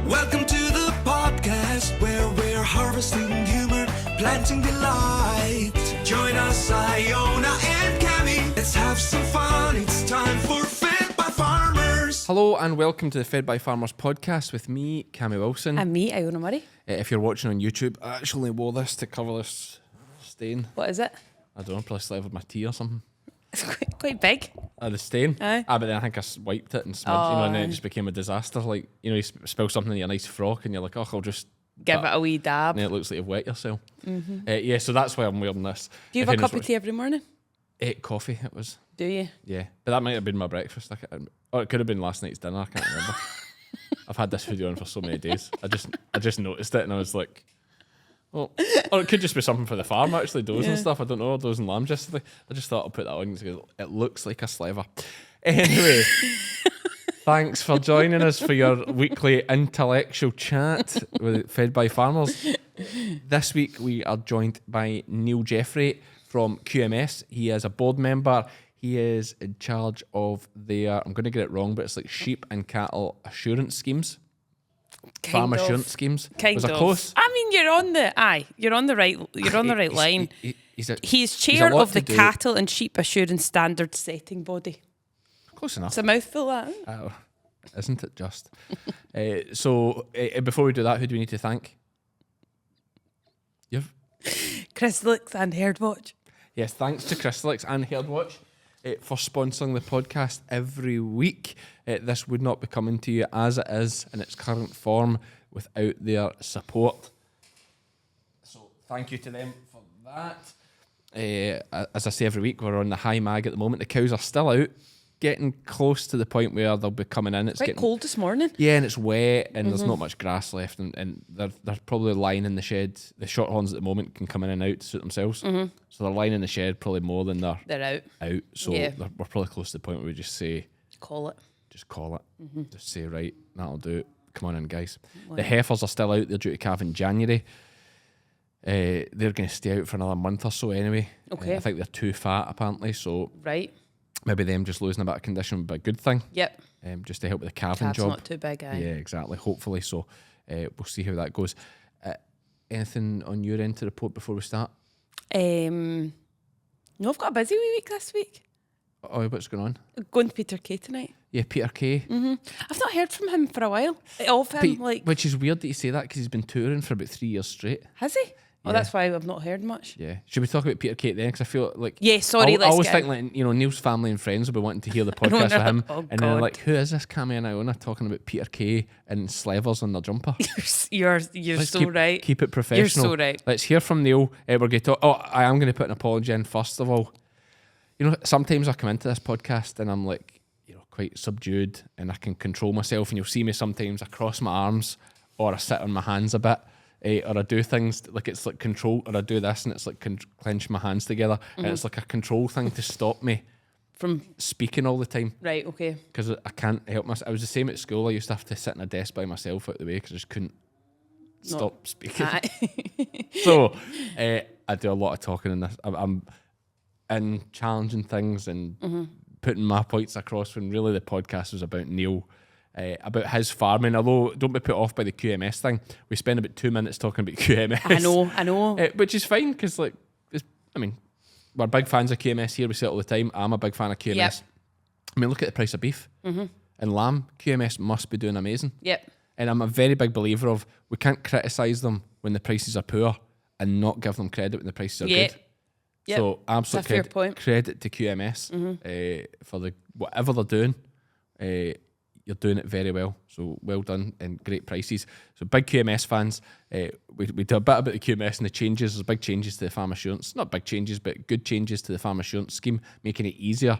Welcome to the podcast where we're harvesting humor, planting delight. Join us, Iona and Cammy. Let's have some fun. It's time for Fed by Farmers. Hello and welcome to the Fed by Farmers podcast with me, Cammy Wilson. And me, Iona Murray. If you're watching on YouTube, I actually wore this to cover this stain. What is it? I don't know, probably slivered my tea or something. It's quite big. The stain? Aye. But then I think I wiped it and smudged, and then it just became a disaster. Like, you spill something in your nice frock and you're like, oh, I'll just... Give it a wee dab. And then it looks like you've wet yourself. Yeah, so that's why I'm wearing this. Do you have a cup of tea every morning? Coffee, it was. Do you? Yeah, but that might have been my breakfast. Or it could have been last night's dinner, I can't remember. I've had this video on for so many days. I just noticed it and I was like... Well, or it could just be something for the farm, actually, does and stuff. I don't know, does and lambs yesterday. I just thought I'll put that on because it looks like a sliver. Anyway, thanks for joining us for your weekly intellectual chat with Fed by Farmers. This week we are joined by Niall Jeffrey from QMS. He is a board member. He is in charge of their, I'm going to get it wrong, but it's like sheep and cattle assurance schemes. Farm assurance schemes. Was it close? I mean, you're on the right line. He's chair of the Cattle and Sheep Assurance Standard Setting Body. Close enough. It's a mouthful, that. Isn't it just? So before we do that, who do we need to thank? Crystalyx and Herdwatch. Yes, thanks to Crystalyx and Herdwatch for sponsoring the podcast every week. This would not be coming to you as it is in its current form without their support. So thank you to them for that. As I say every week, we're on the high mag at the moment. The cows are still out, getting close to the point where they'll be coming in. It's quite getting cold this morning. Yeah, and it's wet, and there's not much grass left, and they're probably lying in the shed. The shorthorns at the moment can come in and out to suit themselves, so they're lying in the shed probably more than they're out. So we're probably close to the point where we just say, call it. Just call it. Just say, right, that'll do it. Come on in, guys. Wow. The heifers are still out. They're due to calve in January. They're going to stay out for another month or so anyway. Okay. I think they're too fat apparently, so right. Maybe them just losing a bit of condition would be a good thing. Yep. Just to help with the calving job. Not too big, aye. Yeah, exactly. Hopefully, so we'll see how that goes. Anything on your end to report before we start? No, I've got a busy wee week this week. Oh, what's going on? Going to Peter Kay tonight. Yeah, Peter Kay. I've not heard from him for a while. Which is weird that you say that because he's been touring for about 3 years straight. Has he? Oh, that's why I've not heard much. Yeah. Should we talk about Peter Kay then? Because I feel like... Yeah, sorry, I always think like, Neil's family and friends will be wanting to hear the podcast with him. Oh, and they're like, who is this Cammy and Iona talking about Peter Kay and slivers on their jumper? You're so right. Keep it professional. You're so right. Let's hear from Neil. We're going to talk... I am going to put an apology in first of all. Sometimes I come into this podcast and I'm like, quite subdued and I can control myself, and you'll see me sometimes I cross my arms or I sit on my hands a bit. Or I do things like it's like control, or I do this and it's like clench my hands together, and it's like a control thing to stop me from speaking all the time. Right, okay. Because I can't help myself. I was the same at school. I used to have to sit in a desk by myself out the way because I just couldn't stop speaking. So I do a lot of talking in this. I'm in challenging things and putting my points across when really the podcast was about Neil. About his farming, although don't be put off by the QMS thing. We spend about 2 minutes talking about QMS. I know. Which is fine because, we're big fans of QMS here. We say it all the time. I'm a big fan of QMS. Yep. I mean, look at the price of beef and lamb. QMS must be doing amazing. Yep. And I'm a very big believer of we can't criticise them when the prices are poor and not give them credit when the prices are good. Yep. So absolute credit to QMS for whatever they're doing. You're doing it very well, so well done and great prices. So big QMS fans, we do a bit about the QMS and the changes. There's big changes to the farm assurance, not big changes, but good changes to the farm assurance scheme, making it easier.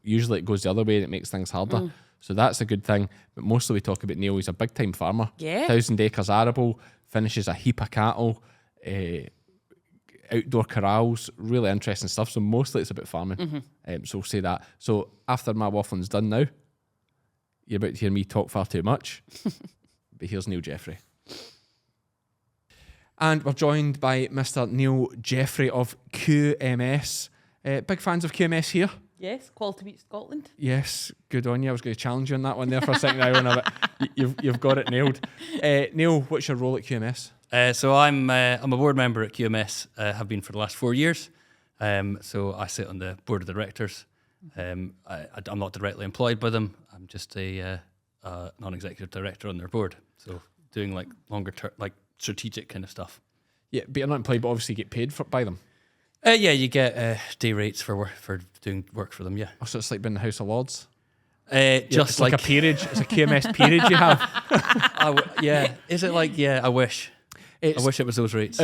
Usually it goes the other way and it makes things harder. So that's a good thing. But mostly we talk about Neil. He's a big time farmer. Yeah. 1,000 acres arable, finishes a heap of cattle, outdoor corrals, really interesting stuff. So mostly it's about farming. So we'll say that. So after my waffling's done now, you're about to hear me talk far too much. But here's Niall Jeffrey. And we're joined by Mr. Niall Jeffrey of QMS. Big fans of QMS here. Yes, Quality Beat Scotland. Yes, good on you. I was going to challenge you on that one there for a second, Iona, but you've got it nailed. Neil, what's your role at QMS? So I'm a board member at QMS. Have been for the last 4 years. So I sit on the board of directors. I'm not directly employed by them. I'm just a non-executive director on their board. So doing like longer term, like strategic kind of stuff. Yeah, but you're not employed, but obviously you get paid by them. Yeah, you get day rates for doing work for them. Yeah. Oh, so it's like being in the House of Lords. Just it's like a peerage. It's a QMS peerage you have. Yeah. Is it like? Yeah, I wish. I wish it was those rates.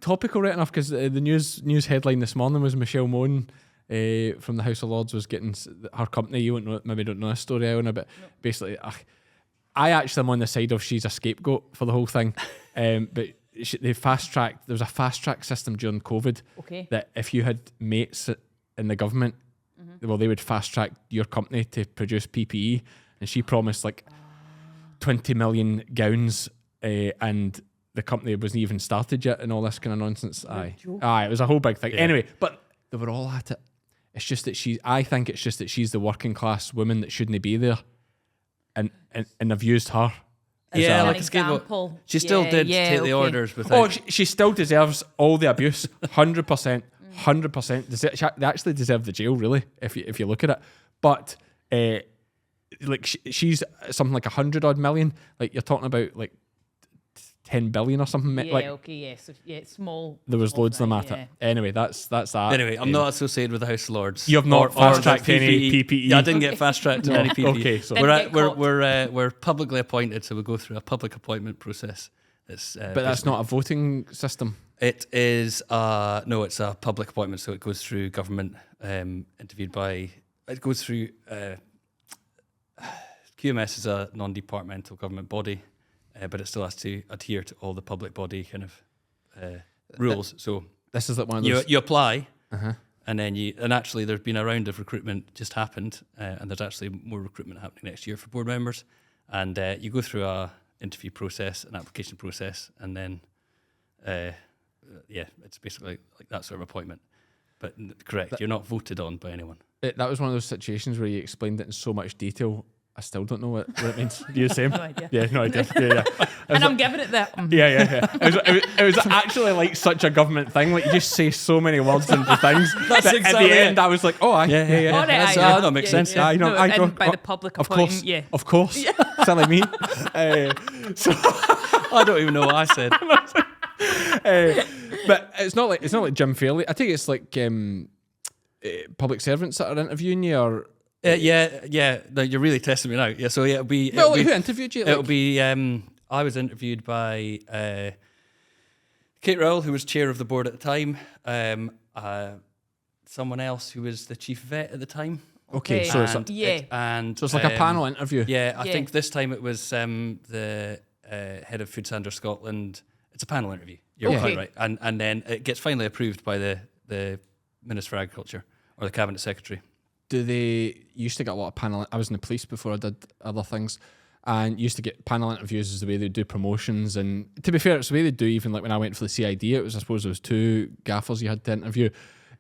Topical right enough, because the news headline this morning was Michelle Moan from the House of Lords was getting her company. You maybe don't know this story, Iona, but basically, I actually am on the side of she's a scapegoat for the whole thing. But they fast-tracked. There was a fast-track system during COVID that if you had mates in the government, well, they would fast-track your company to produce PPE, and she promised like 20 million gowns, and the company wasn't even started yet, and all this kind of nonsense. Aye, it was a whole big thing. Yeah. Anyway, but they were all at it. It's just that I think it's just that she's the working class woman that shouldn't be there, and they've used her. Yeah, like an example. She still did take the orders without. Oh, she still deserves all the abuse, 100%, 100%. They actually deserve the jail, really, if you look at it. But like she's something like 100 odd million. Like you're talking about like 10 billion or something. Yeah, like, so it's small. There was loads of them at yeah. it. Anyway, that's that. Anyway, I'm not associated with the House of Lords. You have not fast-tracked any PPE? Yeah, I didn't get fast-tracked in any PPE. Okay, so we're publicly appointed, so we go through a public appointment process. But that's not a voting system. It is no, it's a public appointment, so it goes through government, interviewed by. It goes through. QMS is a non-departmental government body, but it still has to adhere to all the public body kind of rules. So this is like one of those. You apply, and then and actually there's been a round of recruitment just happened, and there's actually more recruitment happening next year for board members, and you go through a interview process, an application process, and then it's basically like that sort of appointment. But correct, you're not voted on by anyone. That was one of those situations where you explained it in so much detail. I still don't know what it means. You the same? No idea. Yeah, no idea. Yeah. And I'm giving it that. Yeah. It was actually like such a government thing. Like you just say so many words into things. That's that exactly at the it. end, I was like, oh, yeah. Oh, That makes sense. Yeah. No, and by the public of appointment, course, yeah. of course. Silly me. So I don't even know what I said. But it's not like Jim Fairley. I think it's like public servants that are interviewing you, or. Yeah. No, you're really testing me now. Yeah, so it'll be. Well, who interviewed you? It'll be. I was interviewed by Kate Rowell, who was chair of the board at the time. Someone else who was the chief vet at the time. Okay, so it's like a panel interview. Yeah, I think this time it was the head of Food Standards Scotland. It's a panel interview. You're quite right, and then it gets finally approved by the Minister for Agriculture or the Cabinet Secretary. Do they used to get a lot of panel? I was in the police before I did other things, and used to get panel interviews as the way they do promotions. And to be fair, it's the way they do. Even like when I went for the CID, I suppose there was 2 gaffers you had to interview.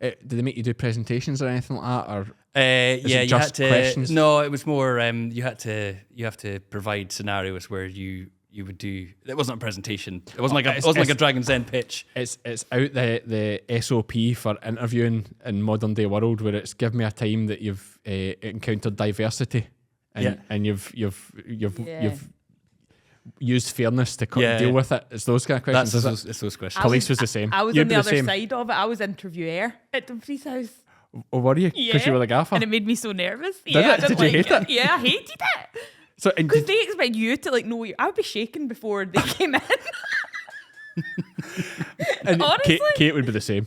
Did they make you do presentations or anything like that, or you had to. Questions? No, it was more. You have to provide scenarios where you would do. It wasn't a presentation. It wasn't like a Dragon's Den pitch. It's out the SOP for interviewing in modern day world, where it's give me a time that you've encountered diversity, and you've used fairness to deal with it. It's those kind of questions. It's those questions. Police was the same. I was on the other side of it. I was interviewer at the police house. Oh, were you? Because you were the gaffer, and it made me so nervous. Did you hate it? Yeah, I hated it. So, because they expect you to know I would be shaking before they came in. And honestly, Kate would be the same.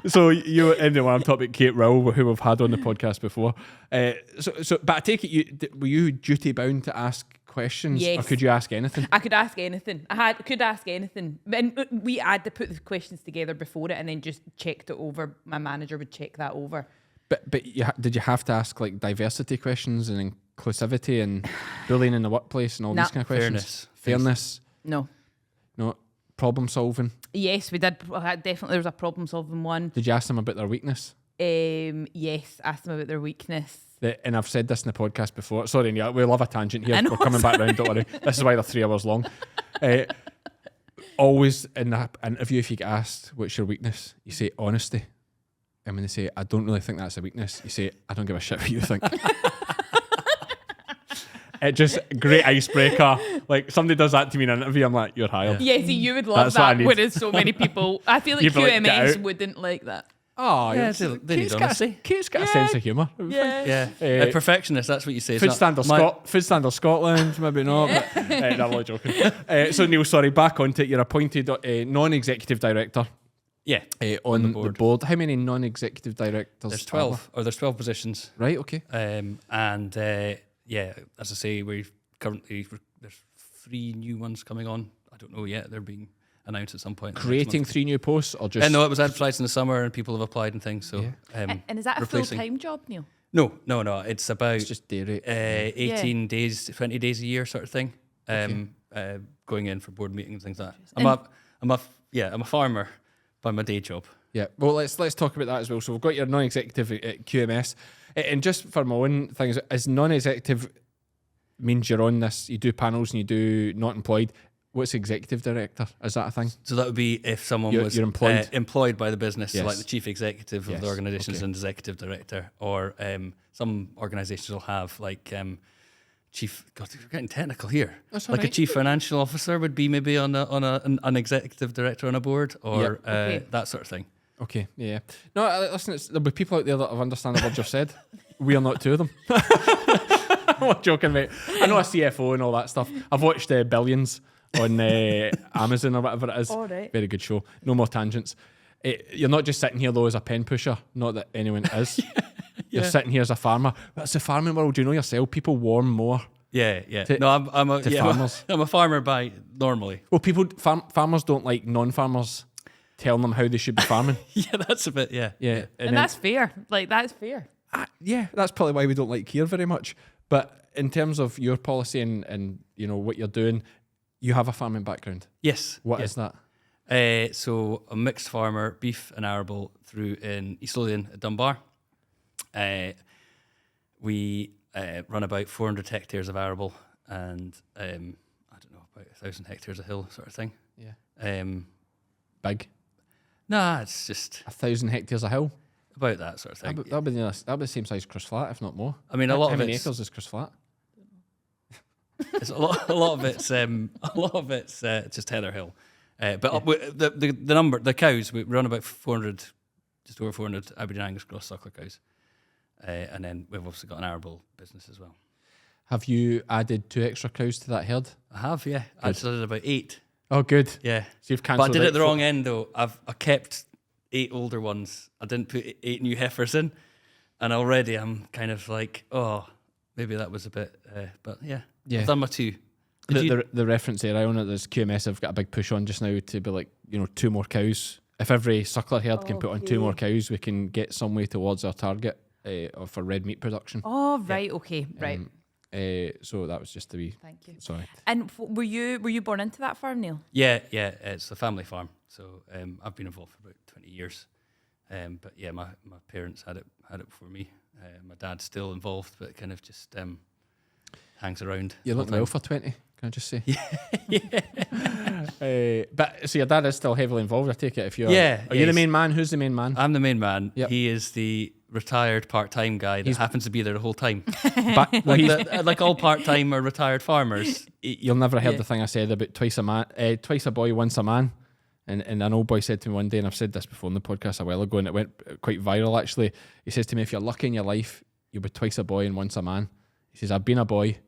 So you and the one topic, Kate Rowell, who we've had on the podcast before. But I take it were you duty bound to ask questions, yes. Or could you ask anything? I could ask anything. Could ask anything. And we had to put the questions together before it, and then just checked it over. My manager would check that over. But did you have to ask like diversity questions and inclusivity and bullying in the workplace and all these kind of questions? Fairness. No. problem solving. Yes, we did. Definitely, there was a problem solving one. Did you ask them about their weakness? Yes, asked them about their weakness. And I've said this in the podcast before. Sorry, Neil, we love a tangent here. We're coming back round, don't worry. This is why they're 3 hours long. Always in that interview, if you get asked, what's your weakness? You say honesty. And when they say, I don't really think that's a weakness, you say, I don't give a shit what you think. It just, great icebreaker. Like, somebody does that to me in an interview, I'm like, you're hired. Yeah, see, you would love That's what I that, need. whereas so many people, I feel like You'd be like, "Get QMS out." wouldn't like that. Oh, Yeah, they need honesty. Kate's got a sense of humour. Yeah. Yeah, perfectionist. That's what you say. Food Standard Scotland, maybe not. But, no, I'm only joking. So Neil, sorry, back onto it. You're appointed non-executive director Yeah, on the board. How many non-executive directors? there's 12, or there's 12 positions. Right. Okay. And yeah, as I say, there's 3 new ones coming on. I don't know yet. They're being announced at some point. Creating 3 new posts, or just? No, it was advertised in the summer, and people have applied and things. So, And is that a replacing- full-time job, Neil? No. It's about It's just day rate. 18 days, 20 days a year, sort of thing. Going in for board meetings and things like that. I'm a farmer by my day job. Yeah. Well, let's talk about that as well. So we've got your non-executive at QMS, and just for my own things, as non-executive means you're on this, you do panels and you do not employed. What's executive director? Is that a thing? So that would be if someone You're was employed. employed by the business, so Yes. like the chief executive Yes, of the organisation is okay. an executive director, or some organisations will have like chief. God, we're getting technical here. That's all like a right. chief financial officer would be maybe on an executive director on a board, or Okay. that sort of thing. Okay. Yeah. No, listen. There'll be people out there that have understand the words you've said. We are not 2 of them. I'm not joking, mate. I know a CFO and all that stuff. I've watched Billions on Amazon or whatever it is. All right. Very good show. No more tangents. You're not just sitting here though as a pen pusher. Not that anyone is. You're sitting here as a farmer. That's the farming world. You know yourself. People warm more. Yeah. To- No, I'm a to farmers. I'm a farmer by normally. Well, farmers don't like non-farmers telling them how they should be farming. Yeah, that's a bit. Yeah. Yeah, And then- that's fair. Like, that's fair. yeah, that's probably why we don't like Keir very much. But in terms of your policy and you know what you're doing, you have a farming background. Yes. What yeah. is that? So a mixed farmer, beef and arable through in East Lothian at Dunbar. We run about 400 hectares of arable and I don't know, about 1,000 hectares of hill sort of thing. Yeah. It's Big. just 1,000 hectares of hill. about that sort of thing. That'll be the same size as Crystalyx, if not more. I mean, a lot How of many it's acres is Crystalyx? It's a lot of it's just heather hill. But the cows, we run about 400, just over 400 Aberdeen Angus cross suckler cows, and then we've also got an arable business as well. Have you added 2 extra cows to that herd? I have, yeah. I actually did about 8. Oh, good. Yeah, So you've but I cancelled. did it out the wrong end though. I kept 8 older ones. I didn't put 8 new heifers in, and already I'm kind of like, oh, maybe that was a bit. But yeah, I've done my 2. The reference there, Iona, there's QMS have got a big push on just now to be like, 2 more cows. If every suckler herd can put on 2 more cows, we can get some way towards our target for red meat production. Oh, right. Okay. Right. So that was just to be. Thank you. Sorry. And were you born into that farm, Neil? Yeah, it's a family farm, so I've been involved for about 20 years. But yeah, my parents had it before me. My dad's still involved, but kind of just hangs around. You're all looking the well time. for 20, can I just say? But so your dad is still heavily involved, I take it. If you're, Yeah, are you the he's- main man? Who's the main man? I'm the main man. Yep. He is the retired part-time guy that happens to be there the whole time. Like all part-time or retired farmers. You'll never have heard Yeah. the thing I said about twice a boy, once a man. And an old boy said to me one day, and I've said this before in the podcast a while ago, and it went quite viral actually. He says to me, if you're lucky in your life, you'll be twice a boy and once a man. He says, I've been a boy,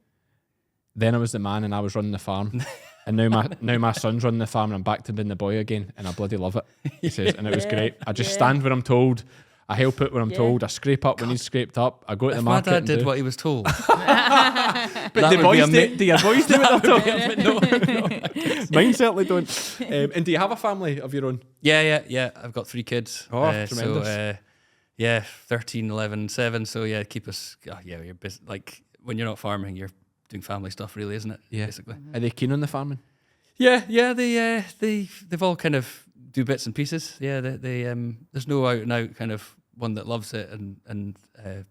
then I was the man and I was running the farm. And now my son's running the farm and I'm back to being the boy again, and I bloody love it. He says, and it was great. I just stand where I'm told. I help out when I'm told. I scrape up when he's scaped up. I go to the If my market. dad and did do. what he was told. But that do would be boys ama- do your boys do what they're told? no. Mine certainly don't. And do you have a family of your own? Yeah. I've got 3 kids. Oh, So, tremendous. 13, 11, 7. So yeah, keep us. You're busy. Like when you're not farming, you're doing family stuff, really, isn't it? Yeah. Basically. Are they keen on the farming? They've all kind of do bits and pieces. Yeah, there's no out and out kind of one that loves it and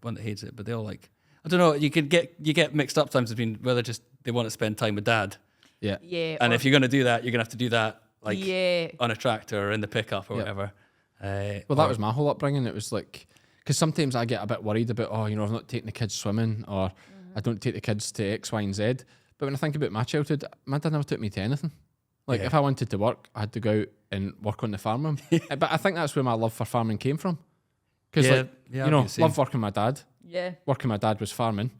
one that hates it, but they all like. I don't know. You get mixed up times between whether just they want to spend time with dad. Yeah. Yeah. And if you're going to do that, you're going to have to do that like Yeah. on a tractor or in the pickup or Yeah. whatever. Well, that was my whole upbringing. It was like, because sometimes I get a bit worried about, I've not taken the kids swimming, or I don't take the kids to X, Y, and Z. But when I think about my childhood, my dad never took me to anything. Like, if I wanted to work, I had to go out and work on the farm. But I think that's where my love for farming came from. Because, love working with my dad. Yeah. Working with my dad was farming.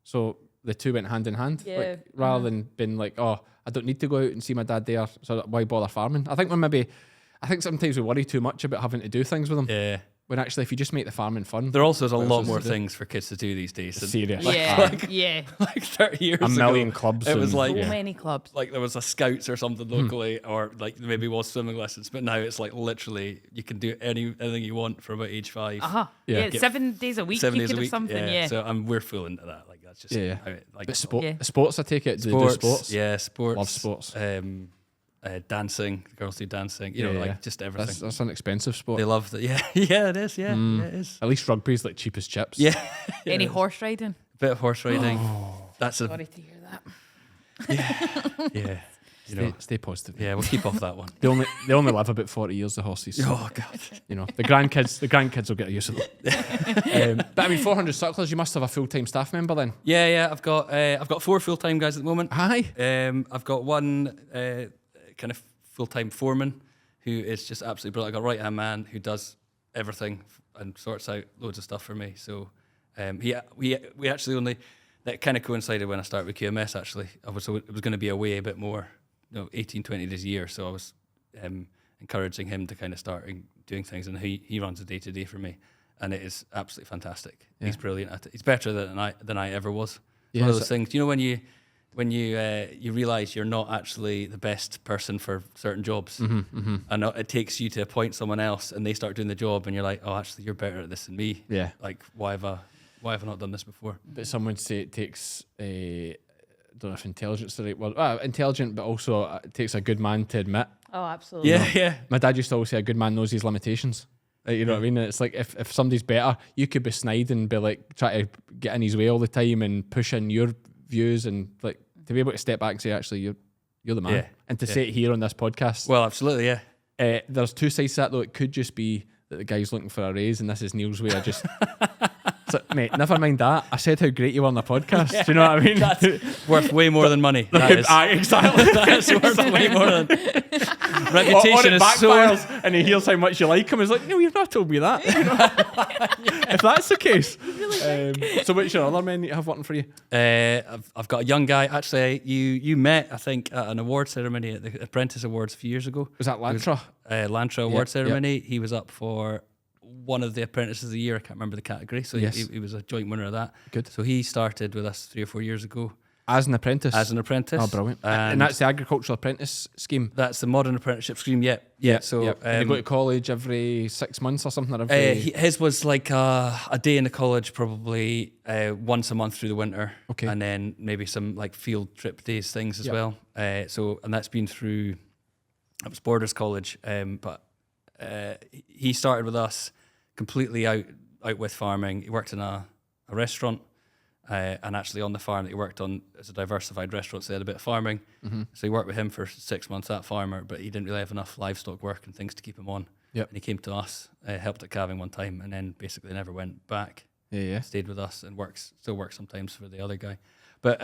So the two went hand in hand. Yeah. Like, rather than being like, I don't need to go out and see my dad there, so why bother farming? I think sometimes we worry too much about having to do things with them. Yeah. When actually, if you just make the farming fun. There also is a lot else more is to do? things for kids to do these days. than- Serious. Yeah. Like 30 years A million ago, clubs it was and- like So many clubs. like there was a scouts or something locally, or like maybe was swimming lessons, but now it's like literally you can do anything you want from about age 5. Yeah. Yeah. 7 days a week. 7 you days could a have week. something. Yeah. So we're full into that. Like that's just Yeah. how it, like But Yeah. sports, I take it. Do they do sports? Yeah, sports. Love sports. Dancing. The girls do dancing. You know, like just everything. That's an expensive sport. They love that. Yeah, yeah, it is. Yeah, yeah, it is. At least rugby's like cheap as chips. Yeah, Any horse riding? bit of horse riding. That's a Sorry to hear that. yeah. You know, Stay positive. yeah, we'll keep off that one. They only live about 40 years, the horses. So, Oh god. the grandkids will get used to it. But I mean, 400 sucklers, you must have a full-time staff member then. Yeah. I've got 4 full-time guys at the moment. Aye. I've got one kind of full-time foreman who is just absolutely brilliant. I got a right-hand man who does everything and sorts out loads of stuff for me. So we actually only, that kind of coincided when I started with QMS actually. It was going to be away a bit more, 18, 20 days a year. So I was encouraging him to kind of start doing things, and he runs the day-to-day for me. And it is absolutely fantastic. Yeah. He's brilliant at it. He's better than I ever was. It's Yeah, one of so- those things, when you realize you're not actually the best person for certain jobs, and it takes you to appoint someone else, and they start doing the job, and you're like, oh, actually, you're better at this than me. Yeah. Like, why have I not done this before? But some would say it takes I don't know if intelligence is the right word. Well, intelligent, but also it takes a good man to admit. Oh, absolutely. Yeah. My dad used to always say a good man knows his limitations. You know what I mean? It's like if somebody's better, you could be snide and be like try to get in his way all the time and push in your views, and like to be able to step back and say, actually, you're the man. Yeah. And to say it here on this podcast. Well, absolutely, yeah. There's two sides to that though. It could just be that the guy's looking for a raise, and this is Neil's way of just. So, mate, never mind that. I said how great you were on the podcast. Do you know what I mean? That's worth way more than money. That is. Aye, exactly. That's worth way more than. Or Reputation it is so. backfires and he hears how much you like him. He's like, no, you've not told me that. If that's the case. So what's your other men that you have working for you? I've got a young guy. Actually, you met, I think, at an award ceremony at the Apprentice Awards a few years ago. Was that Lantra? Lantra Award ceremony. He was up for one of the Apprentices of the Year. I can't remember the category. So Yes. he was a joint winner of that. Good. So he started with us 3 or 4 years ago As an apprentice? as an apprentice. Oh, brilliant. And, And that's the agricultural apprentice scheme? that's the modern apprenticeship scheme. Yeah. So and you go to college every 6 months or something? Or every... his was like a day in the college, probably once a month through the winter. Okay. And then maybe some like field trip days things as Yep. well. And that's been through, it was Borders College, but he started with us completely out with farming. He worked in a restaurant, and actually on the farm that he worked on as a diversified restaurant, so they had a bit of farming. So he worked with him for 6 months, that farmer, but he didn't really have enough livestock work and things to keep him on. Yep. And he came to us, helped at calving one time, and then basically never went back. Yeah. Stayed with us and still works sometimes for the other guy. But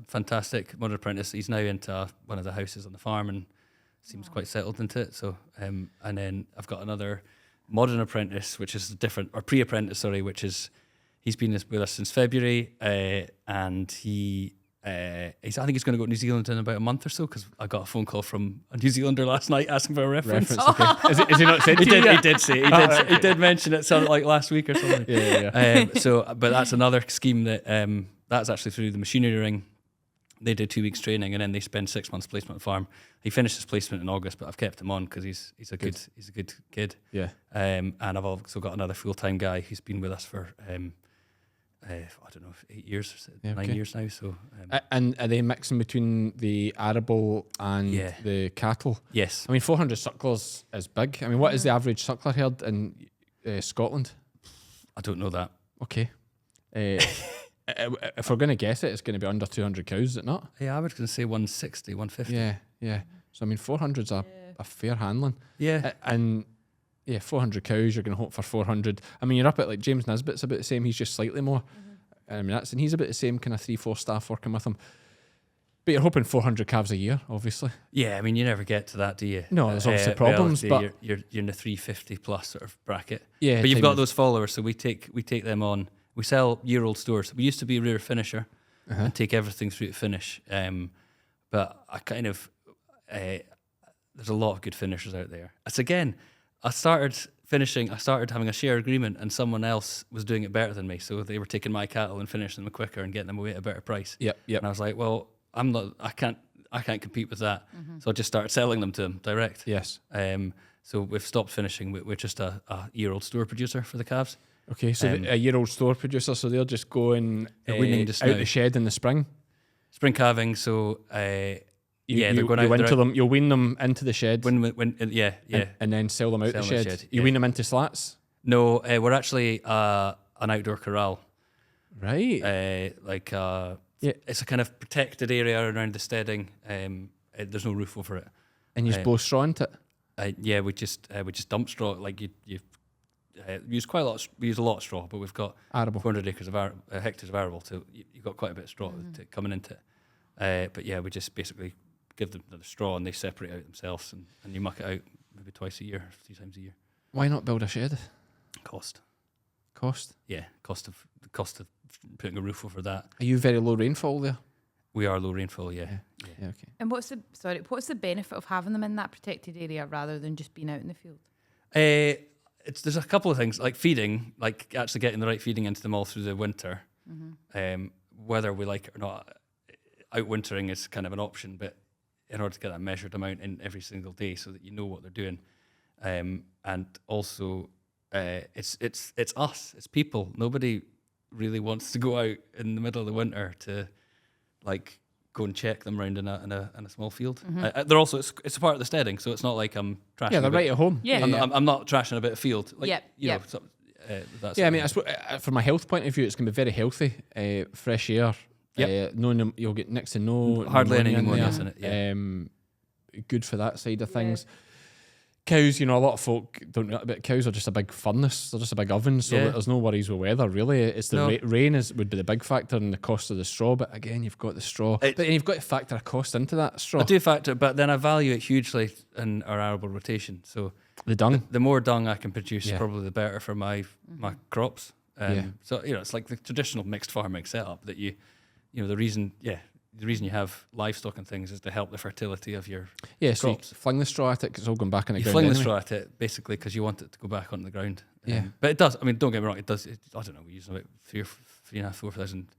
fantastic modern apprentice. He's now into one of the houses on the farm and seems quite settled into it. So and then I've got another modern apprentice, which is pre-apprentice, which is he's been with us since February, and I think he's going to go to New Zealand in about a month or so, because I got a phone call from a New Zealander last night asking for a reference. Okay. Is he not said to you yet? He did say he did mention it, sounded like last week or something. Yeah. But that's another scheme that that's actually through the machinery ring. They did 2 weeks training, and then they spend 6 months placement farm. He finished his placement in August, but I've kept him on because he's a good kid. Yeah. And I've also got another full-time guy who's been with us for I don't know, 8 years, Yeah, 9 okay. years now. So And are they mixing between the arable and Yeah. the cattle? yes, I mean, 400 sucklers is big. I mean, what is the average suckler herd in Scotland? I don't know that. Okay. If we're going to guess it, it's going to be under 200 cows, is it not? Yeah, I was going to say 160, 150. Yeah, yeah. So, I mean, 400's a fair handling. Yeah. And, yeah, 400 cows, you're going to hope for 400. I mean, you're up at, like, James Nisbet's about the same. He's just slightly more. I mean, and he's about the same kind of 3-4 staff working with him. But you're hoping 400 calves a year, obviously. Yeah, I mean, you never get to that, do you? No, there's obviously problems, but you're in the 350 plus sort of bracket. Yeah, but you've time got of- those followers, so we take them on. We sell year-old stores. We used to be a rear finisher and take everything through to finish. But I kind of there's a lot of good finishers out there. It's again, I started having a share agreement, and someone else was doing it better than me. So they were taking my cattle and finishing them quicker and getting them away at a better price. Yep. And I was like, well, I can't compete with that. So I just started selling them to them direct. Yes. So we've stopped finishing. We're just a year-old store producer for the calves. Okay, so a year-old store producer, so they'll just go in They're weaning just out now. the shed in the spring. Spring calving. So they're going you out. into them. You'll wean them into the shed, Yeah. and then sell them out Sell the them out shed. the shed, You yeah. wean them into slats, No, we're actually an outdoor corral. right? Yeah. Yeah. It's a kind of protected area around the steading. There's no roof over it. And you just blow straw into it. Yeah, we just dump straw. Like you use quite a lot. We use a lot of straw, but we've got Arable. 400 acres of hectares of arable, so you've got quite a bit of straw coming into it. But yeah, we just basically give them the straw, and they separate out themselves, and you muck it out maybe twice a year, 3 times a year. Why not build a shed? Cost. Yeah, Cost of putting a roof over that. Are you very low rainfall there? We are low rainfall, yeah. Yeah, okay. And what's the benefit of having them in that protected area rather than just being out in the field? There's a couple of things, like feeding, like actually getting the right feeding into them all through the winter. Whether we like it or not, outwintering is kind of an option, but in order to get that measured amount in every single day so that you know what they're doing. And also, it's us, it's people. Nobody really wants to go out in the middle of the winter to like go and check them around in a small field. They're also it's a part of the steading, so it's not like I'm trashing. Yeah, they're right at home. Yeah. I'm not trashing a bit of field. Like, Yep, you know, yep. that's Yeah, I mean, I suppose, from a health point of view, it's going to be very healthy. Fresh air. Yep. You'll get next to no Hardly any pneumonia pneumonias in it, yeah. Good for that side of things. Cows, a lot of folk don't know, but cows are just a big furnace. They're just a big oven, so Yeah. there's no worries with weather, really. It's the No. rain would be the big factor in the cost of the straw, but again, you've got the straw. But then you've got to factor a cost into that straw. I do factor, but then I value it hugely in our arable rotation. So The dung. the more dung I can produce, Yeah. probably the better for my crops. Yeah. So it's like the traditional mixed farming setup that the reason you have livestock and things is to help the fertility of your Yeah, so you crops. fling the straw at it 'cause it's all going back in the You ground fling the anyway. straw at it basically because you want it to go back onto the ground. Yeah. But it does. I mean, don't get me wrong. It does. I don't know. We use about 4,000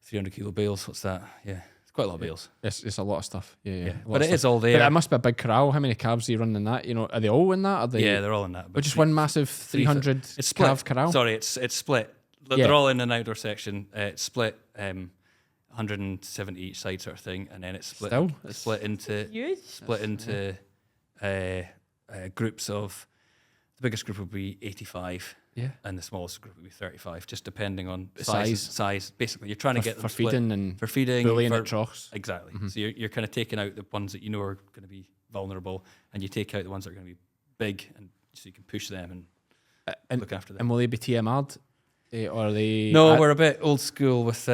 300 kilo bales. What's that? Yeah, it's quite a lot of bales. It's a lot of stuff. Yeah. Yeah, a lot but of it is stuff. all there. But it must be a big corral. How many calves are you running in that? Are they all in that? Are they? Yeah, they're all in that. But but just one massive 300 It's split. calf corral. Sorry, it's split. Yeah. They're all in an outdoor section. It's split. 170 each side, sort of thing, and then it's split. Still, split into Huge. groups of. The biggest group would be 85. Yeah. And the smallest group would be 35, just depending on Size. Size. Basically, you're trying to get them for split feeding and for feeding, bullying for, at troughs. exactly. So you're kind of taking out the ones that you know are going to be vulnerable, and you take out the ones that are going to be big, and so you can push them and look after them. And will they be TMR'd? Or are they? No, we're a bit old school with.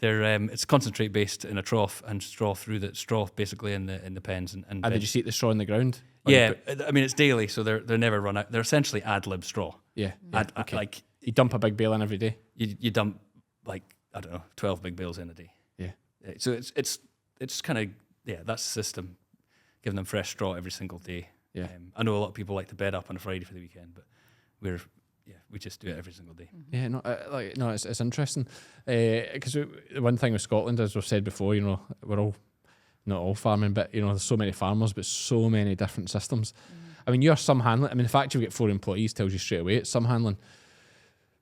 It's concentrate based in a trough and straw through the straw basically in the pens and They just eat the straw on the ground? Or yeah. you put- I mean it's daily, so they're never run out. They're essentially ad lib straw. yeah. Okay. Like You dump a big bale in every day. you dump like I don't know 12 big bales in a day. Yeah. So it's kind of that's the system, giving them fresh straw every single day. Yeah. I know a lot of people like to bed up on a Friday for the weekend, but we just do it every single day. Yeah, it's interesting because the one thing with Scotland, as we've said before, we're all not all farming, but there's so many farmers, but so many different systems. I mean, you're some handling. I mean, the fact you get 4 employees tells you straight away it's some handling.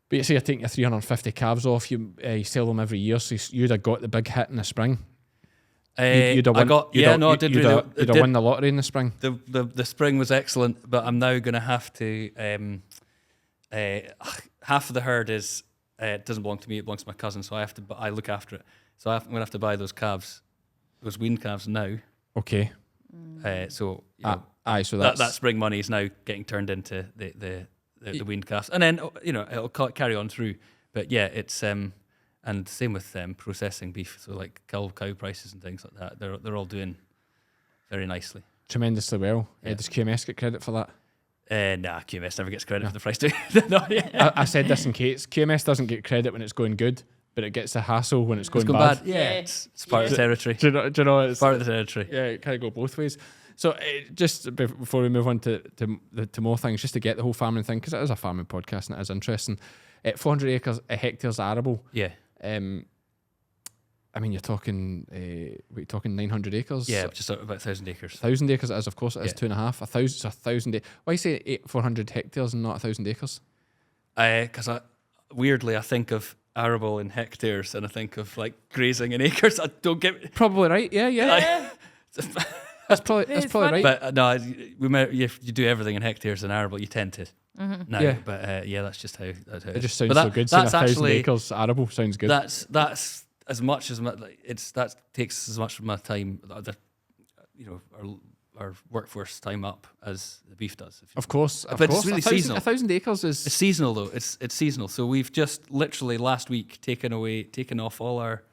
But you say you're taking your 350 calves off, you sell them every year, so you'd have got the big hit in the spring. You'd have won the lottery in the spring. The spring was excellent, but I'm now going to have to. Half of the herd is it doesn't belong to me; it belongs to my cousin. So I look after it. So I'm going to have to buy those calves, those weaned calves now. Okay. So so that spring money is now getting turned into the weaned calves, and then it'll carry on through. But yeah, it's and same with processing beef. So like cow prices and things like that, they're all doing very nicely, tremendously well. Yeah. Does QMS get credit for that? Nah, QMS never gets credit for the price. I said this in case QMS doesn't get credit when it's going good, but it gets the hassle when it's going bad. Yeah, it's part of the territory. Do you know it's part of the territory. Yeah, it kind of go both ways. So just before we move on to more things, just to get the whole farming thing, because it is a farming podcast and it is interesting. 400 hectares arable. Yeah. I mean, you're talking 900 acres. Yeah, just about 1,000 acres. 1,000 acres it is, of course, it is 2.5. 1,000. Why say 400 hectares and not 1,000 acres? Because weirdly, I think of arable in hectares and I think of like grazing in acres. I don't get probably right. Yeah. That's probably right. But no, if you do everything in hectares in arable, you tend to. No, yeah. But that's just how it just sounds so good. That's 1,000 acres arable sounds good. That's as much as that takes as much of my time, our workforce time up as the beef does. Of course, but it's really seasonal. 1,000 acres is it's seasonal though. It's seasonal. So we've just literally last week taken off all our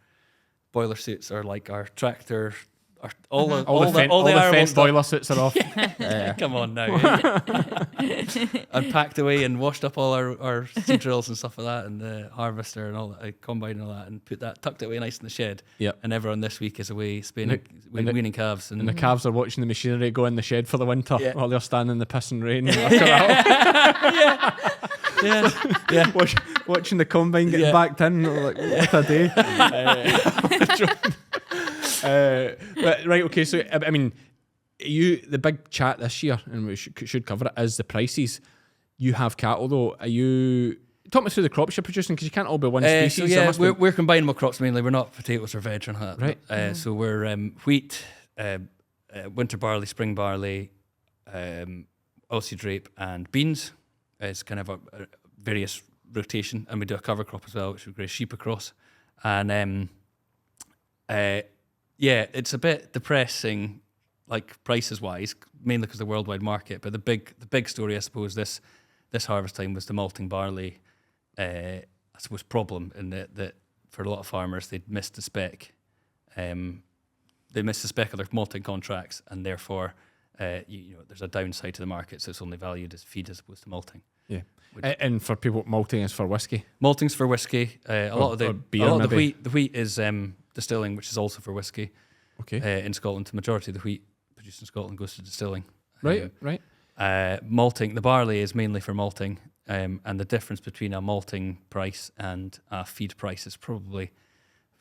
boiler suits, or like our tractor. All the fence boiler suits are off. Come on now. And packed away and washed up all our seed drills and stuff like that, and the harvester and all that, combine and all that, and tucked it away nice in the shed. Yep. And everyone this week is away weaning calves. And the calves are watching the machinery go in the shed for the winter while they're standing in the piss and rain. Yeah. Watching the combine get backed in. Like, what a day. But right, okay. So I mean, the big chat this year, and we should cover it, is the prices. You have cattle though. Talk me through the crops you're producing, because you can't all be one species. So we're combining our crops mainly. We're not potatoes or veg or that. Right. So we're wheat, winter barley, spring barley, oilseed rape, and beans. It's kind of a various rotation, and we do a cover crop as well, which we graze sheep across. And it's a bit depressing, like prices wise, mainly because of the worldwide market. But the big story, I suppose, this harvest time was the malting barley. I suppose problem in that for a lot of farmers they'd missed the spec. They missed the spec of their malting contracts, and therefore, there's a downside to the market. So it's only valued as feed as opposed to malting. Yeah. And for people, malting is for whiskey. Malting's for whiskey. A lot of the wheat is distilling, which is also for whiskey. Okay. In Scotland, the majority of the wheat produced in Scotland goes to distilling. Right. Malting, the barley is mainly for malting, and the difference between a malting price and a feed price is probably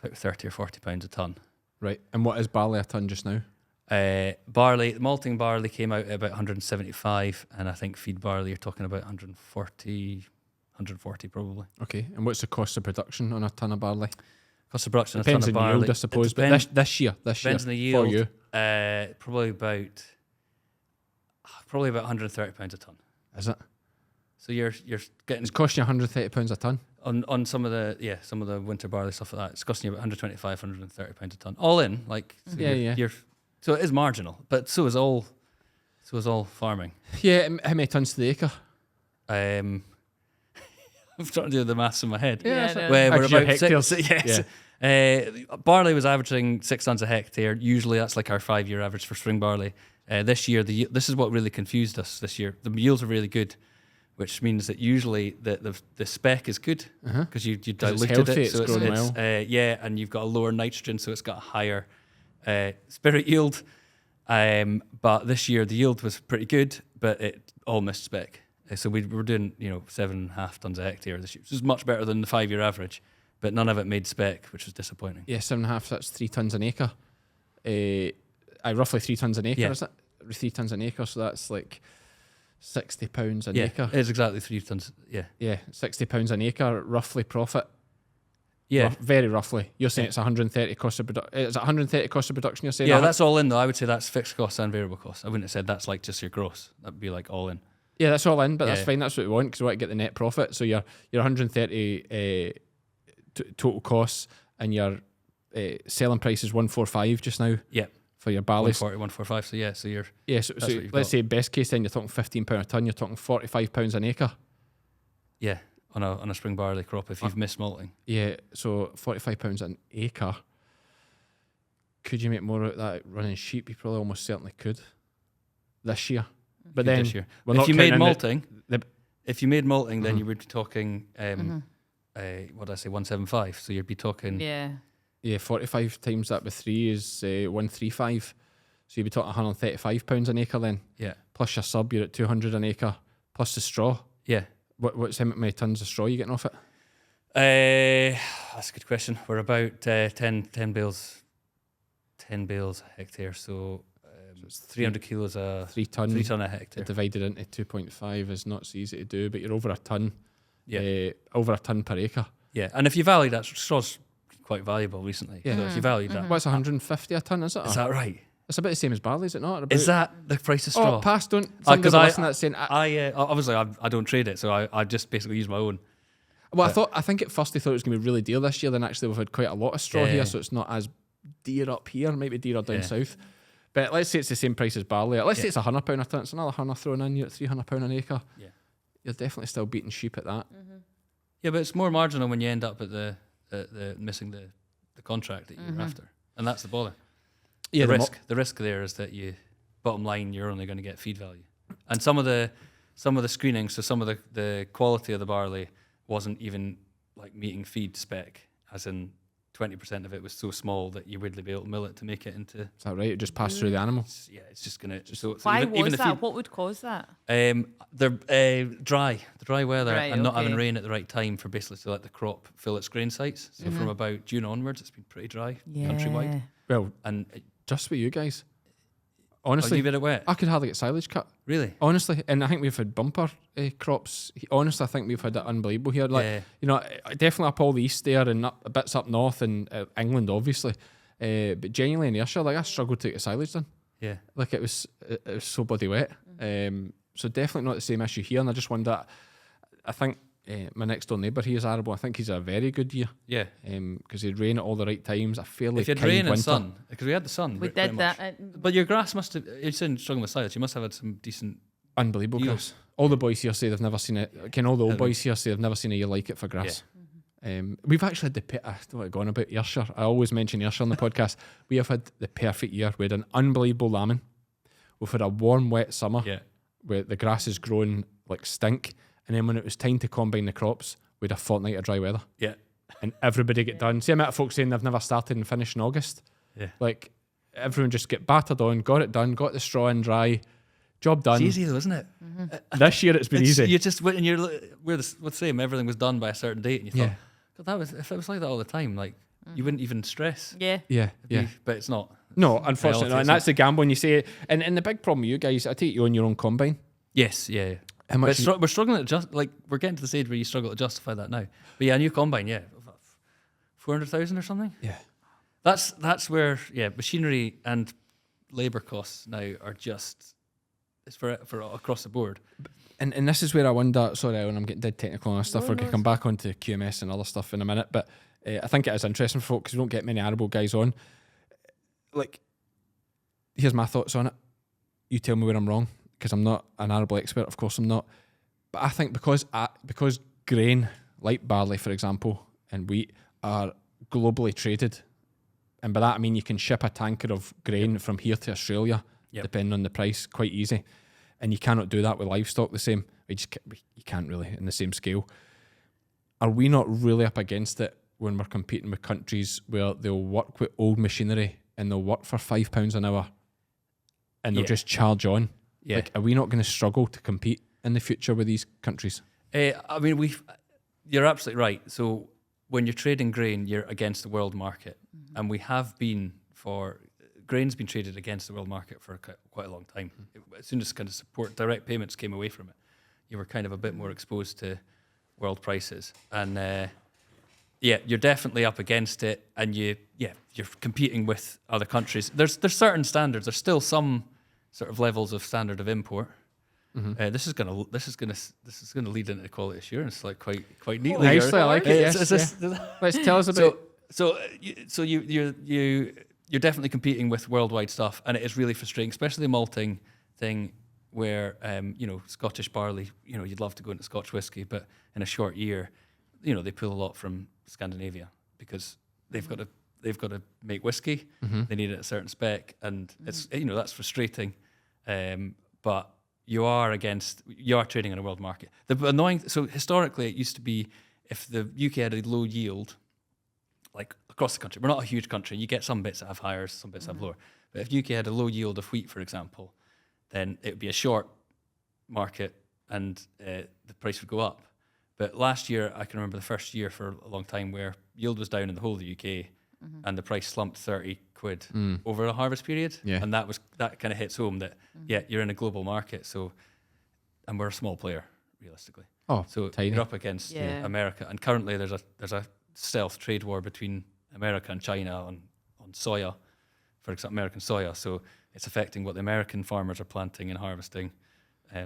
about £30 or £40 a tonne. Right. And what is barley a tonne just now? Malting barley came out at about 175, and I think feed barley you're talking about 140 probably. Okay. And what's the cost of production on a tonne of barley? Cost of production depends a tonne on of barley, yield, I suppose. But this year, depends on the yield. For you, probably about £130 a tonne. Is it? So you're getting. It's costing you £130 a tonne on some of the winter barley stuff like that. It's costing you about £125, £130 a tonne, all in. Like so so it is marginal, but so is all farming. Yeah. How many tonnes to the acre? I'm trying to do the maths in my head. Yeah. We're about hectares. 6. Yes. Barley was averaging 6 tonnes a hectare. Usually that's like our 5-year average for spring barley. This year, this is what really confused us this year. The yields are really good, which means that usually the spec is good because you diluted it. So it's well. And you've got a lower nitrogen, so it's got a higher spirit yield. But this year the yield was pretty good, but it all missed spec. So we were doing 7.5 tonnes a hectare this year, which is much better than the 5-year average, but none of it made spec, which was disappointing. Yeah, 7.5. That's 3 tonnes an acre. Roughly 3 tonnes an acre, is it? 3 tonnes an acre, so that's like £60 an Yeah, acre. it's exactly 3 tons. Yeah. Yeah, £60 an acre, roughly profit. Yeah. Very roughly. You're saying it's 130 cost of production. Is it 130 cost of production you're saying? Yeah, that's all in though. I would say that's fixed costs and variable costs. I wouldn't have said that's like just your gross. That'd be like all in. Yeah, that's all in, but that's Yeah. fine. That's what we want because we want to get the net profit. So your 130 total costs and your selling price is 145 just now. Yeah. For your barley. 140, 145. So yeah, so you're So what you've let's got. say best case then you're talking £15 a tonne. You're talking £45 an acre. yeah on a spring barley crop if you've missed malting. Yeah, so £45 an acre. Could you make more out of that running sheep? You probably almost certainly could this year. But then This year. we're If not you made counting malting, if you made malting, then Mhm. you would be talking what did I say, 175. So you'd be talking Yeah. Yeah, 45 times that by 3 is 135. So you'd be talking £135 an acre then. yeah. Plus your sub, you're at 200 an acre. Plus the straw. Yeah. What's how many tons of straw you getting off it? That's a good question. We're about 10 bales a hectare, so it's 300 kilos a 3 tonne. 3 ton a hectare. Divided into 2.5 is not so easy to do, but you're over a tonne. Yeah. Over a tonne per acre. Yeah, and if you value that, straw's quite valuable recently. Yeah. So if you value that, What's 150 a tonne, is it? is that right? It's about the same as barley, is it not? Is that the price of straw? Oh, pass, don't. Because Somebody listen to that saying, obviously I don't trade it, so I just basically use my own. well, I think at first they thought it was going to be really dear this year, then actually we've had quite a lot of straw Yeah. here, so it's not as dear up here, maybe dearer down Yeah. south. But let's say it's the same price as barley. Let's say it's £100 a tonne, it's another £100 thrown in, you're at £300 an acre. Yeah. You're definitely still beating sheep at that. Yeah, but it's more marginal when you end up at the missing the contract that you're after, and that's the bother. Yeah, The risk there is that you, bottom line, you're only going to get feed value, and some of the screening, so some of the quality of the barley wasn't even like meeting feed spec, as in 20% of it was so small that you wouldn't be able to mill it to make it into. Is that right? It just passed through the animal. It's just gonna. So Why even was the that? feed- What would cause that? They're dry weather Right, and not having okay. rain at the right time for basically to let the crop fill its grain sites. So from about June onwards, it's been pretty dry countrywide. Well, And just with you guys. oh, Honestly, you get it wet. I could hardly get silage cut. Really? Honestly, and I think we've had bumper crops. Honestly, I think we've had it unbelievable here. Like, Yeah. you know, definitely up all the east there and up, bits up north and England, obviously. But genuinely in Ayrshire, like I struggled to get silage done. Yeah. Like it was so bloody wet. So definitely not the same issue here. And I just wonder, I think my next door neighbour, he is Arable. I think he's a very good year Yeah. because he'd rain at all the right times. A fairly If you had kind rain winter. and sun, because we had the sun. We pretty did much. that. But your grass must have. You're saying struggling with silage. You must have had some decent. Unbelievable You- grass. All the boys here say they've never seen it. Can all the old boys here say they've never seen a year like it for grass. We've actually had I don't want to go on about Ayrshire. I always mention Ayrshire on the podcast. We have had the perfect year. We had an unbelievable lambing. We've had a warm, wet summer Yeah. where the grass is growing like stink. And then when it was time to combine the crops, we had a fortnight of dry weather. Yeah. And everybody get done. See, I met folks saying they've never started and finished in August. Yeah. Like everyone just get battered on, got it done, got the straw in dry, job done. It's easy though, isn't it? This year it's been easy. You just went and we're the same. Everything was done by a certain date, and you thought, Yeah. God, that was if it was like that all the time, like you wouldn't even stress. Yeah. Yeah, yeah. But it's not. No, unfortunately, reality, not. And isn't that's the gamble when you say it. And the big problem with you guys, I take you on your own combine. Yes, yeah. How But much? we're struggling to we're getting to the stage where you struggle to justify that now. But yeah, a new combine, yeah, 400,000 or something. Yeah. That's where machinery and labour costs now are just it's for across the board. And this is where I wonder. Sorry, Alan, I'm getting dead technical on this stuff. We're going to come back onto QMS and other stuff in a minute. But I think it is interesting for folks because we don't get many Arable guys on. Like, here's my thoughts on it. You tell me where I'm wrong because I'm not an Arable expert. Of course, I'm not. But I think because grain like barley, for example, and wheat are globally traded, and by that I mean you can ship a tanker of grain from here to Australia, depending on the price, quite easy. And you cannot do that with livestock the same. You can't really in the same scale. Are we not really up against it when we're competing with countries where they'll work with old machinery and they'll work for £5 an hour and they'll just charge on? Yeah. Like, are we not going to struggle to compete in the future with these countries? I mean, you're absolutely right. So when you're trading grain, you're against the world market, and we have been for grain's been traded against the world market for quite a long time. As soon as kind of direct payments came away from it, you were kind of a bit more exposed to world prices. And you're definitely up against it, and you're competing with other countries. There's certain standards. There's still some sort of levels of standard of import. This is gonna lead into quality assurance like quite neatly. Nicely, I like it. Yes, Let's tell us about. So you're definitely competing with worldwide stuff, and it is really frustrating, especially the malting thing, where Scottish barley, you'd love to go into Scotch whiskey, but in a short year, they pull a lot from Scandinavia because they've got to make whiskey. They need it at a certain spec, and it's that's frustrating. But you are trading in a world market. The annoying. So historically, it used to be if the UK had a low yield, like across the country, we're not a huge country. You get some bits that have higher, some bits that have lower. But if UK had a low yield of wheat, for example, then it would be a short market, and the price would go up. But last year, I can remember the first year for a long time where yield was down in the whole of the UK, and the price slumped 30 quid over a harvest period. Yeah. And that kind of hits home that, you're in a global market, and we're a small player, realistically. Oh, so tiny. You're up against America. And currently there's a stealth trade war between America and China on soya, for example, American soya. So it's affecting what the American farmers are planting and harvesting.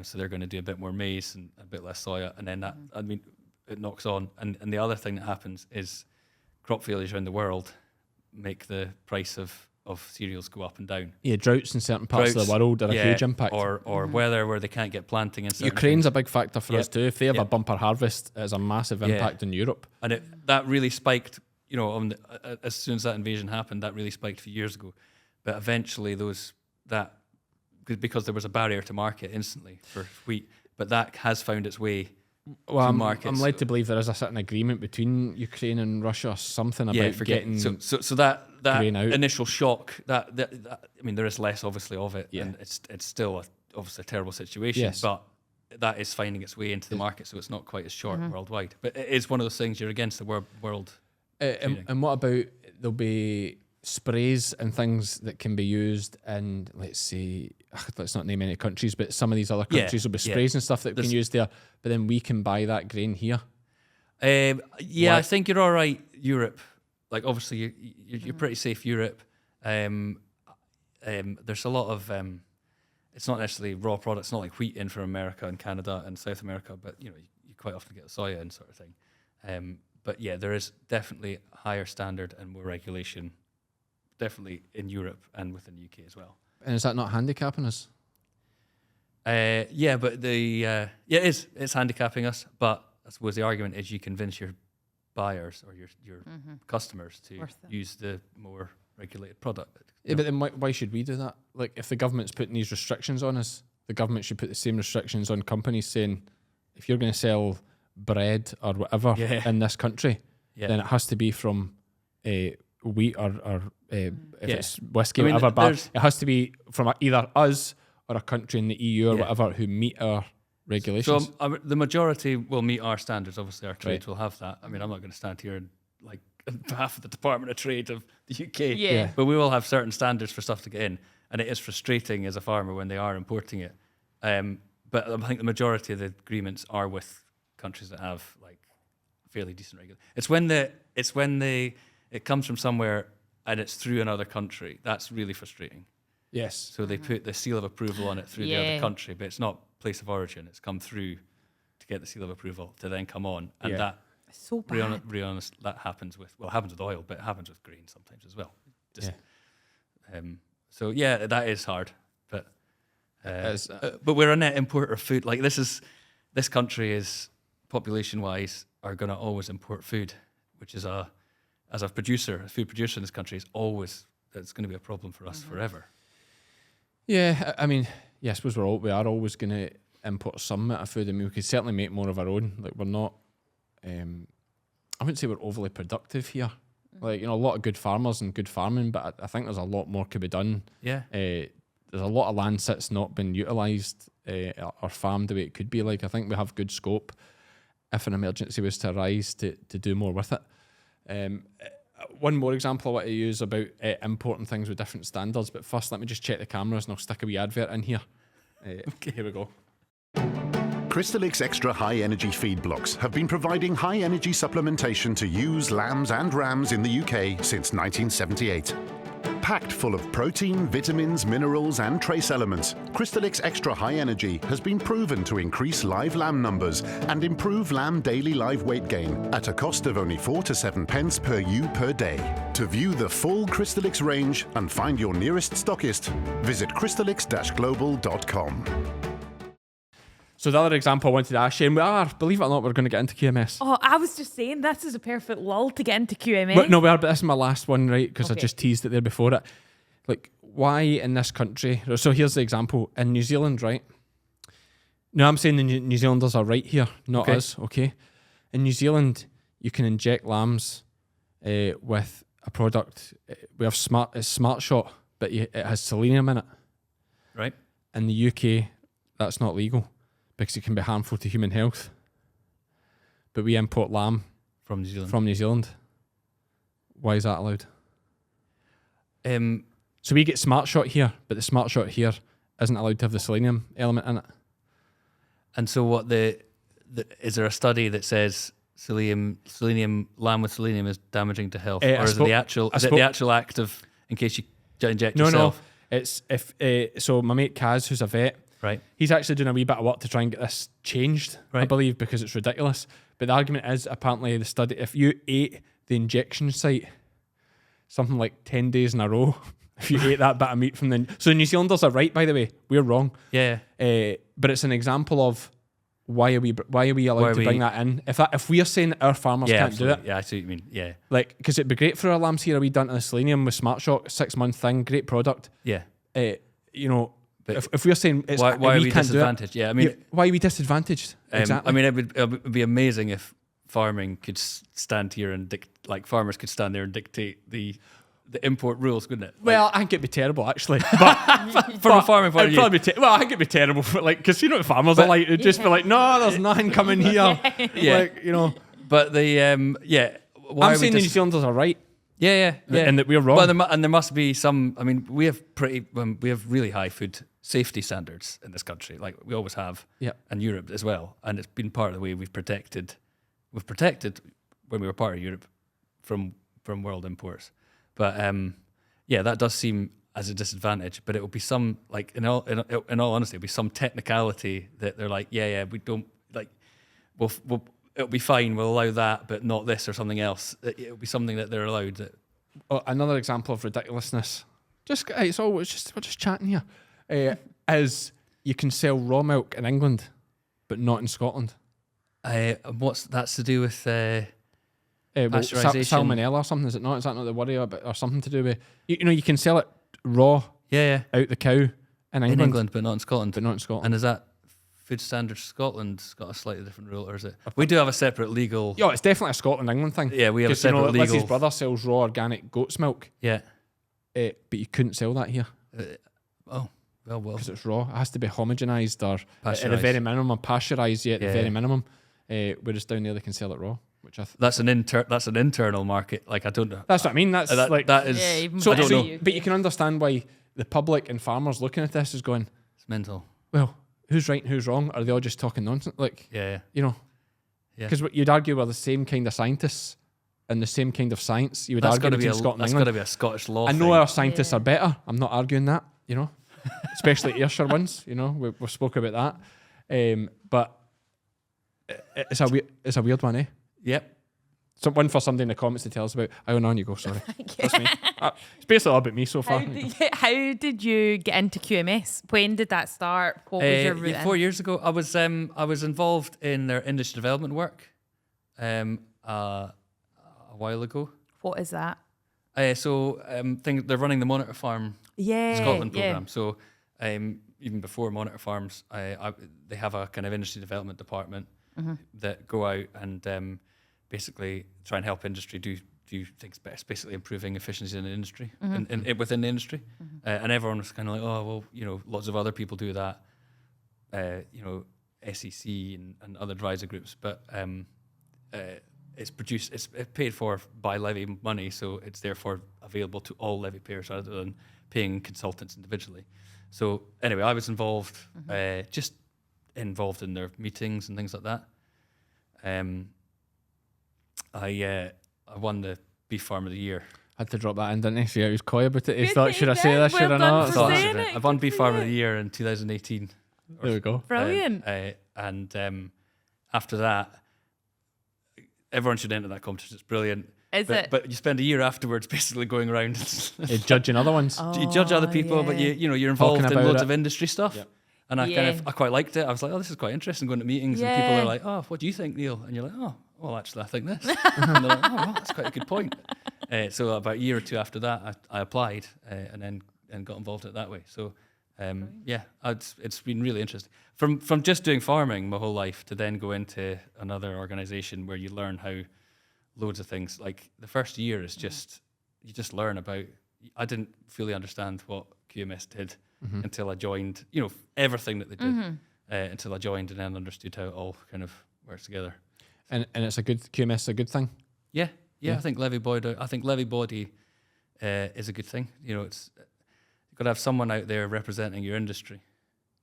So they're going to do a bit more maize and a bit less soya. And then it knocks on. And the other thing that happens is crop failures around the world make the price of cereals go up and down. Yeah, droughts in certain parts of the world are a huge impact. Or weather where they can't get planting in certain Ukraine's things. A big factor for us too. If they have a bumper harvest, it has a massive impact in Europe. And that really spiked, as soon as that invasion happened, that really spiked a few years ago. But eventually because there was a barrier to market instantly for wheat, but that has found its way to markets. I'm led to believe there is a certain agreement between Ukraine and Russia, something about getting so that grain out. Initial shock. That there is less obviously of it, and it's still obviously a terrible situation, but that is finding its way into the market, so it's not quite as short worldwide. But it is one of those things you're against the world. And what about there'll be sprays and things that can be used in, let's not name any countries, but some of these other countries will be sprays and stuff that can use there, but then we can buy that grain here. I think you're all right, Europe. Like obviously you're pretty safe, Europe. There's a lot of it's not necessarily raw products, not like wheat in from America and Canada and South America, but you quite often get the soya and sort of thing. But there is definitely higher standard and more regulation, definitely in Europe and within the UK as well. And is that not handicapping us? But it is. It's handicapping us. But I suppose the argument is you convince your buyers or your customers to use the more regulated product. Yeah, but then why should we do that? Like, if the government's putting these restrictions on us, the government should put the same restrictions on companies saying, if you're going to sell bread or whatever in this country, then it has to be from wheat or if it's whiskey, whatever, but it has to be from either us or a country in the EU or whatever who meet our regulations. So the majority will meet our standards. Obviously, our trade will have that. I mean, I'm not going to stand here and on behalf of the Department of Trade of the UK, but we will have certain standards for stuff to get in, and it is frustrating as a farmer when they are importing it. But I think the majority of the agreements are with countries that have fairly decent regulations. It's when it comes from somewhere and it's through another country. That's really frustrating. Yes. So they put the seal of approval on it through the other country, but it's not place of origin. It's come through to get the seal of approval to then come on, and that. So bad. Be honest, that happens with oil, but it happens with grain sometimes as well. That is hard, but we're a net importer of food. Like this country is population wise are going to always import food, which is a food producer in this country it's going to be a problem for us forever. Yeah, I mean, I suppose we are always going to import some amount of food. I mean, we could certainly make more of our own. Like, we're not. I wouldn't say we're overly productive here. Like, a lot of good farmers and good farming, but I think there's a lot more could be done. Yeah. There's a lot of land that's not been utilised or farmed the way it could be. Like, I think we have good scope if an emergency was to arise to do more with it. one more example I want to use about importing things with different standards. But first, let me just check the cameras and I'll stick a wee advert in here. Okay, here we go. Crystalyx Extra High Energy feed blocks have been providing high energy supplementation to ewes, lambs and rams in the UK since 1978. Packed full of protein, vitamins, minerals and trace elements, Crystalyx Extra High Energy has been proven to increase live lamb numbers and improve lamb daily live weight gain at a cost of only 4 to 7 pence per ewe per day. To view the full Crystalyx range and find your nearest stockist, visit crystalyx-global.com. So the other example I wanted to ask you, and believe it or not, we're going to get into QMS. Oh, I was just saying, this is a perfect lull to get into QMS. But no, but this is my last one, right? Because I just teased it there before it. Like, why in this country? So here's the example. In New Zealand, right? No, I'm saying the New Zealanders are right here, not us, okay? In New Zealand, you can inject lambs with a product. We have Smart Shot, but it has selenium in it. Right. In the UK, that's not legal, because it can be harmful to human health. But we import lamb From New Zealand. from New Zealand. Why is that allowed? So we get Smart Shot here, but the Smart Shot here isn't allowed to have the selenium element in it. And so what is there a study that says selenium lamb with selenium is damaging to health? Or is it the actual act of, in case you inject yourself? No, it's so my mate Kaz, who's a vet, Right. he's actually doing a wee bit of work to try and get this changed, I Right. believe, because it's ridiculous. But the argument is, apparently, the study, if you ate the injection site something like 10 days in a row, if you ate that bit of meat from the... So the New Zealanders are right, by the way. We're wrong. Yeah. But it's an example of why are we allowed to bring that in? If we are saying that our farmers can't do it... Yeah, I see what you mean. Yeah. Like, because it'd be great for our lambs here, a wee done to the selenium with Smart Shot, 6-month thing, great product. Yeah. You know... If we're saying it's why are we can't do it, disadvantaged? Yeah, I mean, why are we disadvantaged? Exactly. I mean, it would be amazing if farming could stand here and farmers could stand there and dictate the import rules, couldn't it? Well, I think it'd be terrible actually. But from a farming point of view, I think it'd be terrible for because you know what farmers are like. It'd just be like, no, there's nothing coming here. Like, you know. But the I'm saying the New Zealanders are right. Yeah, and that we're wrong. But there must be some. I mean, we have really high food safety standards in this country, like we always have, and Europe as well. And it's been part of the way we've protected when we were part of Europe from world imports. But that does seem as a disadvantage. But it will be some like in all honesty, it'll be some technicality that they're like, we don't like. We'll it'll be fine. We'll allow that, but not this or something else. It'll be something that they're allowed. Another example of ridiculousness. We're just chatting here. Is you can sell raw milk in England, but not in Scotland. What's that's to do with pasteurisation? Salmonella or something? Is it not? Is that not the worry about, or something to do with? You can sell it raw. Out the cow in England, but not in Scotland. And is that Food Standards Scotland's got a slightly different rule, or is it? We do have a separate legal. Yeah, it's definitely a Scotland-England thing. Yeah, we have a separate legal. Lizzie's brother sells raw organic goat's milk. Yeah, but you couldn't sell that here. Well, because it's raw. It has to be homogenised or at the Pasteurised. very minimum, pasteurised at the very minimum. Whereas down there they can sell it raw, which that's an internal market. Like I don't know. That's what I mean. That's that is. Yeah, so I don't know. But you can understand why the public and farmers looking at this is going, It's mental. well, who's right and who's wrong? Are they all just talking nonsense? Like, you know, because you'd argue we're the same kind of scientists and the same kind of science. You would argue between Scotland and That's England. got to be a Scottish law. I know our scientists are better. I'm not arguing that. You know, especially Ayrshire ones. You know, we've spoke about that. But it's a weird one, eh? Yep. One for somebody in the comments to tell us about. On you go. Sorry, that's me. It's basically all about me so far. How did you get into QMS? When did that start? What was your route? 4 years ago, I was involved in their industry development work. A while ago. What is that? They're running the Monitor Farm Scotland program. Yeah. So even before Monitor Farms, they have a kind of industry development department that go out and basically try and help industry do things best, basically improving efficiency in the industry and within the industry. And everyone was kind of like, oh well, lots of other people do that. SEC and other advisor groups, but it's produced, it's paid for by levy money, so it's therefore available to all levy payers rather than paying consultants individually. So anyway, I was involved, just involved in their meetings and things like that. I won the Beef Farm of the Year. Had to drop that in, didn't he? See, I was coy about it. He Good thought, that should you I say did. this, Well should I done not? for So- saying it. I won Good Beef for Farm you. of the Year in 2018. There we go. Brilliant. And after that, everyone should enter that competition. It's brilliant. Is it? But you spend a year afterwards basically going around. Judging other ones. You judge other people, but yeah. you're involved Talking in about loads it. of industry stuff. Yep. And I Yeah. quite liked it. I was like, oh, this is quite interesting going to meetings and people Yeah. are like, oh, what do you think, Neil? And you're like, oh, well, actually, I think this. And they're like, oh, well, that's quite a good point. So about a year or two after that, I applied and got involved in it that way. So yeah, it's been really interesting. From just doing farming my whole life to then go into another organisation where you learn how loads of things. Like the first year is just you just learn about. I didn't fully understand what QMS did until I joined. You know, everything that they did until I joined and then understood how it all kind of works together. And it's a good, QMS is a good thing. Yeah. I think levy body. Is a good thing. You know, you've got to have someone out there representing your industry.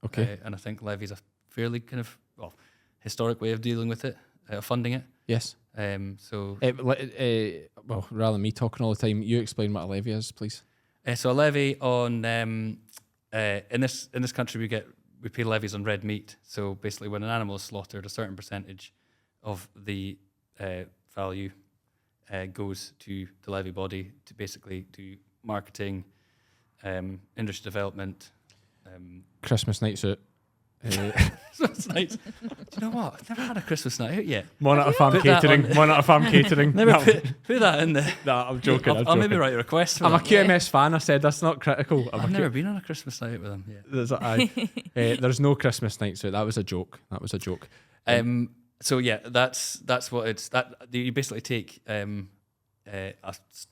Okay. And I think levy's a fairly kind of historic way of dealing with it, funding it. Yes. So Well, rather than me talking all the time, you explain what a levy is, please. so a levy on in this country we pay levies on red meat. So basically, when an animal is slaughtered, a certain percentage of the value goes to the levy body to basically do marketing, industry development. Christmas night suit. Christmas nights. Do you know what? I've never had a Christmas night out yet. Monitor Farm Put that Catering. on- Monitor Farm Catering. Never No, put that in there. no, I'm joking. I'll maybe write a request for I'm a that. QMS fan. I said that's not critical. I've never been on a Christmas night out with them yet. There's no Christmas night suit. That was a joke. So yeah, that's what it's. You basically take a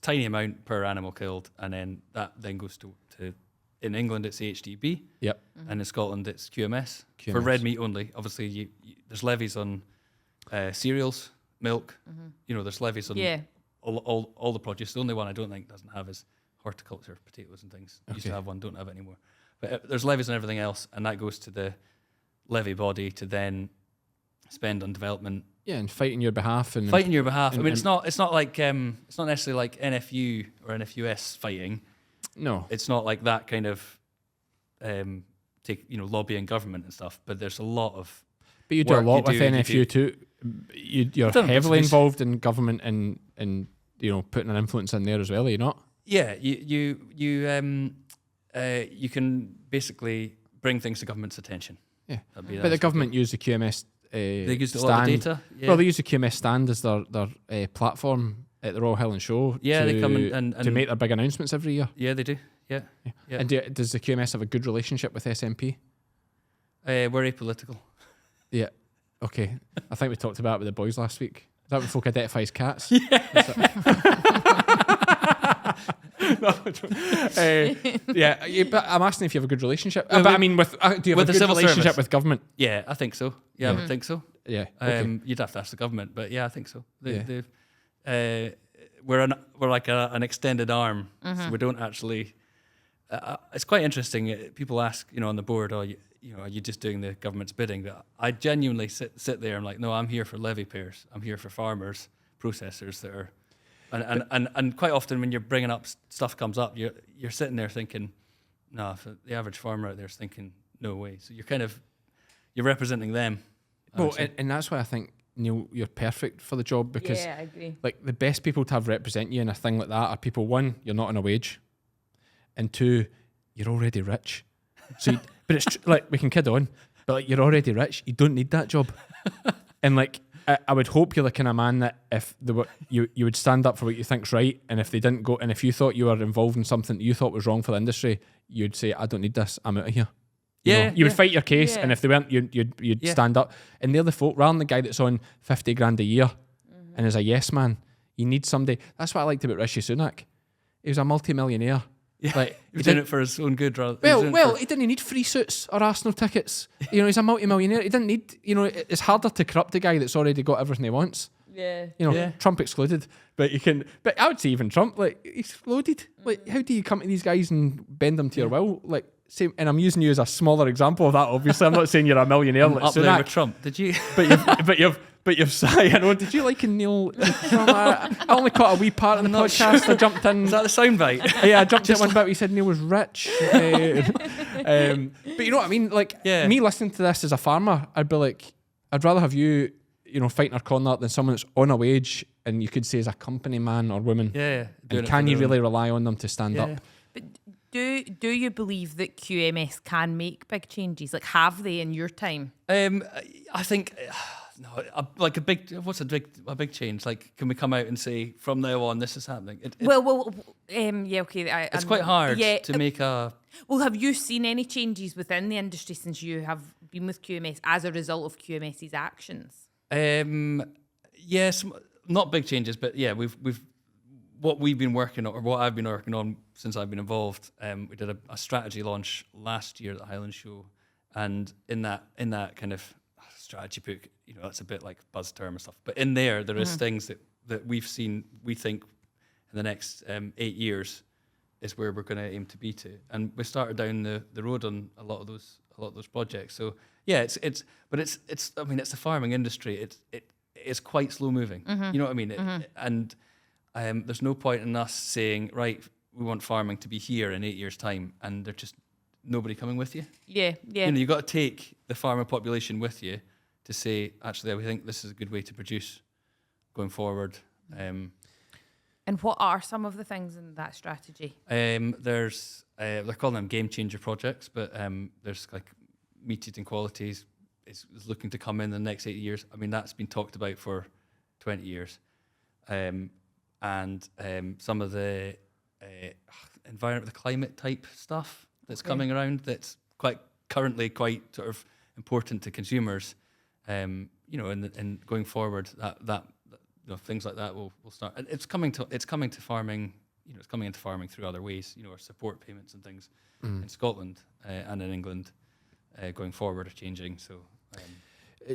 tiny amount per animal killed, and then that then goes to in England it's HDB, Yep. and in Scotland it's QMS. For QMS. red meat only. Obviously, there's levies on cereals, milk. You know, there's levies on Yeah. all the produce. The only one I don't think doesn't have is horticulture, potatoes and things. Used to Okay. have one, don't have it anymore. But there's levies on everything else, and that goes to the levy body to then spend on development, Yeah, and fight on your behalf and fight on your behalf. I and- mean, it's not necessarily like NFU or NFUS fighting. No. It's not like that kind of lobbying government and stuff. But there's a lot of But you do a work lot you with do, NFU too. You're Done heavily bits and pieces. involved in government and putting an influence in there as well. Are you not? yeah. You can basically bring things to government's attention. Yeah. That'd be But the nice. government use the QMS. They used a stand. lot of data. Yeah. Well, they use the QMS stand as their platform at the Royal Highland Show. Yeah, they come and to make their big announcements every year. Yeah, they do. Yeah. Yeah. And does the QMS have a good relationship with SNP? We're apolitical. Yeah. Okay. I think we talked about it with the boys last week. Is that when folk identify as cats? Yeah, but I'm asking if you have a good relationship. But I mean, do you have with a the good civil relationship service. with government? Yeah, I think so. Yeah, I would think so. Yeah. Okay. You'd have to ask the government, but yeah, I think so. Yeah. We're like an extended arm, so we don't actually. It's quite interesting. People ask, on the board, are you just doing the government's bidding? But I genuinely sit there and like, no, I'm here for levy payers. I'm here for farmers, processors that are, and quite often when you're bringing up stuff comes up, you're sitting there thinking, no, if the average farmer out there is thinking, no way. So you're representing them. Well, and that's why I think, Neil, you're perfect for the job because Yeah, I agree. like the best people to have represent you in a thing like that are people, one, you're not on a wage, and two, you're already rich. So, but it's like we can kid on, but like you're already rich, you don't need that job. And like I would hope you're the kind of man that if you would stand up for what you think's right, and if they didn't go, and if you thought you were involved in something that you thought was wrong for the industry, you'd say, I don't need this, I'm out of here. You would fight your case, and if they weren't, you'd stand up. And they're the folk, rather than the guy that's on 50 grand a year and is a yes man. You need somebody. That's what I liked about Rishi Sunak. He was a multi-millionaire. Yeah, Like he was doing it for his own good. Rather, he didn't need free suits or Arsenal tickets. He's a multi-millionaire. He didn't need. It's harder to corrupt a guy that's already got everything he wants. Yeah. You know, Yeah. Trump excluded, but you can. But I would say even Trump, like, exploded. Like, how do you come to these guys and bend them to your will? Like, same. And I'm using you as a smaller example of that. Obviously, I'm not saying you're a millionaire. Like Up there Sunak, with Trump. Did you? but you've I know. Did you like Neil? I only caught a wee part in the podcast. I jumped in. Is that the soundbite? Yeah, I jumped in one bit. He said Neil was rich. But you know what I mean? Like, me listening to this as a farmer, I'd be like, I'd rather have you, fighting our corner than someone that's on a wage, and you could say as a company man or woman. Yeah. And can you really rely on them to stand up? But do you believe that QMS can make big changes? Like, have they in your time? I think no. What's a big change? Like, can we come out and say from now on this is happening? Yeah, okay. It's quite hard to make a. Well, have you seen any changes within the industry since you have been with QMS as a result of QMS's actions? Yes, not big changes, but yeah, we've what we've been working on, or what I've been working on since I've been involved. We did a strategy launch last year at the Highland Show, and in that kind of strategy book, that's a bit like buzz term and stuff. But in there is things that we've seen. We think in the next 8 years is where we're going to aim to be to, and we started down the road on a lot of those projects. So yeah, it's I mean, it's the farming industry. It's quite slow moving. You know what I mean? And there's no point in us saying, right, we want farming to be here in 8 years' time, and there's just nobody coming with you. Yeah. You've got to take the farmer population with you to say, actually, we think this is a good way to produce going forward. And what are some of the things in that strategy? There's they're calling them game changer projects, but there's like meat eating qualities is looking to come in the next 8 years. I mean, that's been talked about for 20 years. And some of the environment, the climate type stuff that's coming around, that's currently quite sort of important to consumers. And going forward, that things like that will start. And it's coming to farming. It's coming into farming through other ways. Our support payments and things in Scotland and in England going forward are changing. So.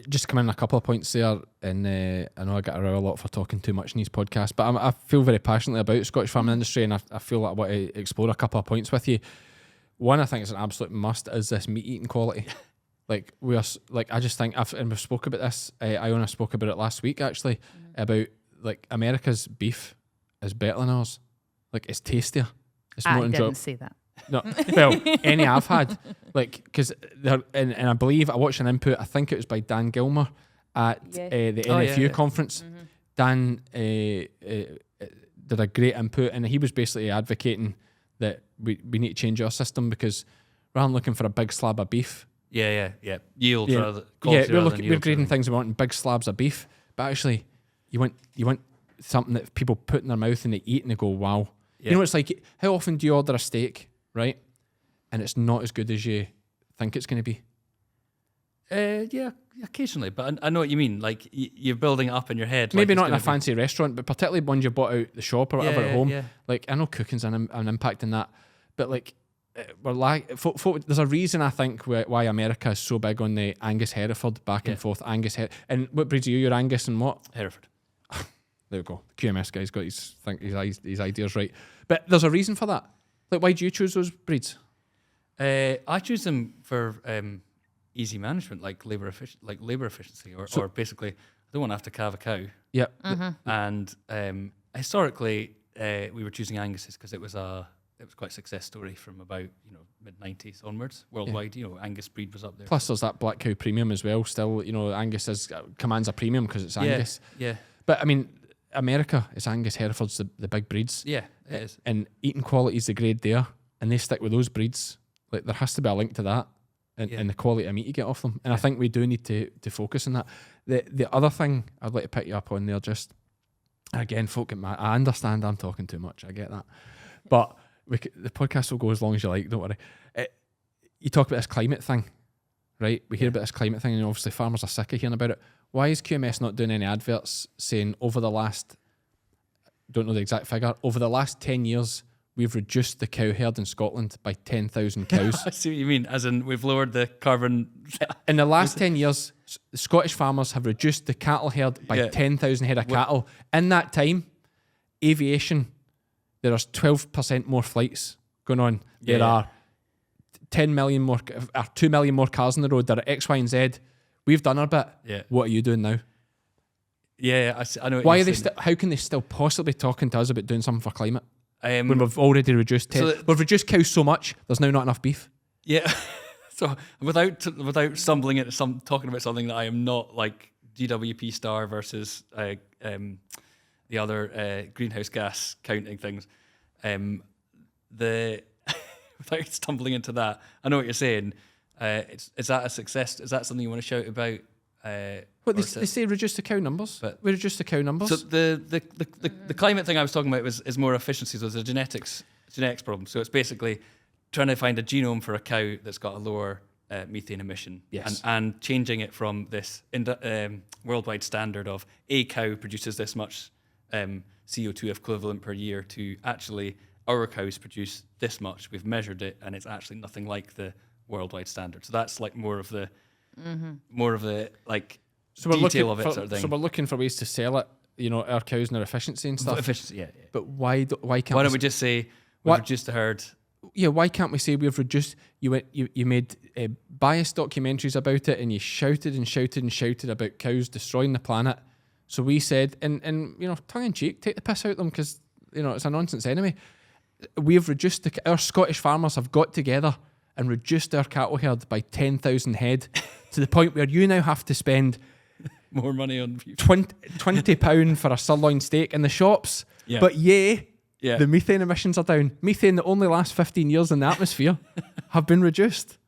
Just come in a couple of points there, and I know I get around a lot for talking too much in these podcasts, but I feel very passionately about Scottish farming industry, and I feel like I want to explore a couple of points with you. One, I think it's an absolute must, is this meat eating quality. Like, we are, like, I just think, and we've spoke about this, Iona spoke about it last week actually, about like America's beef is better than ours. Like, it's tastier. It's I more didn't say that. No, well, any I've had, like, because and I believe I watched an input. I think it was by Dan Gilmer at the NFU conference. Dan did a great input, and he was basically advocating that we need to change our system, because rather than looking for a big slab of beef, yield, rather we're grading things. We want big slabs of beef, but actually, you want something that people put in their mouth and they eat and they go, wow. Yeah. It's like, how often do you order a steak, right, and it's not as good as you think it's going to be? Yeah, occasionally, but I know what you mean. Like, you're building it up in your head. Maybe like not in a fancy restaurant, but particularly ones you bought out the shop or whatever at home. Yeah. Like, I know cooking's an impact in that, but like, there's a reason, I think, why America is so big on the Angus Hereford back and forth. Angus and what breeds are you? You're Angus and what? Hereford. There we go. QMS guy's got his ideas right. But there's a reason for that. Like, why do you choose those breeds? I choose them for easy management, like labor efficiency, or basically, I don't want to have to calve a cow. Yeah. And historically, we were choosing Angus's because it was quite a success story from about mid-90s onwards worldwide. Angus breed was up there. Plus, there's that black cow premium as well. Still, Angus commands a premium because it's Angus. Yeah. But I mean, America, it's Angus Herefords, the big breeds. Yeah, it is. And eating quality is the grade there, and they stick with those breeds. Like, there has to be a link to that, and the quality of meat you get off them. And I think we do need to focus on that. The other thing I'd like to pick you up on there, just again, folk, I understand I'm talking too much. I get that, but the podcast will go as long as you like. Don't worry. You talk about this climate thing, right? We hear about this climate thing, and obviously farmers are sick of hearing about it. Why is QMS not doing any adverts saying over the last, don't know the exact figure, over the last 10 years, we've reduced the cow herd in Scotland by 10,000 cows? I see what you mean, as in we've lowered the carbon. In the last 10 years, The Scottish farmers have reduced the cattle herd by 10,000 head of cattle. In that time, aviation, there are 12% more flights going on. There are 10 million more, or 2 million more cars on the road. There are X, Y, and Z. We've done our bit. Yeah. What are you doing now? Yeah, I know. Why are they? How can they still possibly talking to us about doing something for climate when we've already reduced? We've reduced cows so much. There's now not enough beef. Yeah. So without stumbling into talking about something that I am not, like GWP star versus the other greenhouse gas counting things, without stumbling into that, I know what you're saying. Is that a success? Is that something you want to shout about? They say reduce the cow numbers. But we reduce the cow numbers. So the climate thing I was talking about is more efficiency. So there's a genetics problem. So it's basically trying to find a genome for a cow that's got a lower methane emission, and changing it from this worldwide standard of a cow produces this much CO2 equivalent per year to actually our cows produce this much. We've measured it, and it's actually nothing like the worldwide standard. So that's like more of the like detail of it sort of thing. So we're looking for ways to sell it. You know, our cows and their efficiency and stuff. Efficiency, yeah. But why can't? Why don't we just say we've reduced the herd? Yeah, why can't we say we've reduced? You made biased documentaries about it, and you shouted and shouted and shouted about cows destroying the planet. So we said, and you know, tongue in cheek, take the piss out of them because you know it's a nonsense enemy. We've reduced our Scottish farmers have got together and reduced our cattle herd by 10,000 head to the point where you now have to spend more money on beef. £20 for a sirloin steak in the shops. Yeah. But the methane emissions are down. Methane that only lasts 15 years in the atmosphere have been reduced.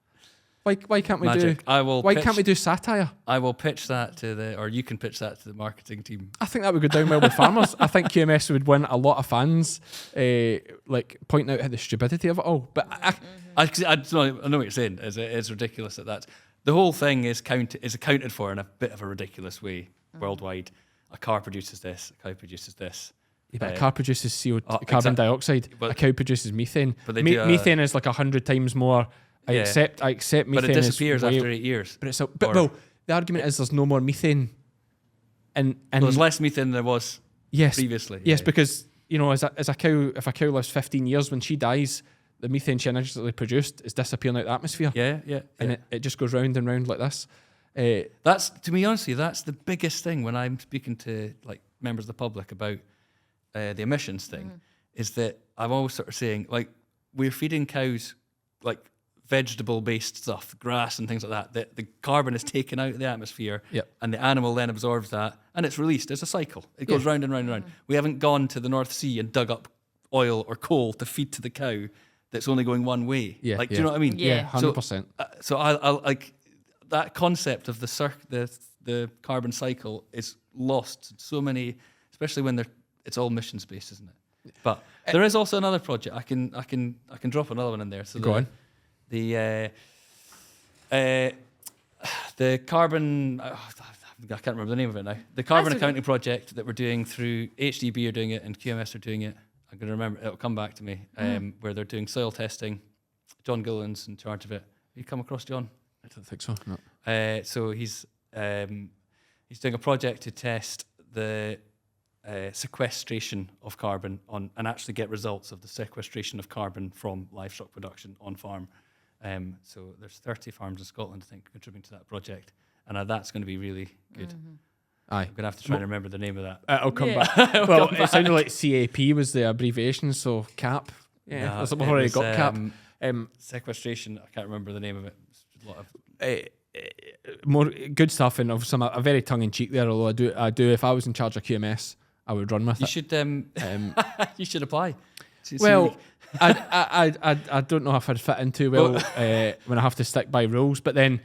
Why can't we Magic. Can't we do satire? I will pitch that or you can pitch that to the marketing team. I think that would go down well with farmers. I think QMS would win a lot of fans, like pointing out the stupidity of it all. But I know what you're saying. It's ridiculous that the whole thing is accounted for in a bit of a ridiculous way worldwide. A car produces this, a cow produces this. Yeah, but a car produces CO2, carbon dioxide. But a cow produces methane. But methane is like 100 times more. I accept methane. But it disappears after 8 years. But the argument is there's no more methane. And there's less methane than there was previously. Yes, because you know, as a cow, if a cow lives 15 years, when she dies, the methane she initially produced is disappearing out the atmosphere. Yeah. And it just goes round and round like this. That's, to me, honestly, that's the biggest thing when I'm speaking to like members of the public about the emissions thing, is that I'm always sort of saying, like, we're feeding cows like vegetable-based stuff, grass and things like that the carbon is taken out of the atmosphere, and the animal then absorbs that, and it's released. It's a cycle. It goes round and round and round. We haven't gone to the North Sea and dug up oil or coal to feed to the cow that's only going one way. Do you know what I mean? Yeah, 100%. So I like that concept of the carbon cycle is lost. So many, especially when it's all emissions based, isn't it? But there is also another project. I can drop another one in there. So go on. The carbon. I can't remember the name of it now. The carbon accounting project that we're doing through HDB are doing it and QMS are doing it. I'm going to remember. It'll come back to me. Where they're doing soil testing. John Gillen's in charge of it. Have you come across John? I don't think so. No. So he's doing a project to test the sequestration of carbon and actually get results of the sequestration of carbon from livestock production on farm. So there's 30 farms in Scotland, I think, contributing to that project, and that's going to be really good. Aye. I'm going to have to try and remember the name of that. It'll come back. Well, it sounded like CAP was the abbreviation, so CAP. Yeah, we've already got CAP. Sequestration, I can't remember the name of it. It's a lot of more good stuff, and of some a very tongue in cheek there. Although I do. If I was in charge of QMS, I would run with you it. You should apply. Well, I don't know if I'd fit in too well when I have to stick by rules. But then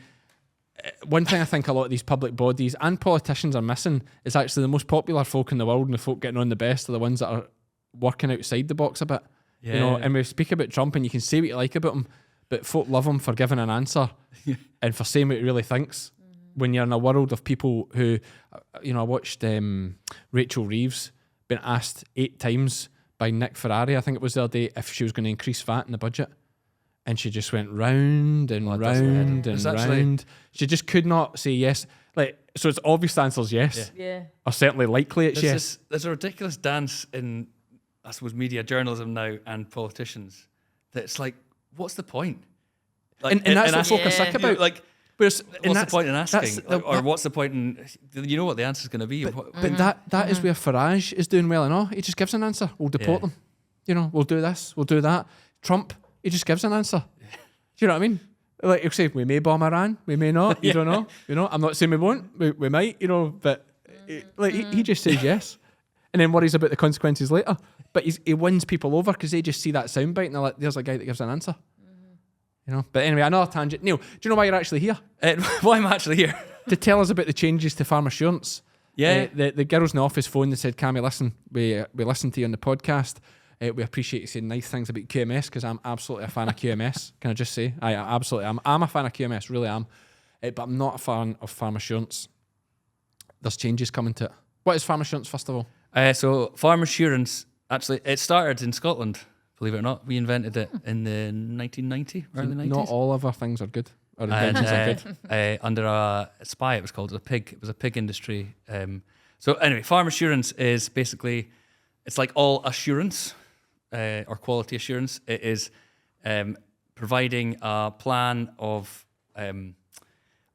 one thing I think a lot of these public bodies and politicians are missing is actually the most popular folk in the world and the folk getting on the best are the ones that are working outside the box a bit. Yeah. You know, and we speak about Trump and you can say what you like about him, but folk love him for giving an answer and for saying what he really thinks. When you're in a world of people who, you know, I watched Rachel Reeves been asked 8 times by Nick Ferrari, I think it was the other day, if she was going to increase VAT in the budget. And she just went round and round and round. She just could not say yes. Like, so it's obvious the answer is yes. Yeah. Or certainly likely it's yes. There's a ridiculous dance in, I suppose, media journalism now and politicians that it's like, what's the point? Like, and that's what folk are sick about. Like, what's the point in asking? Or what's the point in, you know what the answer's going to be? But that is where Farage is doing well enough. He just gives an answer. We'll deport them. You know, we'll do this, we'll do that. Trump, he just gives an answer. Do you know what I mean? Like, he'll say, we may bomb Iran, we may not, you don't know. You know, I'm not saying we won't, we might, you know, but he just says yes. And then worries about the consequences later. But he wins people over because they just see that soundbite and they're like, there's a guy that gives an answer. You know. But anyway, another tangent. Neil, do you know why you're actually here? Why I'm actually here? To tell us about the changes to farm assurance. Yeah. The girls in the office phoned and said, Cammy, listen, we listened to you on the podcast. We appreciate you saying nice things about QMS because I'm absolutely a fan of QMS. Can I just say? I absolutely am. I'm a fan of QMS, really am. But I'm not a fan of farm assurance. There's changes coming to it. What is farm assurance, first of all? So farm assurance, actually, it started in Scotland, believe it or not. We invented it in the 1990, early 90s. Not all of our things are good. Our inventions are good. Under a SPI, it was called. It was a pig industry. So anyway, farm assurance is basically, it's like all assurance or quality assurance. It is providing a plan of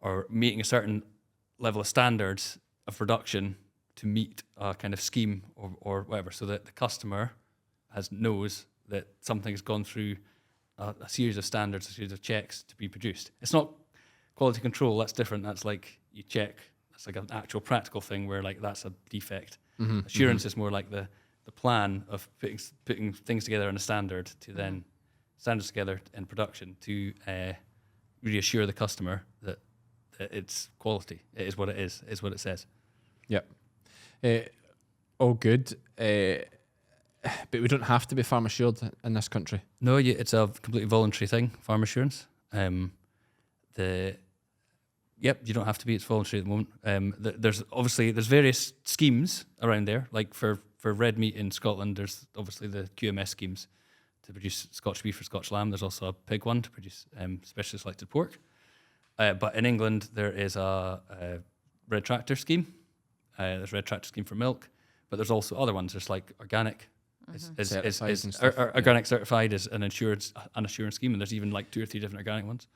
or meeting a certain level of standards of production to meet a kind of scheme or whatever, so that the customer knows that something's gone through a series of standards, a series of checks to be produced. It's not quality control, that's different. That's like you check, that's like an actual practical thing where like that's a defect. Assurance is more like the plan of putting things together in a standard to then standards together in production to reassure the customer that it's quality. It is what it is what it says. Yep. All good. But we don't have to be farm assured in this country. No, it's a completely voluntary thing, farm assurance. You don't have to be. It's voluntary at the moment. There's various schemes around there. Like for red meat in Scotland, there's obviously the QMS schemes to produce Scotch beef or Scotch lamb. There's also a pig one to produce specially selected pork. But in England, there is a red tractor scheme. There's a red tractor scheme for milk, but there's also other ones. There's like organic. Organic certified is an assurance scheme, and there's even like 2 or 3 different organic ones.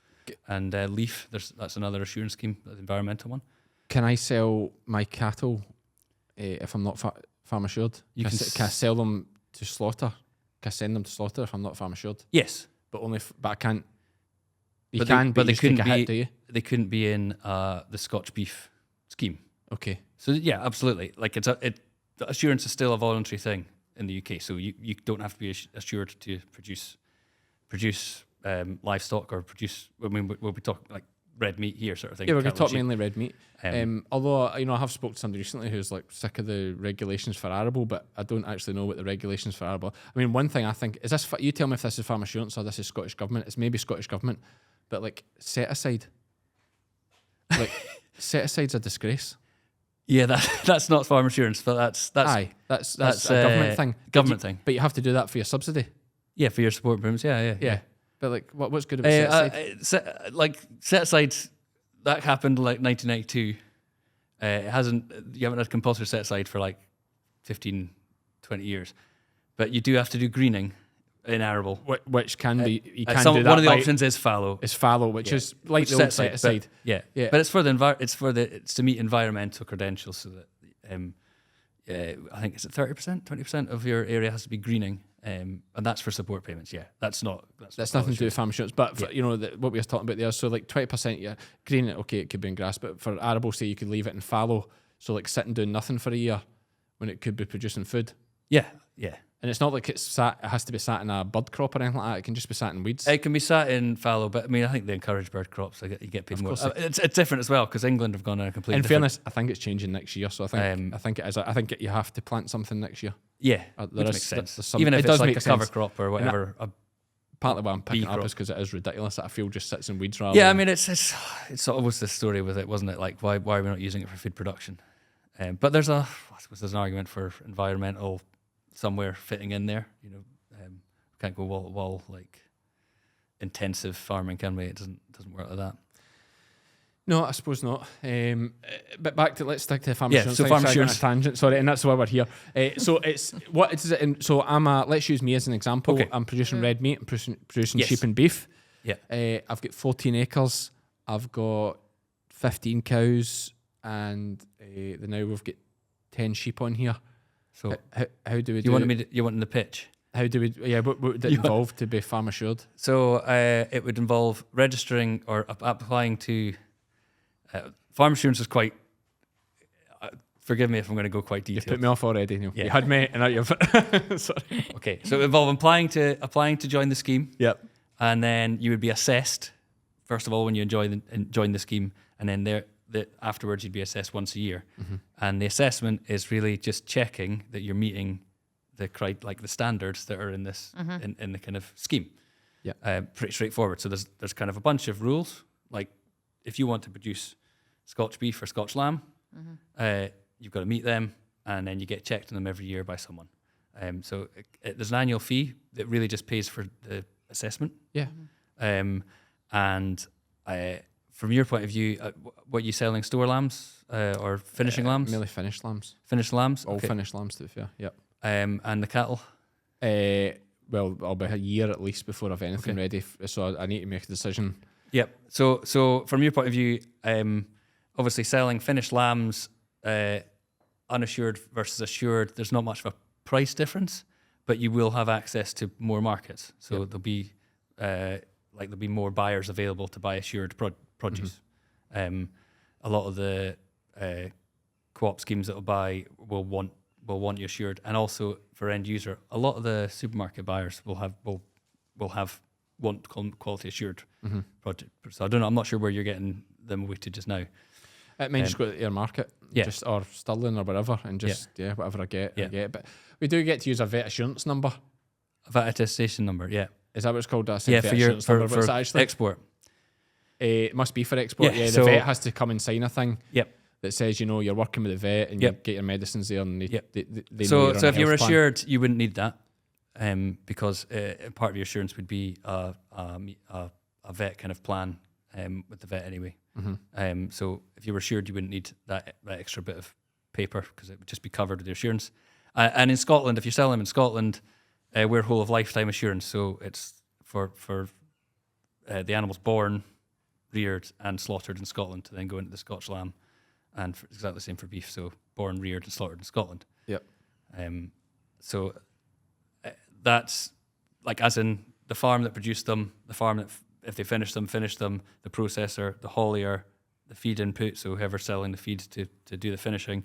And leaf, that's another assurance scheme, the environmental one. Can I sell my cattle if I'm not farm assured? Can I sell them to slaughter? Can I send them to slaughter if I'm not farm assured? Yes, but I can't. They couldn't be in the Scotch beef scheme. Okay. So yeah, absolutely. Like the assurance is still a voluntary thing in the UK, so you don't have to be assured to produce livestock or produce. I mean, we'll be talking like red meat here, sort of thing. Yeah, we're going to talk mainly red meat. Although I have spoken to somebody recently who's like sick of the regulations for arable, but I don't actually know what the regulations for arable. I mean, one thing I think is this. You tell me if this is farm assurance or this is Scottish government. It's maybe Scottish government, but like set aside. Like set aside's a disgrace. Yeah, that's not farm assurance, but that's a government thing. Government thing. But you have to do that for your subsidy. Yeah, for your support programs. Yeah. But like, what's good about set aside? Set aside, that happened like 1992. You haven't had compulsory set aside for like 15, 20 years, but you do have to do greening in arable, which can be. You can do that. One of the options is fallow. It's fallow, which is like the old set aside. But it's it's to meet environmental credentials, so that I think it's 30%, 20% of your area has to be greening, and that's for support payments. Yeah, that's nothing to do with farm insurance. But for, what we were talking about there, so like 20%, greening. Okay, it could be in grass, but for arable, say you could leave it in fallow, so like sitting doing nothing for a year, when it could be producing food. Yeah. And it's not like it has to be sat in a bud crop or anything like that. It can just be sat in weeds. It can be sat in fallow, but I mean, I think they encourage bird crops. So you get paid more. It's different as well because England have gone in a completely. In fairness, I think it's changing next year. So I think it is. I think you have to plant something next year. Yeah, which makes sense. Even if it's like a cover crop or whatever. Partly why I'm picking up is because it is ridiculous that a field just sits in weeds rather. Yeah, I mean, it's sort of was the story with it, wasn't it? Like why are we not using it for food production? But there's an argument for environmental. Somewhere fitting in there, can't go wall to wall like intensive farming, can we? It doesn't work like that. No, I suppose not. But let's stick to farm insurance. So farm insurance tangent. Sorry, and that's why we're here. So it's what is it? So let's use me as an example. Okay. I'm producing red meat. I'm producing Yes. sheep and beef. Yeah. I've got 14 acres. I've got 15 cows, and now we've got 10 sheep on here. So how do we? You want the pitch? How do we? Yeah, what would it involve to be farm assured? So it would involve registering or applying to. Farm insurance is quite. Forgive me if I'm going to go quite detailed. You've put me off already, Neil. Yeah. You had me, and now you've. Sorry. Okay, so it would involve applying to join the scheme. Yep. And then you would be assessed first of all when you join the scheme, and then afterwards you'd be assessed once a year. Mm-hmm. And the assessment is really just checking that you're meeting the standards that are in this in the kind of scheme. Yeah. Pretty straightforward. So there's kind of a bunch of rules. Like if you want to produce Scotch beef or Scotch lamb, you've got to meet them, and then you get checked on them every year by someone. So there's an annual fee that really just pays for the assessment. Yeah. And from your point of view, what are you selling, store lambs or finishing lambs? Mainly finished lambs. Finished lambs? All Okay. finished lambs, to be fair. Yep. And the cattle? Well, I'll be a year at least before I've anything Okay. ready, so I need to make a decision. Yep. So from your point of view, obviously selling finished lambs, unassured versus assured, there's not much of a price difference, but you will have access to more markets. So there'll be more buyers available to buy assured produce. A lot of the co-op schemes that will buy will want you assured, and also for end user, a lot of the supermarket buyers want quality assured product. So I don't know. I'm not sure where you're getting them weighted just now. It might just go to your market, Yeah. just or Stirling or whatever, and just whatever I get, I get. But we do get to use a vet assurance number. A VAT attestation number, yeah. Is that what it's called? That's Yeah, vet for your assurance number, but it's actually export. It must be for export. Yeah, Yeah, the so- vet has to come and sign a thing. Yep. That says you're working with the vet and Yep. you get your medicines there, and they know So you're on a if you were health plan. assured, you wouldn't need that, because part of your assurance would be a vet kind of plan with the vet anyway. So if you were assured, you wouldn't need that extra bit of paper because it would just be covered with the assurance. And in Scotland, if you sell them in Scotland, we're whole of lifetime assurance. So it's for the animals born, reared, and slaughtered in Scotland to then go into the Scotch lamb, and exactly the same for beef. So born, reared, and slaughtered in Scotland. Yep. So that's like as in the farm that produced them, the farm that if they finished them, the processor, the haulier, the feed input, so whoever's selling the feed to do the finishing,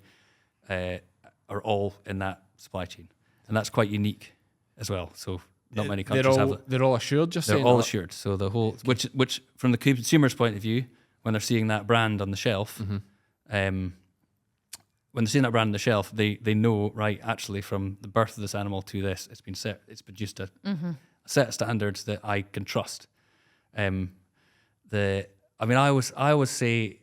are all in that supply chain. And that's quite unique as well. So not many countries have it. They're all assured, just They're saying all that? assured. So the whole, which from the consumer's point of view, when they're seeing that brand on the shelf, when they're seeing that brand on the shelf, they know, right, actually from the birth of this animal to this, it's produced a set of standards that I can trust. I always say,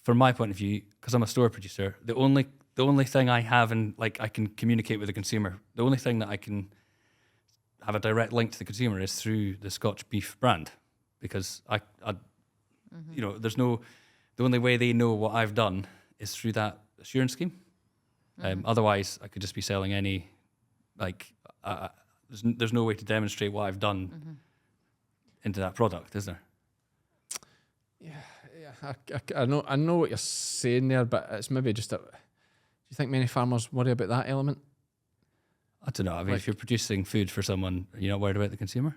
from my point of view, because I'm a store producer, the only thing I have and like I can communicate with the consumer, the only thing that I can have a direct link to the consumer is through the Scotch beef brand, because there's no, the only way they know what I've done is through that assurance scheme. Otherwise, I could just be selling any, there's no way to demonstrate what I've done into that product, is there? I know what you're saying there, but it's maybe just do you think many farmers worry about that element? I don't know. I mean, if you're producing food for someone, are you not worried about the consumer?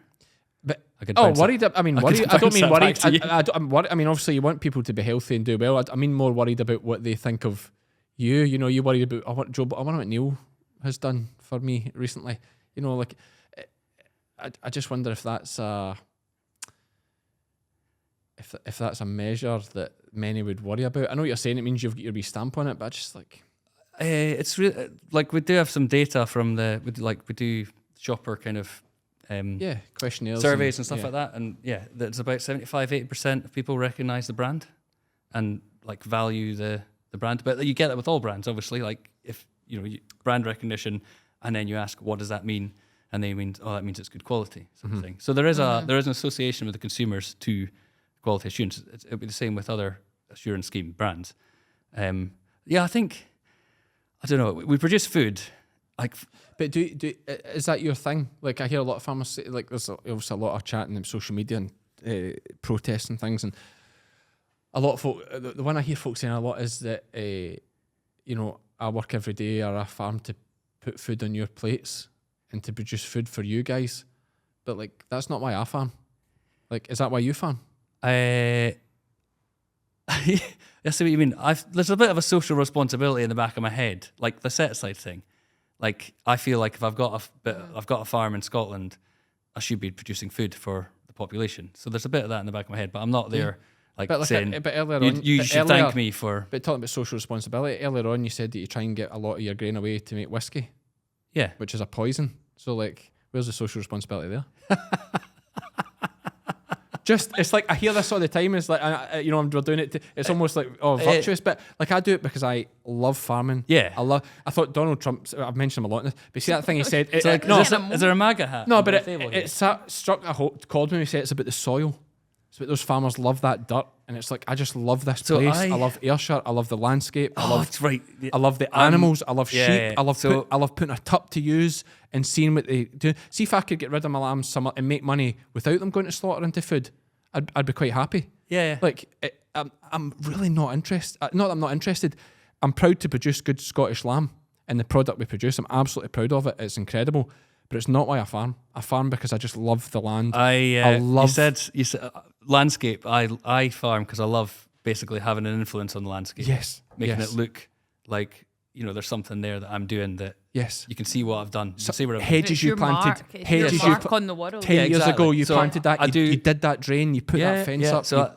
But I could bounce worried. I mean, worried. I don't bounce mean that worried. back to you. I'm worried. I mean, obviously, you want people to be healthy and do well. I mean, more worried about what they think of you. You know, you worried about. I wonder what Neil has done for me recently. You know, like I just wonder if that's if that's a measure that many would worry about. I know what you're saying. It means you've got your wee stamp on it, but I just like. It's really like we do have some data from we do shopper kind of questionnaires, surveys and stuff like that, and there's about 75-80% of people recognise the brand and like value the brand. But you get that with all brands, obviously. Like if brand recognition, and then you ask what does that mean, and they mean, that means it's good quality, sort of thing. So there is an association with the consumers to quality assurance. It'll be the same with other assurance scheme brands. I think, I don't know, we produce food, like... But is that your thing? Like, I hear a lot of farmers say, like, there's obviously a lot of chatting on social media and protests and things, and a lot of folk, the one I hear folks saying a lot is that, I work every day or I farm to put food on your plates and to produce food for you guys. But, like, that's not why I farm. Like, is that why you farm? I see what you mean. There's a bit of a social responsibility in the back of my head, like the set aside thing. Like, I feel like if I've got a farm in Scotland, I should be producing food for the population. So there's a bit of that in the back of my head, but I'm not there saying you should thank me for. But talking about social responsibility, earlier on you said that you try and get a lot of your grain away to make whiskey. Yeah, which is a poison. So, like, where's the social responsibility there? It's like, I hear this all the time. It's like, we're doing it. It's almost like virtuous, but like, I do it because I love farming. Yeah, I thought Donald Trump. I've mentioned him a lot in this, but see that thing he said. Is there a MAGA hat? No, but it struck a chord when he said it's about the soil. It's about those farmers love that dirt, and it's like, I just love this place. I love Ayrshire. I love the landscape. I love the animals. I love sheep. Yeah. I love putting a tup to use and seeing what they do. See if I could get rid of my lambs and make money without them going to slaughter into food, I'd be quite happy. Yeah. Like, I'm really not interested. Not that I'm not interested. I'm proud to produce good Scottish lamb, and the product we produce, I'm absolutely proud of it. It's incredible. But it's not why I farm. I farm because I just love the land. You said landscape. I farm because I love basically having an influence on the landscape. Yes. Making it look like, there's something there that I'm doing that. Yes. You can see what I've done. You can see where I've hedges you planted. Hedges you on the world. 10 years ago you planted that. You did that drain. You put that fence up. So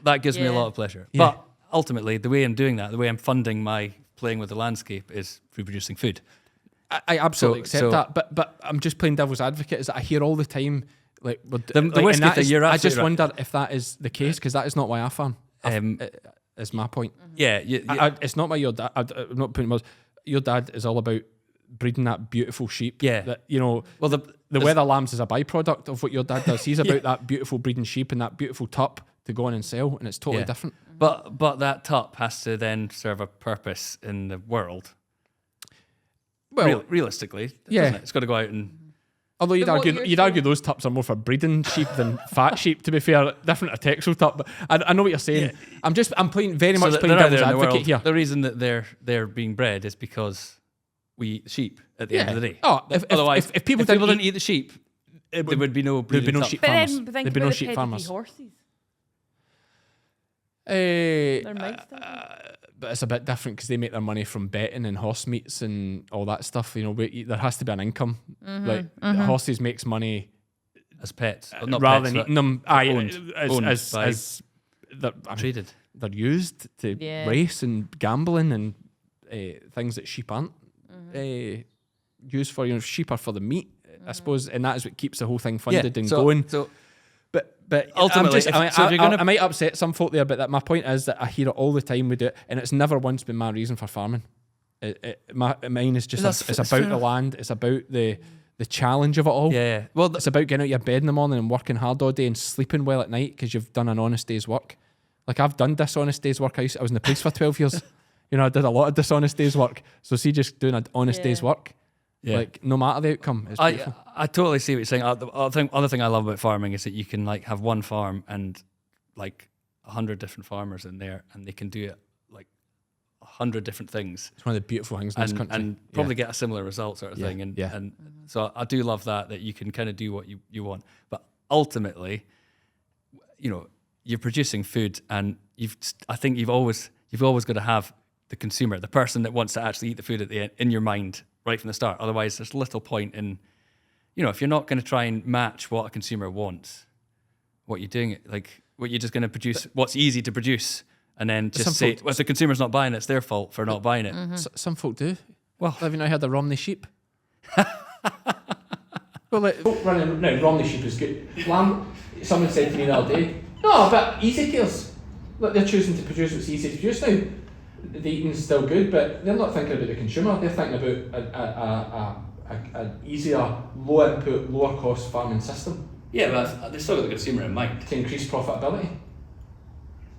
that gives me a lot of pleasure. Yeah. But ultimately, the way I'm doing that, the way I'm funding my playing with the landscape is through producing food. I absolutely accept that, but I'm just playing devil's advocate. Is that I hear all the time, like the whiskey thing. You're absolutely I just right. wonder if that is the case, because that is not why I farm. Is my point. Yeah, it's not why your dad. I'm not putting your dad is all about breeding that beautiful sheep. Yeah, that, well, the weather lambs is a byproduct of what your dad does. He's about that beautiful breeding sheep and that beautiful tup to go on and sell, and it's totally different. But that tup has to then serve a purpose in the world. Well, realistically, doesn't it? It's got to go out and. Although you'd argue those tups are more for breeding sheep than fat sheep. To be fair, different a Texel tup. But I know what you're saying. Yeah. I'm playing devil's advocate here. The reason that they're being bred is because we eat sheep at the end of the day. Oh, otherwise, if people didn't eat the sheep, there would be no sheep farmers. There'd be no sheep farmers. Horses. But it's a bit different because they make their money from betting and horse meats and all that stuff. There has to be an income. Horses makes money as pets, rather than eating them. As traded. They're used to race and gambling and things that sheep aren't used for. Sheep are for the meat, I suppose, and that is what keeps the whole thing funded and going. But ultimately, I might upset some folk there, but my point is that I hear it all the time. We do it, and it's never once been my reason for farming. Mine is just it's about the land. It's about the challenge of it all. Yeah. Well, it's about getting out of your bed in the morning and working hard all day and sleeping well at night because you've done an honest day's work. Like, I've done dishonest day's work. I was in the police for 12 years. I did a lot of dishonest day's work. So see, just doing an honest day's work. Yeah. Like, no matter the outcome, it's beautiful. I totally see what you're saying. The other thing I love about farming is that you can have one farm and 100 different farmers in there, and they can do it 100 different things. It's one of the beautiful things in this country, and probably get a similar result sort of thing. And so I do love that you can kind of do what you want. But ultimately, you're producing food, and I think you've always got to have the consumer, the person that wants to actually eat the food at the end, in your mind right from the start. Otherwise, there's little point in, if you're not going to try and match what a consumer wants, what you're doing, what you're just going to produce, what's easy to produce, and then just say, if the consumer's not buying it, it's their fault for not buying it. Some folk do. Well, have you not heard of Romney sheep? Romney sheep is good. Lamb, someone said to me the other day, no, but easy kills. Look, they're choosing to produce what's easy to produce now. The eating's still good, but they're not thinking about the consumer. They're thinking about an easier, low input, lower cost farming system. Yeah, but they still got the consumer in mind. To increase profitability.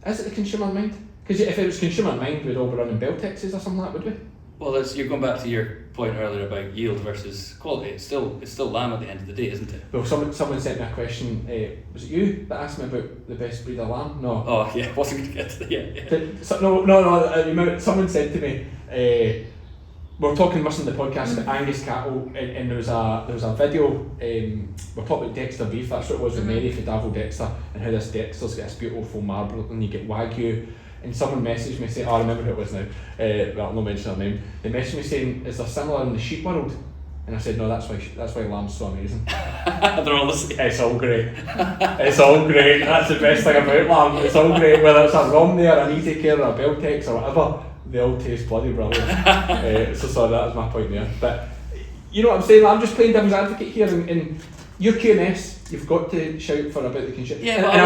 Is it the consumer in mind? Because if it was consumer in mind, we'd all be running Beltexes or something like that, would we? Well, you're going back to your point earlier about yield versus quality. It's still lamb at the end of the day, isn't it? Well, someone sent me a question. Was it you that asked me about the best breed of lamb? No. Oh yeah, wasn't going to get to that. Yeah. No. Someone said to me, we're talking in the podcast about Angus cattle, and there was a video. We're talking about Dexter beef. That's what it was with Mary for Davil Dexter, and how this Dexter's got this beautiful marble, and you get Wagyu. And someone messaged me saying, I remember who it was now, well, I'll not mention her name. They messaged me saying, is there similar in the sheep world? And I said, no, that's why lamb's so amazing. They're all the same. It's all great. It's all great. That's the best thing about lamb. It's all great. Whether it's a Romney or an Easy Care or a Beltex or whatever, they all taste bloody brilliant. So sorry, that was my point there. But you know what I'm saying? I'm just playing devil's advocate here. And your QMS, you've got to shout for about the consumer. Yeah, and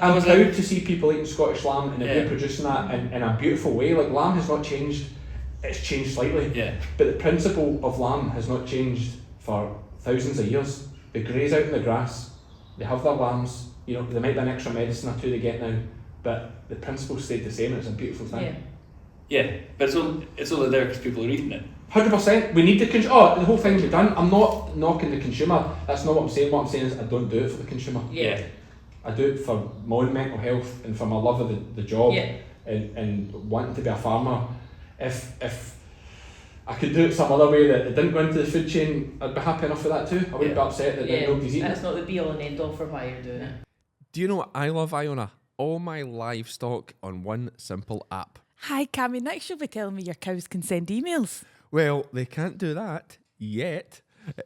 I'm proud to see people eating Scottish lamb and they're producing that in a beautiful way. Like, lamb has not changed. It's changed slightly, but the principle of lamb has not changed for thousands of years. They graze out in the grass, they have their lambs, you know, they might be an extra medicine or two they get now, but the principle stayed the same. It's a beautiful thing. Yeah, but it's only there because people are eating it. 100%. We need the the whole thing to be done. I'm not knocking the consumer. That's not what I'm saying. What I'm saying is I don't do it for the consumer. Yeah. I do it for my own mental health and for my love of the job and wanting to be a farmer. If I could do it some other way that it didn't go into the food chain, I'd be happy enough for that too. I wouldn't be upset that nobody's eating That's it. not the be all and end all for why you're doing it. Do you know what I love, Iona? All my livestock on one simple app. Hi, Cammy. Next you'll be telling me your cows can send emails. Well, they can't do that yet.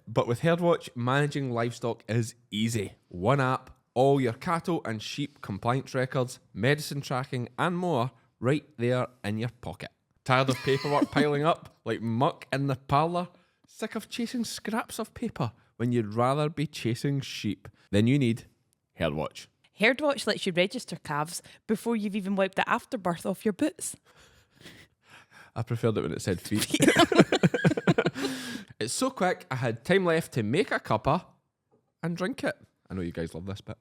But with HerdWatch, managing livestock is easy. One app, all your cattle and sheep compliance records, medicine tracking and more right there in your pocket. Tired of paperwork piling up like muck in the parlour? Sick of chasing scraps of paper when you'd rather be chasing sheep? Then you need HerdWatch. HerdWatch lets you register calves before you've even wiped the afterbirth off your boots. I preferred it when it said feet. It's so quick, I had time left to make a cuppa and drink it. I know you guys love this bit.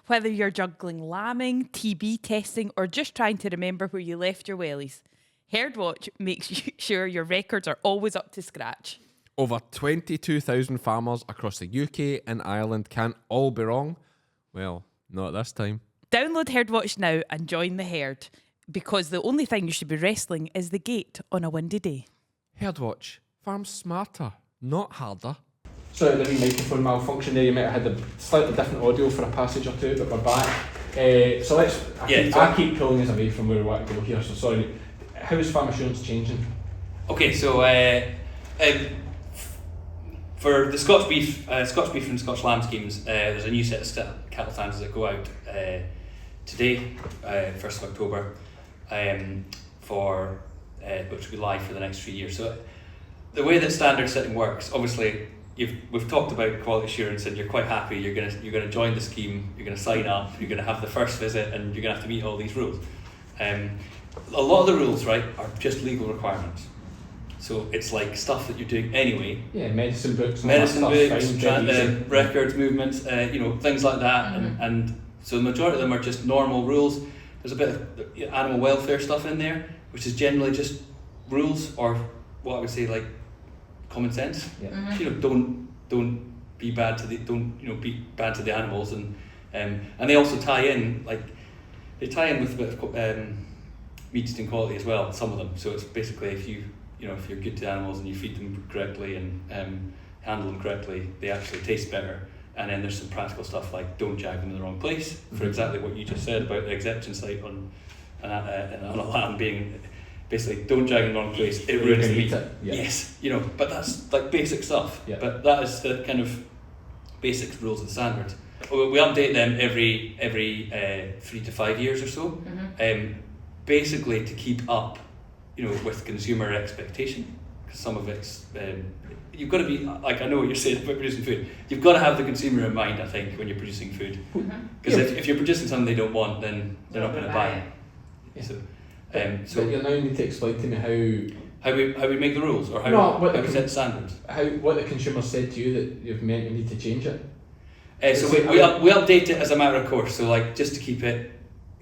Whether you're juggling lambing, TB testing, or just trying to remember where you left your wellies, HerdWatch makes sure your records are always up to scratch. Over 22,000 farmers across the UK and Ireland can't all be wrong. Well, not at this time. Download HerdWatch now and join the herd, because the only thing you should be wrestling is the gate on a windy day. HerdWatch. Farm smarter, not harder. Sorry, the wee microphone malfunction there. You might have had a slightly different audio for a passage or two, but we're back. So I keep pulling us away from where we want to go here, so sorry. How is farm assurance changing? Okay, so for the Scotch beef and Scotch lamb schemes, there's a new set of cattle standards that go out today, 1st of October, which will be live for the next 3 years. So the way that standard setting works, obviously, we've talked about quality assurance, and you're quite happy. You're gonna join the scheme. You're gonna sign up. You're gonna have the first visit, and you're gonna have to meet all these rules. A lot of the rules, right, are just legal requirements. So it's like stuff that you're doing anyway. Yeah, medicine books, records, movements, things like that. And so the majority of them are just normal rules. There's a bit of animal welfare stuff in there, which is generally just rules, or what I would say, like common sense. Yeah. Mm-hmm. Don't be bad to the animals, and they also tie in with a bit of meat eating quality as well. Some of them. So it's basically if you're good to animals and you feed them correctly and handle them correctly, they actually taste better. And then there's some practical stuff like don't jag them in the wrong place, for exactly what you just said about the exemption site on a lamb being basically don't jag in the wrong place, it ruins the meat. Yeah. Yes, but that's like basic stuff. Yeah. But that is the kind of basic rules of the standard. We update them every 3 to 5 years or so, basically to keep up, with consumer expectation. Because some of it's you've got to be I know what you're saying about producing food. You've got to have the consumer in mind, I think, when you're producing food. Because if you're producing something they don't want, then they're not going to buy it. Yeah. So you now need to explain to me how How we make the rules, or how, No, what how the we set standards. What the consumer said to you that you've meant you need to change it? So we update it as a matter of course, so like just to keep it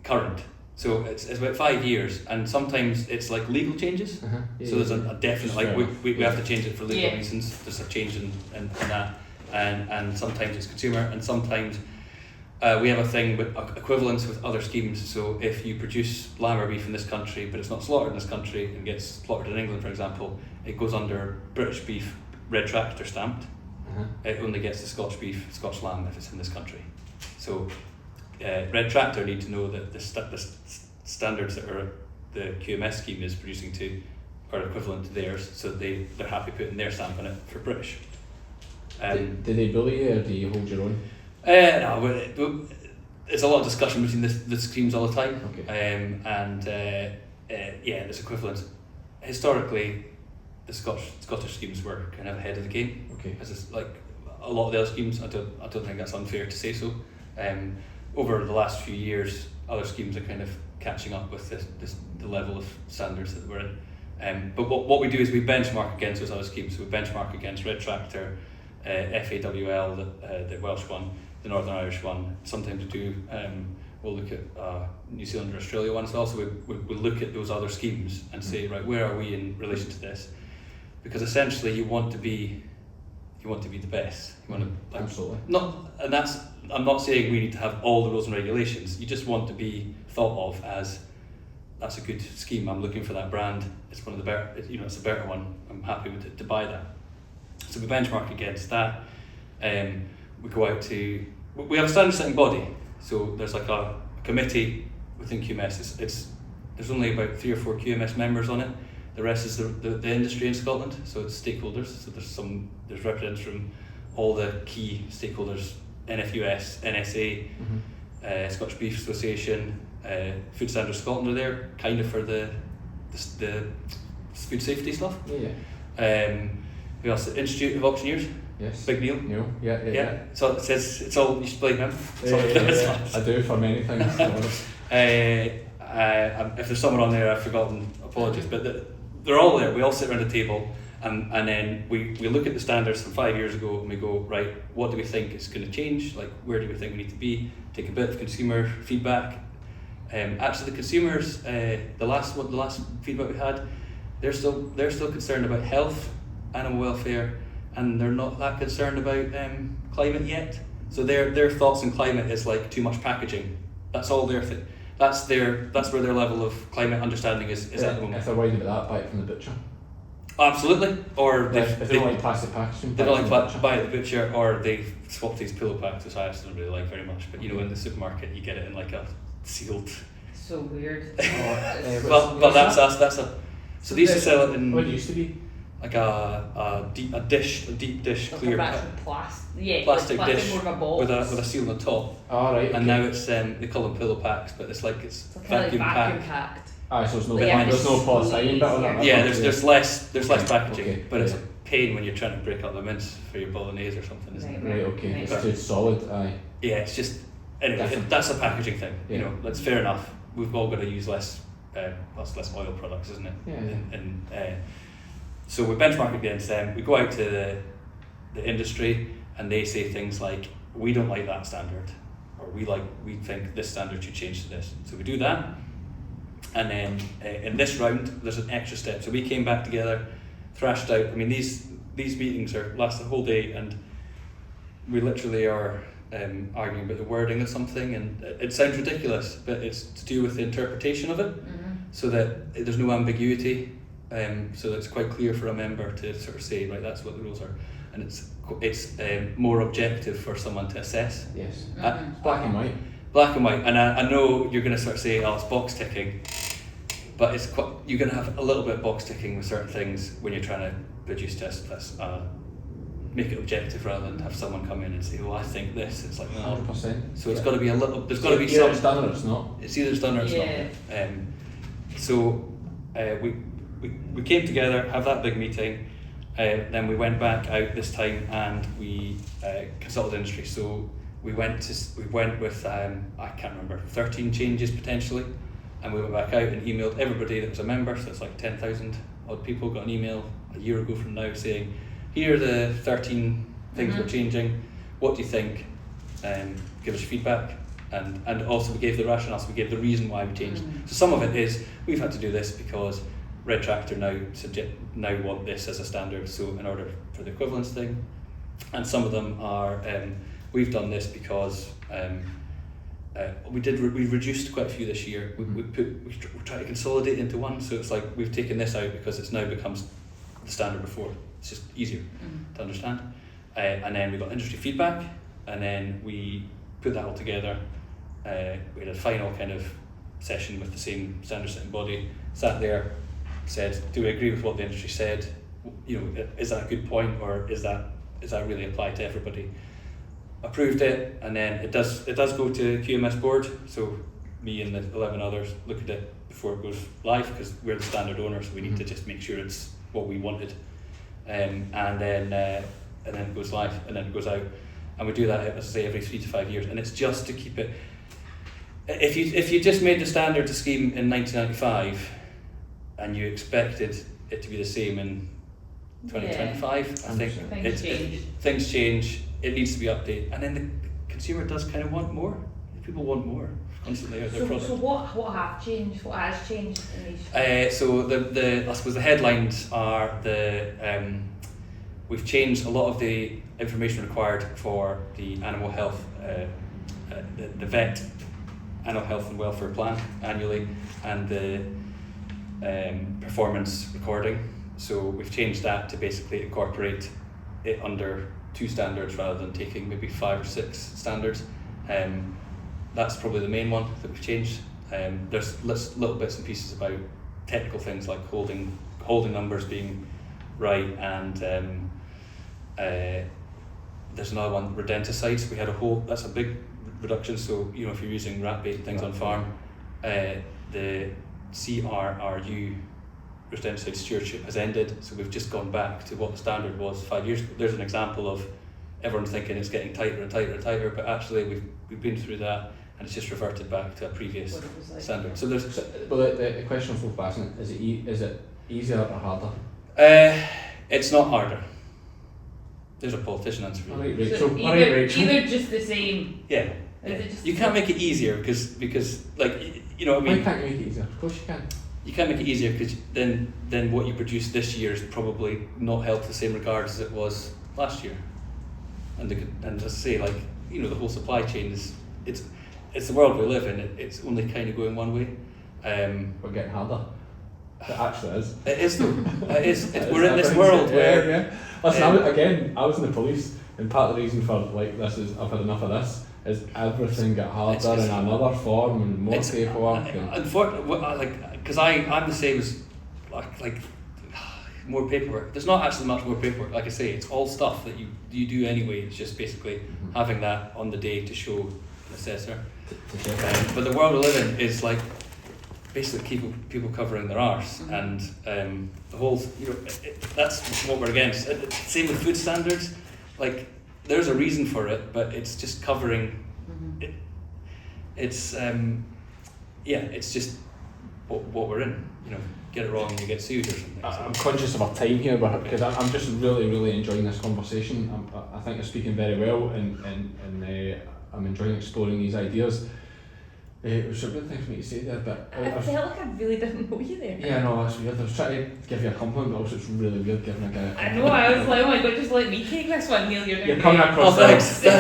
current. So it's about 5 years, and sometimes it's like legal changes. So there's a definite, like we have to change it for legal reasons. There's a change in that, and sometimes it's consumer, and sometimes we have a thing with equivalence with other schemes. So if you produce lamb or beef in this country, but it's not slaughtered in this country and gets slaughtered in England, for example, it goes under British beef red tractor stamped. It only gets the Scotch beef, Scotch lamb if it's in this country. So red tractor need to know that the standards that are the QMS scheme is producing to are equivalent to theirs, so they're happy putting their stamp on it for British. Do they bully you, or do you hold your own? No, there's a lot of discussion between the schemes all the time. Okay. Yeah, there's equivalence. Historically, the Scottish schemes were kind of ahead of the game. Okay. As it's like a lot of the other schemes, I don't think that's unfair to say so. Over the last few years, other schemes are kind of catching up with the level of standards that we're in. But what we do is we benchmark against those other schemes. So we benchmark against Red Tractor, FAWL, the Welsh one, the Northern Irish one. Sometimes we'll look at New Zealand or Australia one as well. So we look at those other schemes and say, right, where are we in relation to this? Because essentially you want to be the best. You want to Absolutely. I'm not saying we need to have all the rules and regulations. You just want to be thought of as that's a good scheme. I'm looking for that brand. It's one of the better. It's a better one. I'm happy with it to buy that. So we benchmark against that. We go out to. We have a standard setting body. So there's like a committee within QMS. There's only about 3 or 4 QMS members on it. The rest is the industry in Scotland. So it's stakeholders. So there's representatives from all the key stakeholders. NFUS, NSA, Scottish Beef Association, Food Standards Scotland are there, kind of for the food safety stuff. We also Institute of Auctioneers. Yes. Big Neil. Neil. Yeah. So it says it's all you should blame him. I do for many things. If there's someone on there I've forgotten, apologies. But they're all there. We all sit around the table. And then we look at the standards from 5 years ago and we go, right, what do we think is going to change? Like, where do we think we need to be? Take a bit of consumer feedback. Actually, the consumers, the last feedback we had, they're still concerned about health, animal welfare, and they're not that concerned about climate yet. So their thoughts on climate is like too much packaging. That's all their thing. That's where their level of climate understanding is at the moment. If they're worried about that, buy it from the butcher. Absolutely. Or if they don't like plastic packaging, they don't like buy at the butcher, or they swap these pillow packs, which I actually don't really like very much. But in the supermarket, you get it in like a sealed. So weird. But that's us. So they used to sell it in. What it used to be? Like a deep dish, Like clear plastic dish more of a box. with a seal on the top. Oh, right. And now it's they call them pillow packs, but it's vacuum packed. So there's no There's polystyrene bit on it. Yeah, there's less packaging, Okay. but it's a pain when you're trying to break up the mince for your bolognese or something, isn't it? Right. Okay. Right. It's too solid. Aye. Yeah, it's just anyway. That's a packaging thing. Yeah. That's fair enough. We've all got to use less oil products, isn't it? Yeah. So we benchmark against them. We go out to the industry, and they say things like, "We don't like that standard," or "We think this standard should change to this." So we do that, and then in this round, there's an extra step. So we came back together, thrashed out. I mean, these meetings last the whole day, and we literally are arguing about the wording of something, and it sounds ridiculous, but it's to do with the interpretation of it, so that there's no ambiguity. So it's quite clear for a member to sort of say, right, that's what the rules are, and it's more objective for someone to assess. Yes. Black and white. Black and white, and I know you're going to sort of say, oh, it's box ticking, but you're going to have a little bit of box ticking with certain things when you're trying to produce tests. Make it objective rather than have someone come in and say, oh, I think this. It's like, no. 100%. So it's got to be a little. There's got to be some. Either it's done or it's not. It's either it's done or it's not. So we came together, have that big meeting, then we went back out this time and we consulted the industry. So we went with I can't remember, 13 changes potentially, and we went back out and emailed everybody that was a member. So it's like 10,000 odd people got an email a year ago from now saying, here are the 13 things we're changing, what do you think? Give us your feedback. And also we gave the rationale, so we gave the reason why we changed. So some of it is, we've had to do this because Red Tractor now want this as a standard, so in order for the equivalence thing. And some of them are, we've done this because we reduced quite a few this year. We try to consolidate into one, so it's like we've taken this out because it's now becomes the standard before. It's just easier to understand. And then we got industry feedback, and then we put that all together. We had a final kind of session with the same standard setting body, sat there, said, do we agree with what the industry said? You know, is that a good point, or is that really apply to everybody? Approved it, and then it does go to QMS board, so me and the 11 others look at it before it goes live, because we're the standard owner, so we need to just make sure it's what we wanted. And then it goes live, and then it goes out, and we do that, as I say, every 3 to 5 years, and it's just to keep it. If you just made the standard scheme in 1995 and you expected it to be the same in 2025, I think things change. It needs to be updated, and then the consumer does kind of want more. People want more constantly out their product. So what have changed? What has changed in these? So the I suppose the headlines are we've changed a lot of the information required for the animal health, the vet animal health and welfare plan annually, and the performance recording. So we've changed that to basically incorporate it under 2 standards rather than taking maybe 5 or 6 standards. That's probably the main one that we've changed. There's little bits and pieces about technical things like holding numbers being right, and there's another one, rodenticides. We had that's a big reduction. So you know, if you're using rat bait and things on farm, the CRRU rodenticide stewardship has ended, so we've just gone back to what the standard was 5 years ago. There's an example of everyone thinking it's getting tighter and tighter and tighter, but actually we've been through that, and it's just reverted back to a previous standard. So there's the question of folk asking, is it easier or harder? It's not harder. There's a politician answer for you. So either just the same. Yeah. You can't make it easier because like, you know what I mean. Why can't you make it easier? Of course you can. You can't make it easier because then what you produce this year is probably not held to the same regard as it was last year. And as I say, like, you know, the whole supply chain it's the world we live in. It's only kind of going one way. We're getting harder. It actually is. It is though. It is. We're in this world where. Yeah. Listen, I was in the police, and part of the reason for like this is I've had enough of this. Is everything get harder in another form and more paperwork? Unfortunately, because I'm the same as like more paperwork. There's not actually much more paperwork. Like I say, it's all stuff that you do anyway. It's just basically having that on the day to show the assessor. But the world we live in is like basically people covering their arse, and the whole, you know, that's what we're against. Same with food standards. Like, there's a reason for it, but it's just covering it. It's it's just what we're in. You know, get it wrong and you get sued or something. I'm conscious of our time here, but because I'm just really enjoying this conversation. I think you're speaking very well, and I'm enjoying exploring these ideas. It was a good thing for me to say there, but I felt like I really didn't know you there. Yeah, no, that's weird. I was trying to give you a compliment, but also it's really weird giving a guy a compliment. I know, I was like, oh my god, just let me take this one, Neil. You're coming across. Thanks. I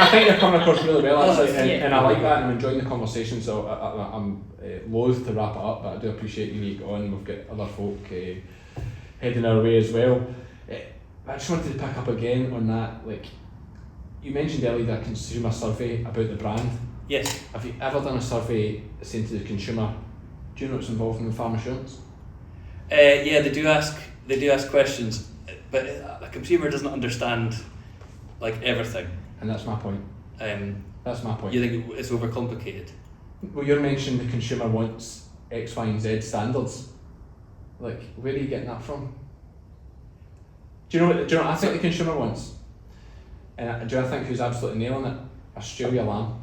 think you're coming across really well, actually, and I like that, and I'm enjoying the conversation. So I'm loath to wrap it up, but I do appreciate you need to go on. We've got other folk heading our way as well. I just wanted to pick up again on that. Like, you mentioned earlier that consumer survey about the brand. Yes. Have you ever done a survey saying to the consumer, do you know what's involved in farm insurance? Yeah, they do ask questions, but a consumer doesn't understand like everything. And that's my point. That's my point. You think it's overcomplicated? Well, you're mentioning the consumer wants X, Y, and Z standards. Like, where are you getting that from? Do you know what I think the consumer wants? And do you know I think who's absolutely nailing it? Australia lamb.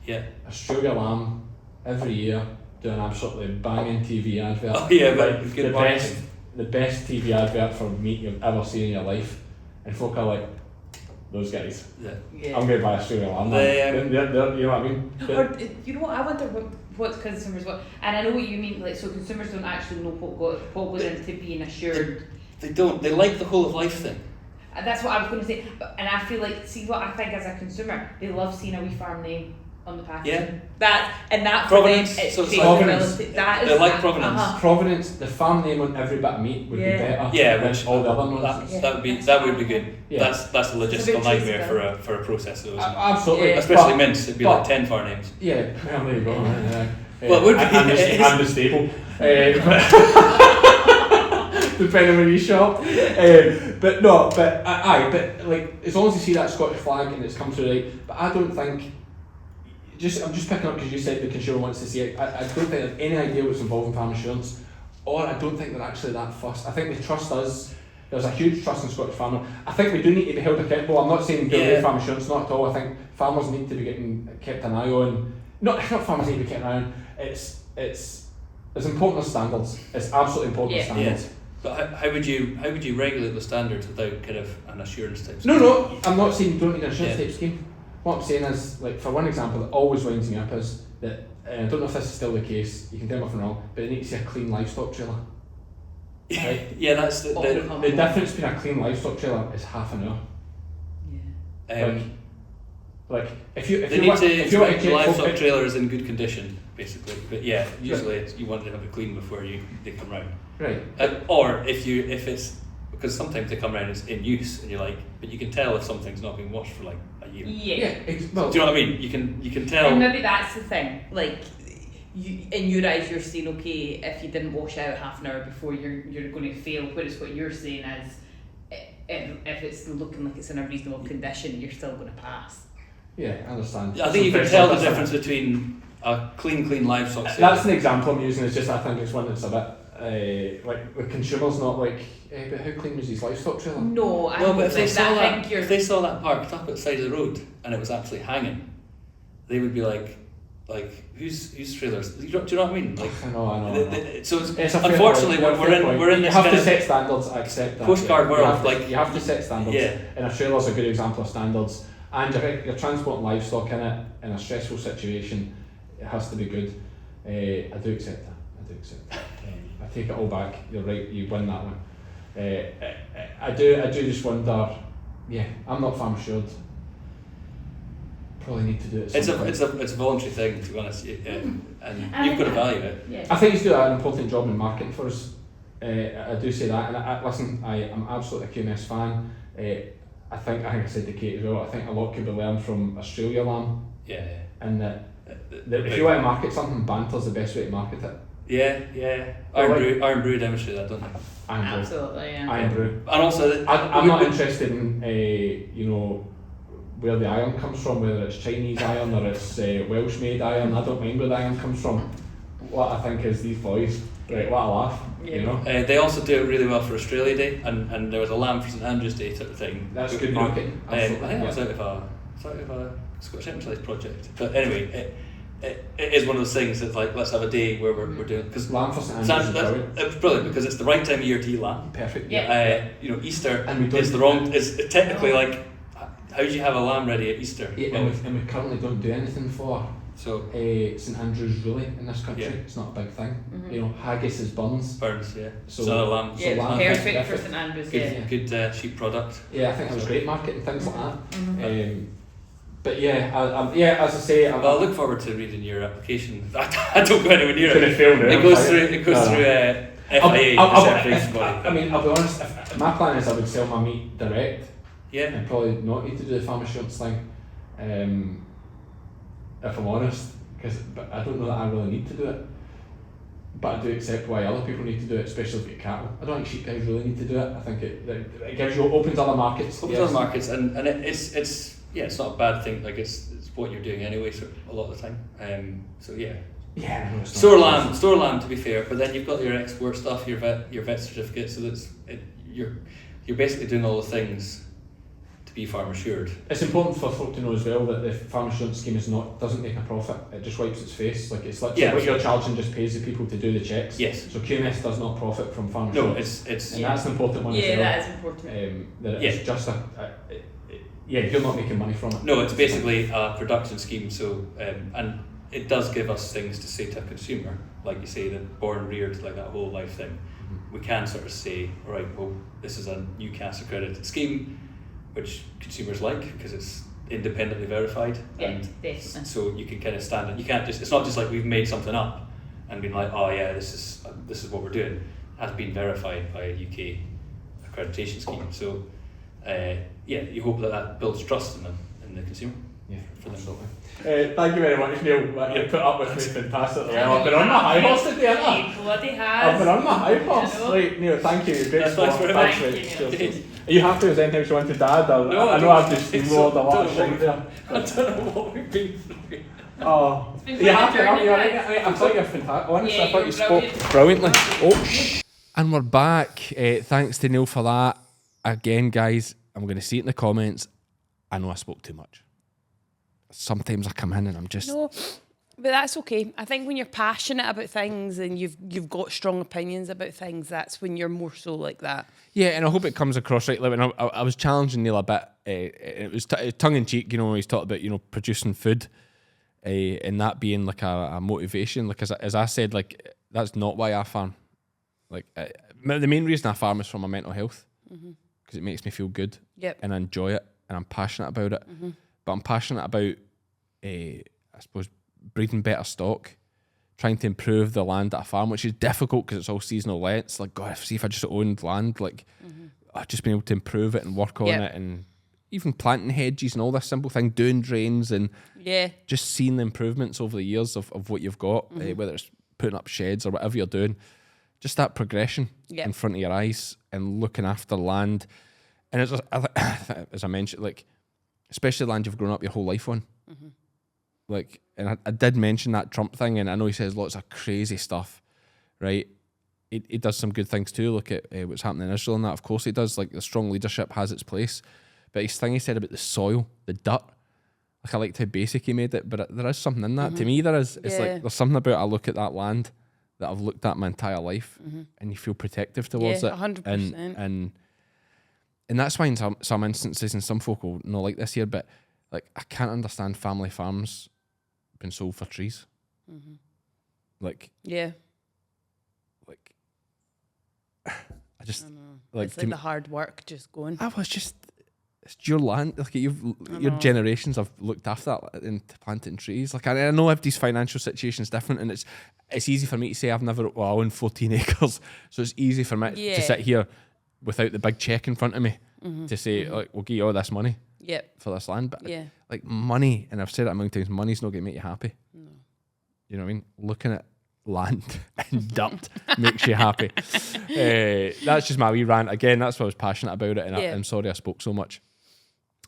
Yeah. Australia lamb every year doing absolutely banging TV advert. Oh yeah, but the the best TV advert for meat you've ever seen in your life, and folk are like, those guys. Yeah. I'm going to buy Australian lamb. They, They're, you know what I mean? Or you know what? I wonder what consumers want, and I know what you mean. Like, so consumers don't actually know what goes into being assured. They don't. They like the whole of life thing. And that's what I was going to say. And I feel like, see what I think as a consumer, they love seeing a wee farm name on the packaging. Yeah. That Provenance. for them, So it's creates like provenance. credibility. That They is like that- provenance. Providence, the farm name on every bit of meat would be better Yeah, than which all the other ones. that would be good. Yeah. That's a logistical bit nightmare traceable. for a processor, isn't it? Absolutely. Yeah. Especially But- mince. It'd be but- like 10 farm names. Yeah, well, there you go. Well, it would be. And the stable. Depending on where you shop. But no, but but like, as long as you see that Scottish flag and it's come through right, but I don't think, I'm just picking up because you said the consumer wants to see it, I don't think they have any idea what's involved in farm insurance, or I don't think they're actually that fussed. I think they trust us. There's a huge trust in Scottish farmer. I think we do need to be held accountable. I'm not saying do away farm insurance, not at all. I think farmers need to be getting kept an eye on. Not farmers need to be kept an eye on. It's as important as standards. It's absolutely important as standards. But how would you regulate the standards without kind of an assurance type? No, I'm not saying you don't need an insurance Yeah. type scheme. What I'm saying is, like, for one example that always winds me up is that, I don't know if this is still the case, you can tell me if I'm wrong, but they need to see a clean livestock trailer. Right? Yeah, that's the The difference between a clean livestock trailer is half an hour. Like if you they need want to to check the check livestock folk- trailer is in good condition, basically. But yeah, usually you want to have it clean before they come round. right. Or if it's because sometimes they come round, it's in use, and you're like, but you can tell if something's not been washed for like a year. Yeah. Well, Do you know what I mean? You can tell. And maybe that's the thing. Like, you, in your eyes, you're saying, okay, if you didn't wash out half an hour before, you're going to fail. Whereas what you're saying is, if it's looking like it's in a reasonable condition, you're still going to pass. yeah, I understand. I think you can Sometimes tell the that's difference between a clean livestock sale. That's an example I'm using. It's just I think it's one that's a bit like with consumers not like. But how clean was his livestock trailer? No, I No, don't but if they think saw that. I think that, you're. if they saw that parked up at the side of the road and it was actually hanging, they would be like whose trailers? Do you know what I mean? Like, I know. so It's a fair unfortunately point. we're in You this have kind to of set standards. I accept that. postcard You world, have to- like- you have to set standards. Yeah. And Australia's a good example of standards. And you're transporting livestock in it in a stressful situation. It has to be good. I do accept that. I take it all back. You're right. You win that one. I do just wonder. Yeah, I'm not farm assured. Probably need to do it. At some point. it's a voluntary thing, to be honest, and you've got to value it. Yeah. I think he's doing an important job in marketing for us. I do say that, and listen, I'm absolutely a QMS fan. I think I said to Kate as well. I think a lot could be learned from Australia lamb, Yeah. and that if you want to market something, banter's the best way to market it. Yeah. Like- Iron Brew demonstrate that, don't they? Iron brew, Absolutely, yeah. iron brew. And also, I'm not interested in where the iron comes from, whether it's Chinese iron or it's Welsh made iron. I don't mind where the iron comes from. What I think is these boys, right? What a laugh, you know. They also do it really well for Australia Day, and there was a lamb for St Andrew's Day type of thing. That's You good know, marketing. I think Absolutely, that's out of a Scottish Enterprise project. But anyway, it is one of those things that's like, let's have a day where we're doing, because Lamb for St Andrews is brilliant. it's brilliant because it's the right time of year to eat lamb. Perfect. Yeah. Easter And we don't- is the wrong. Is technically like, how do you have a lamb ready at Easter? Yeah, Well, and we currently don't do anything for so St Andrews really in this country. Yeah. It's not a big thing. You know, haggis is buns. burns, yeah. So- So another lamb. Yeah, lamb perfect is for St Andrews. Good, Yeah. good sheep product. Yeah, I think it was great marketing things like that. Mhm. But yeah, as I say, I'm Well, I look forward to reading your application. I don't go anywhere near gonna it. fail now. It goes through. It goes through FIA, the certification body. I mean, I'll be honest. My plan is I would sell my meat direct Yeah. and probably not need to do the farm assurance thing. If I'm honest, but I don't know that I really need to do it. But I do accept why other people need to do it, especially if you get cattle. I don't think sheep guys really need to do it. I think it gives you opens other markets. Opens other markets, and it's not a bad thing. Like it's what you're doing anyway, so a lot of the time. So yeah. Yeah, I know it's not. Store lamb to be fair, but then you've got your export stuff, your vet certificate, so you're basically doing all the things to be farm assured. It's important for folk to know as well that the farm assurance scheme doesn't make a profit. It just wipes its face. Like it's literally what you're charging just pays the people to do the checks. Yes. So QMS does not profit from farm No, assurance. it's and that's an important one as Yeah, well. that is important. That it's just you're not making money from it. No, it's basically a production scheme. So and it does give us things to say to a consumer, like you say, the born reared, like that whole life thing. We can sort of say, right, well, this is a UCAS accredited scheme, which consumers like because it's independently verified. Yeah, And definitely. so you can kind of stand it. You can't just. It's not just like we've made something up and been like, oh yeah, this is what we're doing. It has been verified by a UK accreditation scheme. So you hope that builds trust in the consumer. Yeah, for them. absolutely. Thank you very much, Neil. You put up with me fantastically. I've been on my high horse today, haven't I? He bloody has. I've been on my high horse. I know. Right, Neil, thank you. Great Thanks sport. very Thanks, much. mate. Thank you, Cheers. Are you happy with anything you went to Dad? No, I know I've just steamrolled a lot of don't know shit there. I don't know what we've been through. Oh, been you quite a happy? journey, You're guys. right. I thought you were fantastic. Honestly, Yeah, I thought you you were spoke brilliantly. Oh, and we're back. Thanks to Neil for that. Again, guys, I'm going to see it in the comments. I know I spoke too much. Sometimes I come in and I'm just... No, but that's okay. I think when you're passionate about things and you've got strong opinions about things, that's when you're more so like that. Yeah, and I hope it comes across right. Like, when I was challenging Neil a bit. It was tongue in cheek, when he's talked about producing food, and that being like a motivation. Like as I said, like that's not why I farm. Like the main reason I farm is for my mental health, because it makes me feel good. Yep. And I enjoy it, and I'm passionate about it. But I'm passionate about, I suppose, breeding better stock, trying to improve the land that I farm, which is difficult because it's all seasonal lets. Like, God, see if I just owned land, like I've just been able to improve it and work on it, and even planting hedges and all this simple thing, doing drains, and just seeing the improvements over the years of what you've got, whether it's putting up sheds or whatever you're doing, just that progression in front of your eyes and looking after land. And as I mentioned, like, especially land you've grown up your whole life on. Like, and I did mention that Trump thing, and I know he says lots of crazy stuff, right? He does some good things too. Look at what's happening in Israel and that. Of course he does. Like, the strong leadership has its place. But his thing he said about the soil, the dirt, like, I liked how basic he made it, but there is something in that. To me, there is. It's like there's something about I look at that land that I've looked at my entire life, and you feel protective towards it. 100%. And that's why in some instances, and some folk will not like this here, but like, I can't understand family farms being sold for trees. Like, I just like, it's like the hard work just going. I was just, it's your land. Like, your generations have looked after that and planting trees. Like, I know everybody's financial situation is different, and it's easy for me to say I own 14 acres, so it's easy for me to sit here without the big check in front of me to say, like, we'll give you all this money for this land. But like, money, and I've said it a million times, money's not going to make you happy. No. You know what I mean? Looking at land and dirt makes you happy. That's just my wee rant. Again, that's why I was passionate about it, and I'm sorry I spoke so much.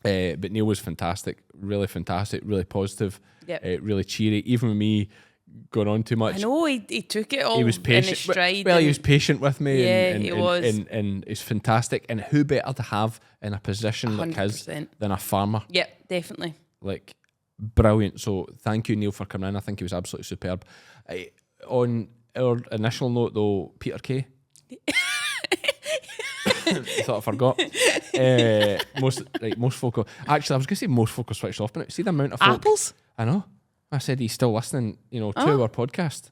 But Neil was fantastic, really positive, really cheery. Even with me going on too much, I know he took it all. He was patient. In his stride. Well, he was patient with me. He was. And it's fantastic. And who better to have in a position like his 100%. than a farmer? Yep, definitely. Like, brilliant. So thank you, Neil, for coming in. I think he was absolutely superb. On our initial note, though, Peter Kay. I thought I forgot. Most folk. Actually, I was going to say most folk are switched off, but see the amount of folk. Apples? I know. I said he's still listening, to our podcast.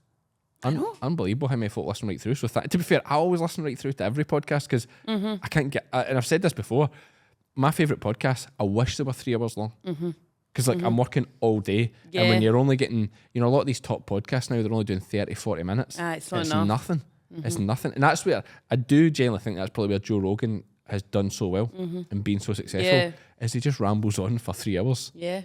Unbelievable how many folk listen right through. So to be fair, I always listen right through to every podcast because I can't get. And I've said this before. My favourite podcasts, I wish they were 3 hours long. Because I'm working all day, and when you're only getting, a lot of these top podcasts now, they're only doing 30, 40 minutes. It's not enough. Nothing. It's nothing. And that's where I do genuinely think that's probably where Joe Rogan has done so well and been so successful, is he just rambles on for 3 hours. Yeah.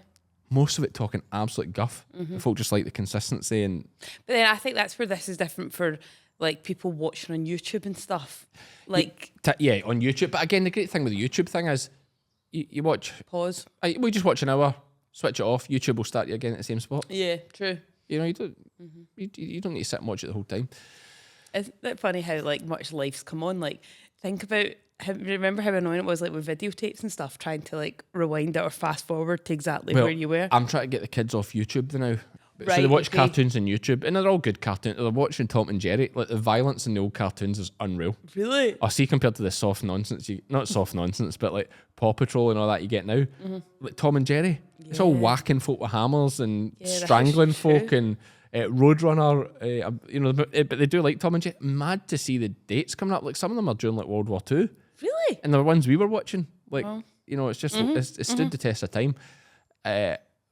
Most of it talking absolute guff. Folk just like the consistency. But then I think that's where this is different for like people watching on YouTube and stuff. Like on YouTube. But again, the great thing with the YouTube thing is you watch. Pause. We just watch an hour, switch it off. YouTube will start you again at the same spot. Yeah, true. You don't. You don't need to sit and watch it the whole time. Isn't it funny how like much life's come on? Like think about remember how annoying it was, like with videotapes and stuff, trying to like rewind it or fast forward to exactly where you were. I'm trying to get the kids off YouTube now. So Right, they watch okay. cartoons on YouTube, and they're all good cartoons. They're watching Tom and Jerry. Like, the violence in the old cartoons is unreal. Really? I see, compared to the soft nonsense, not soft nonsense, but like Paw Patrol and all that you get now. Like Tom and Jerry, it's all whacking folk with hammers and that's strangling true. folk and Roadrunner. You know, but they do like Tom and Jerry. Mad to see the dates coming up. Like, some of them are during like World War II, Really? and the ones we were watching. Like, you know, it's just it's stood the test of time.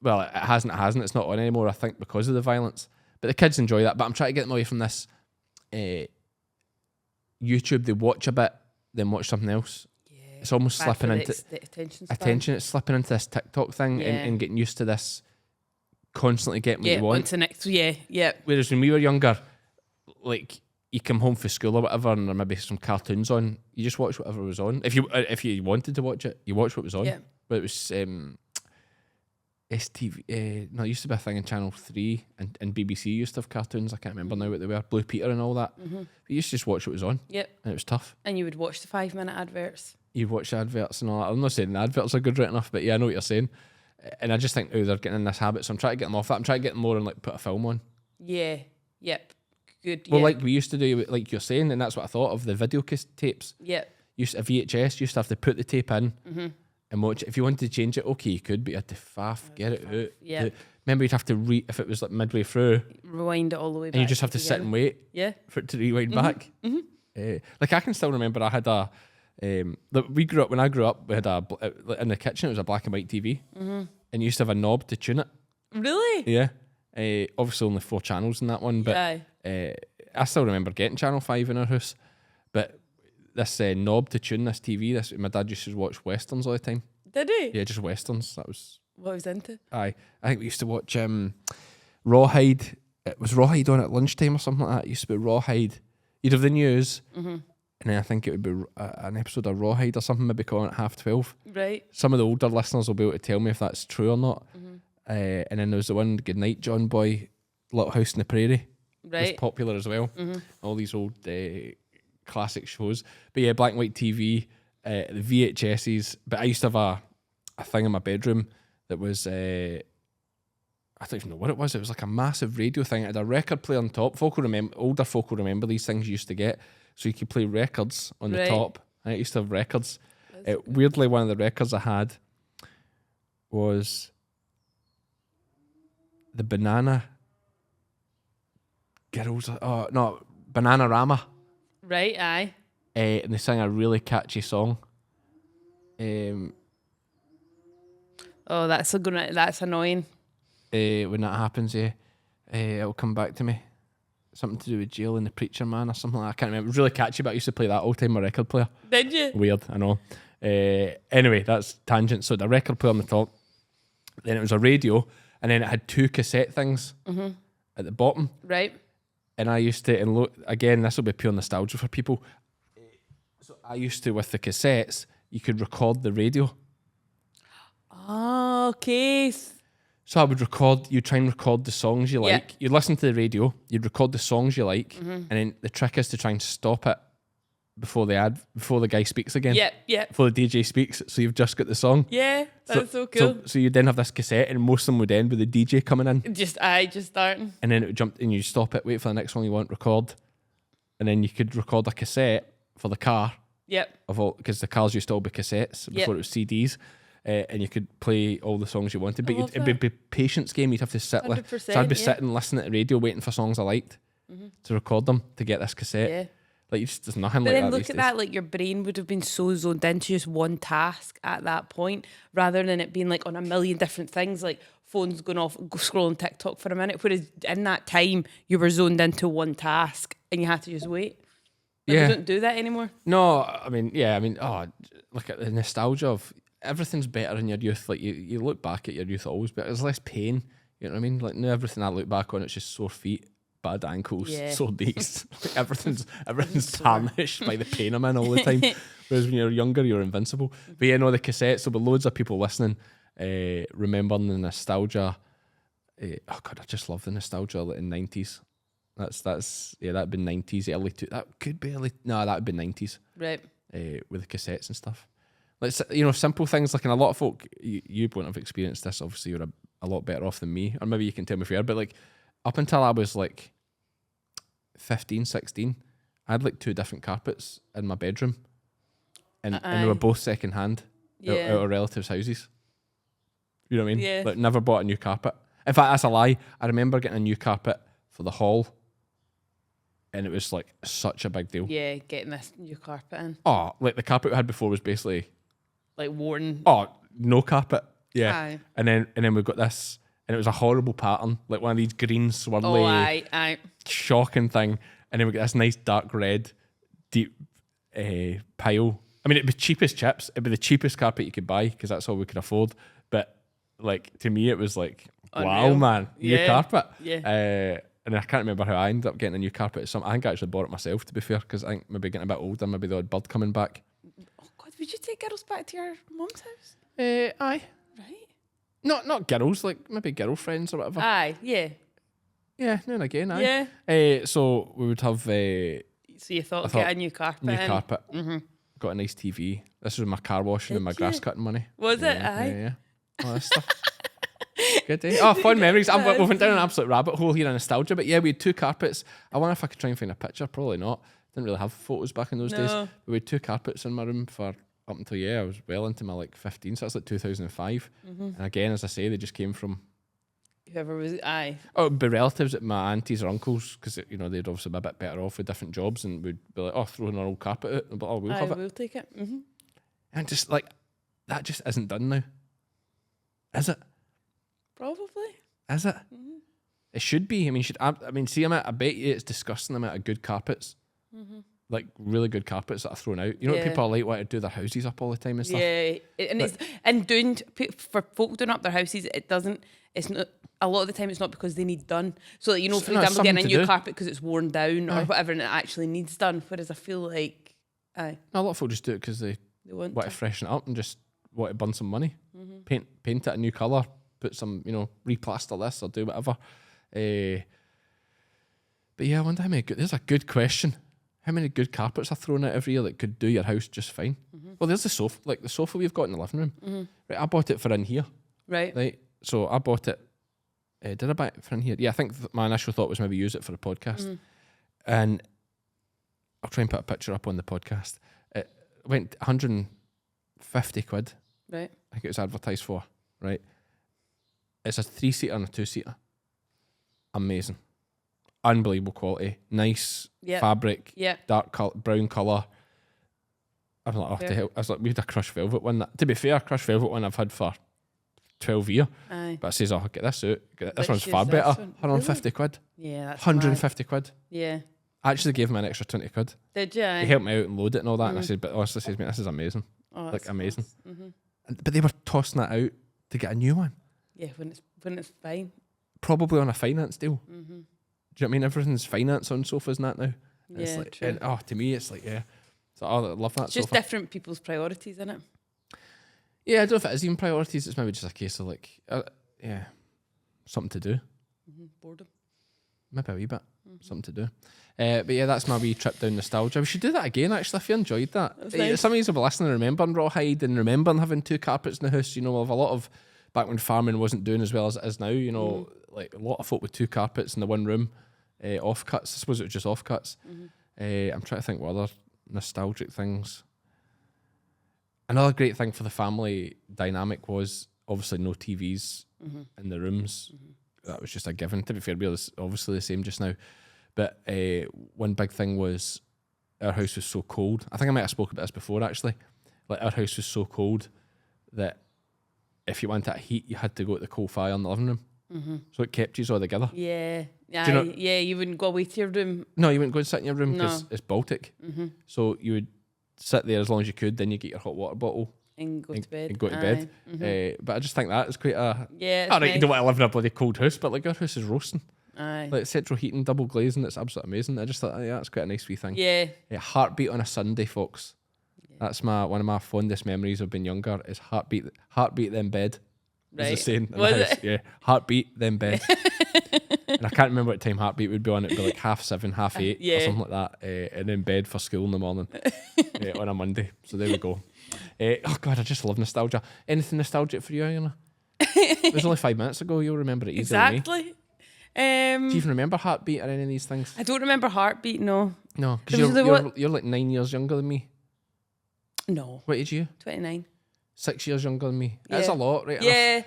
Well, it hasn't. It's not on anymore, I think, because of the violence. But the kids enjoy that. But I'm trying to get them away from this YouTube. They watch a bit, then watch something else. Yeah, it's almost Bad slipping for into the attention span. attention. It's slipping into this TikTok thing and getting used to this, constantly getting what Yeah, you want. on to next. Yeah. Whereas when we were younger, like, you come home from school or whatever, and there maybe some cartoons on. You just watch whatever was on. If you wanted to watch it, you watch what was on. Yeah. But it was STV. No, it used to be a thing in Channel 3, and BBC used to have cartoons. I can't remember now what they were. Blue Peter and all that. But you used to just watch what was on. Yep. And it was tough. And you would watch the 5-minute adverts. You watch the adverts and all that. I'm not saying the adverts are good right enough, but yeah, I know what you're saying. And I just think, they're getting in this habit, so I'm trying to get them off that. I'm trying to get them more and like put a film on. Yeah. Yep. Good. Well, yeah. like we used to do, like you're saying, and that's what I thought of the video tapes. Yep. A VHS, you used to have to put the tape in and watch it. If you wanted to change it, okay, you could, but you had to get it out. Yeah. Remember, you'd have to if it was like midway through, Rewind it all the way back. and you just have to sit and wait Yeah. for it to rewind back. Like, I can still remember I had a. When I grew up, we had in the kitchen. It was a black and white TV, and you used to have a knob to tune it. Really? Yeah. Obviously only 4 channels in that one, but I still remember getting Channel 5 in our house. But this knob to tune this TV, my dad used to watch westerns all the time. Did he? Yeah, just westerns. That was What I was into? I think we used to watch Rawhide. It was Rawhide on at lunchtime or something like that. It used to be Rawhide. You'd have the news, and then I think it would be an episode of Rawhide or something, maybe calling at 12:30. Right. Some of the older listeners will be able to tell me if that's true or not. And then there was the one, Goodnight John Boy, Little House in the Prairie. It was Right. popular as well. All these old classic shows. But yeah, black and white TV, the VHSs. But I used to have a thing in my bedroom that was, I don't even know what it was. It was like a massive radio thing. It had a record player on top. Older folk will remember these things you used to get. So you could play records on the Right. top. And it used to have records. Weirdly, one of the records I had was the Banana Girls. Oh, no, Bananarama. Right. Aye. And they sang a really catchy song. Oh, that's annoying. When that happens, it'll come back to me. Something to do with jail and the preacher man or something like that. I can't remember. It was really catchy, but I used to play that all the time on my record player. Did you? Weird, I know. Anyway, that's tangent. So the record player on the top, then it was a radio, and then it had 2 cassette things at the bottom. Right. And I used to, and look, again, this will be pure nostalgia for people. So I used to, with the cassettes, you could record the radio. Oh, okay. So I would you'd try and record the songs you like. You'd listen to the radio, you'd record the songs you like, and then the trick is to try and stop it before the guy speaks again. Yep. Before the DJ speaks, so you've just got the song. Yeah, that's so cool. So you then have this cassette, and most of them would end with the DJ coming in. Just starting. And then it would jump, and you stop it, wait for the next one you want, record. And then you could record a cassette for the car. Yep. Because the cars used to all be cassettes before it was CDs. And you could play all the songs you wanted. But it'd be a patience game. You'd have to sit. 100%, So I'd be sitting, listening to the radio, waiting for songs I liked to record them, to get this cassette. Yeah. Like, there's nothing But like then that look at that, like your brain would have been so zoned into just one task at that point, rather than it being like on a million different things, like phones going off, scrolling TikTok for a minute. Whereas in that time, you were zoned into one task and you had to just wait. But Yeah. they don't do that anymore. No, I mean, look at the nostalgia of everything's better in your youth. Like, you look back at your youth always, but there's less pain. You know what I mean? Like, now everything I look back on, it's just sore feet, bad ankles, sore knees. Like, everything's tarnished by the pain I'm in all the time. Whereas when you're younger, you're invincible. But yeah, no, the cassettes. There'll be loads of people listening, remembering the nostalgia. Oh God, I just love the nostalgia in the 90s. That'd been 90s, early that could be early. No, that'd be 90s. Right. with the cassettes and stuff. Like, you know, simple things. Like, and a lot of folk, you won't have experienced this. Obviously, you're a lot better off than me, or maybe you can tell me if you are. But like, up until I was like 15, 16, I had like 2 different carpets in my bedroom, and they were both second hand out of relatives' houses. You know what I mean? Yeah. Like, never bought a new carpet. In fact, that's a lie. I remember getting a new carpet for the hall, and it was like such a big deal. Yeah, getting this new carpet in. Oh, like the carpet we had before was basically Like worn. oh, no carpet. Yeah. Aye. And then we've got this, and it was a horrible pattern, like one of these green swirly Oh, aye. shocking thing. And then we got this nice dark red deep pile. I mean, it'd be cheap as chips. It'd be the cheapest carpet you could buy because that's all we could afford. But like, to me, it was like, wow, Unreal. man, new Yeah. carpet. Yeah. And I can't remember how I ended up getting a new carpet. I think I actually bought it myself, to be fair, because I think maybe getting a bit older, maybe the odd bird coming back. Oh God, would you take girls back to your mum's house? Aye. Right. Not girls, like maybe girlfriends or whatever. Aye. Yeah. Yeah, now and again, aye. Yeah. So we would have So you thought, thought get a new carpet. new in. carpet, got a nice TV. This was my car washing and my Did grass you? cutting money. Was it? Yeah, Aye. yeah. All this stuff. Good day. Oh, fun memories. We went down an absolute rabbit hole here in nostalgia, but yeah, we had 2 carpets. I wonder if I could try and find a picture. Probably not. Didn't really have photos back in those days. No. But we had 2 carpets in my room for up until I was well into my like 15, so that's like 2005. And again, as I say, they just came from Whoever was. Aye. oh, it'd be relatives at my aunties or uncles, because you know they'd obviously be a bit better off with different jobs, and we'd be like, oh, throwing our old carpet out, but oh, we'll Aye, have it. we'll take it. And just like that just isn't done now, is it? Probably. Is it? It should be. I mean, see, I bet you it's disgusting the amount of good carpets, like really good carpets that are thrown out. You know what Yeah. people are like, want to do their houses up all the time and stuff. Yeah, and it's and doing for folk doing up their houses, it doesn't. It's not a lot of the time. It's not because they need done. So like, you know, for No, it's example, getting a something to new do. carpet because it's worn down Aye. or whatever, and it actually needs done. Whereas I feel like, aye, No, a lot of folk just do it because they they want want to freshen it up and just want to burn some money. Paint it a new colour, put some, replaster this or do whatever. But yeah, I wonder how many there's a good question. How many good carpets are thrown out every year that could do your house just fine? Well, there's the sofa, like the sofa we've got in the living room. Right, I bought it for in here. right. Right, so I bought it. Did I buy it for in here? Yeah, I think my initial thought was maybe use it for a podcast. And I'll try and put a picture up on the podcast. It went 150 quid. Right. I think it was advertised for, right? It's a 3-seater and a 2-seater. Amazing. Unbelievable quality. Nice Yep. fabric. Yep. Dark brown colour. I'm like, oh, Fair. the hell. I was like, we had a crushed velvet one. To be fair, crushed velvet one I've had for 12 years. Aye. But it says, oh, get this out. This Let's one's use far this better. one. 150 quid. Yeah, that's 150 quid. mad. Yeah. I actually gave him an extra 20 quid. Did you? He Aye. helped me out and load it and all that. And I said, but honestly, says, mate, this is amazing. Oh, Like, that's amazing. nice. But they were tossing that out to get a new one. Yeah, when it's fine. Probably on a finance deal. Do you know what I mean? Everything's finance on sofas and that now. And it's Yeah, like, true. and, to me, it's like, yeah. So I love that It's just sofa. different people's priorities, isn't it? Yeah, I don't know if it is even priorities. It's maybe just a case of like, yeah, something to do. Boredom. Maybe a wee bit. Something to do. But yeah, that's my wee trip down nostalgia. We should do that again, actually, if you enjoyed that. nice. Some of you will be listening and remembering Rawhide and remembering having 2 carpets in the house. We'll have a lot of, back when farming wasn't doing as well as it is now, like a lot of folk with 2 carpets in the one room, offcuts. I suppose it was just offcuts. I'm trying to think what other nostalgic things. Another great thing for the family dynamic was obviously no TVs in the rooms. That was just a given. To be fair, we're obviously the same just now. But one big thing was our house was so cold. I think I might have spoken about this before, actually. Like, our house was so cold that if you wanted heat, you had to go to the coal fire in the living room. So it kept you all together. Yeah. you know- Yeah, you wouldn't go away to your room. No, you wouldn't go and sit in your room because No. it's Baltic. So you would sit there as long as you could, then you get your hot water bottle And go to bed. and go to Aye. bed. But I just think that is quite a... Yeah. All right, you It's don't want to live in a bloody cold house, but like, our house is roasting. nice. Aye. Like, central heating, double glazing, it's absolutely amazing. I just thought, yeah, that's quite a nice wee thing. Yeah. Yeah, heartbeat on a Sunday, folks. That's one of my fondest memories of being younger. Is heartbeat then bed. Is the Right. saying in Was the house. it? Yeah, heartbeat then bed. And I can't remember what time heartbeat would be on. It'd be like 7:30, 8:30 or Yeah. something like that. And then bed for school in the morning. on a Monday. So there we go. Oh God, I just love nostalgia. Anything nostalgic for you, Iona? It was only 5 minutes ago. You'll remember it easily than me. Exactly. Do you even remember Heartbeat or any of these things? I don't remember Heartbeat, no. No, because There was the you're like 9 years younger than me. No. What age are you? 29. 6 years younger than me. That's a lot, right? Yeah.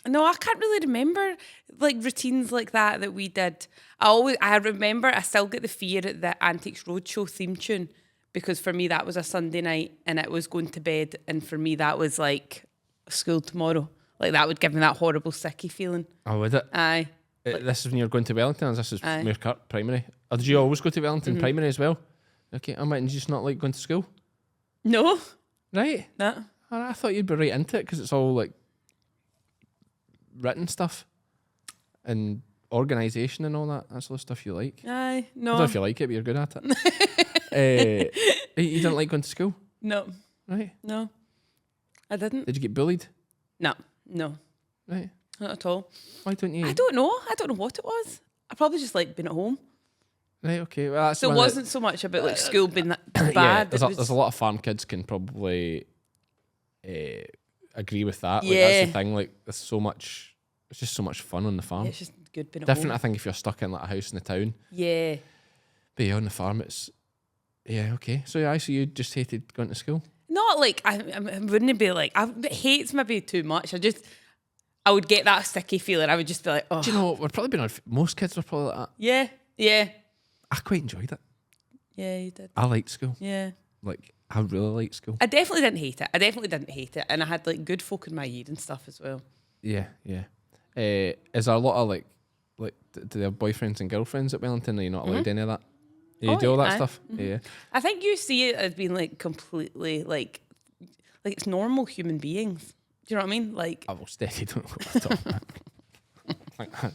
No, I can't really remember like routines like that we did. I remember I still get the fear at the Antiques Roadshow theme tune, because for me that was a Sunday night and it was going to bed, and for me that was like school tomorrow. Like that would give me that horrible sicky feeling. Oh, would it? Aye. This is when you're going to Wellington, or this is Aye. Moorkirk Primary? Or did you always go to Wellington Primary as well? Okay, I might just not like going to school. No. Right? No. Oh, I thought you'd be right into it because it's all like written stuff and organisation and all that. That's all the stuff you like. Aye. I No. don't know if you like it, but you're good at it. You didn't like going to school? No. Right. No. I didn't. Did you get bullied? No. No. Right. Not at all. Why don't you? I don't know. I don't know what it was. I probably just like being at home. Right, okay. Well, that's So it one of the- wasn't so much about like school being that Yeah, bad. there's It a, was- there's a lot of farm kids can probably agree with that. Like, Yeah. that's the thing. Like, there's so much. It's just so much fun on the farm. Yeah, it's just good being at Different, I home. think, if you're stuck in like a house in the town. Yeah. But yeah, on the farm, it's okay. So yeah, so you just hated going to school. Not like I wouldn't be like hate's maybe too much. I would get that sticky feeling. I would just be like, oh Do you know what? We're probably been on. Most kids were probably like that. yeah, yeah, I quite enjoyed it. yeah. You did. I liked school. Yeah. Like, I really liked school. I definitely didn't hate it. And I had like good folk in my year and stuff as well. Yeah, yeah. Is there a lot of like do they have boyfriends and girlfriends at Wellington? Are you not allowed any of that? You Oh, do all that aye. stuff? Yeah. I think you see it as being like completely like it's normal human beings. Do you know what I mean? Like I will steady don't know what to talk about.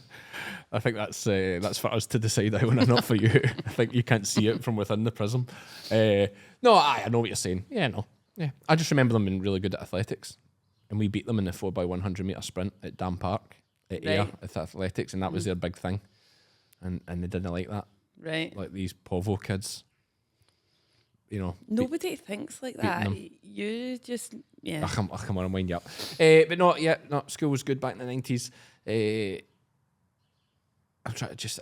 I think that's for us to decide, Iona, not for you. I think you can't see it from within the prism. No, I know what you're saying. Yeah, no. Yeah. I just remember them being really good at athletics. And we beat them in the 4x100 metre sprint at Dam Park at Ayr Right. at athletics, and that was their big thing. And they didn't like that. right. Like these Povo kids, you know. Nobody thinks like that. them. You just yeah. I'll come on and wind you up. But no, yeah, no, school was good back in the 90s. I'm trying to just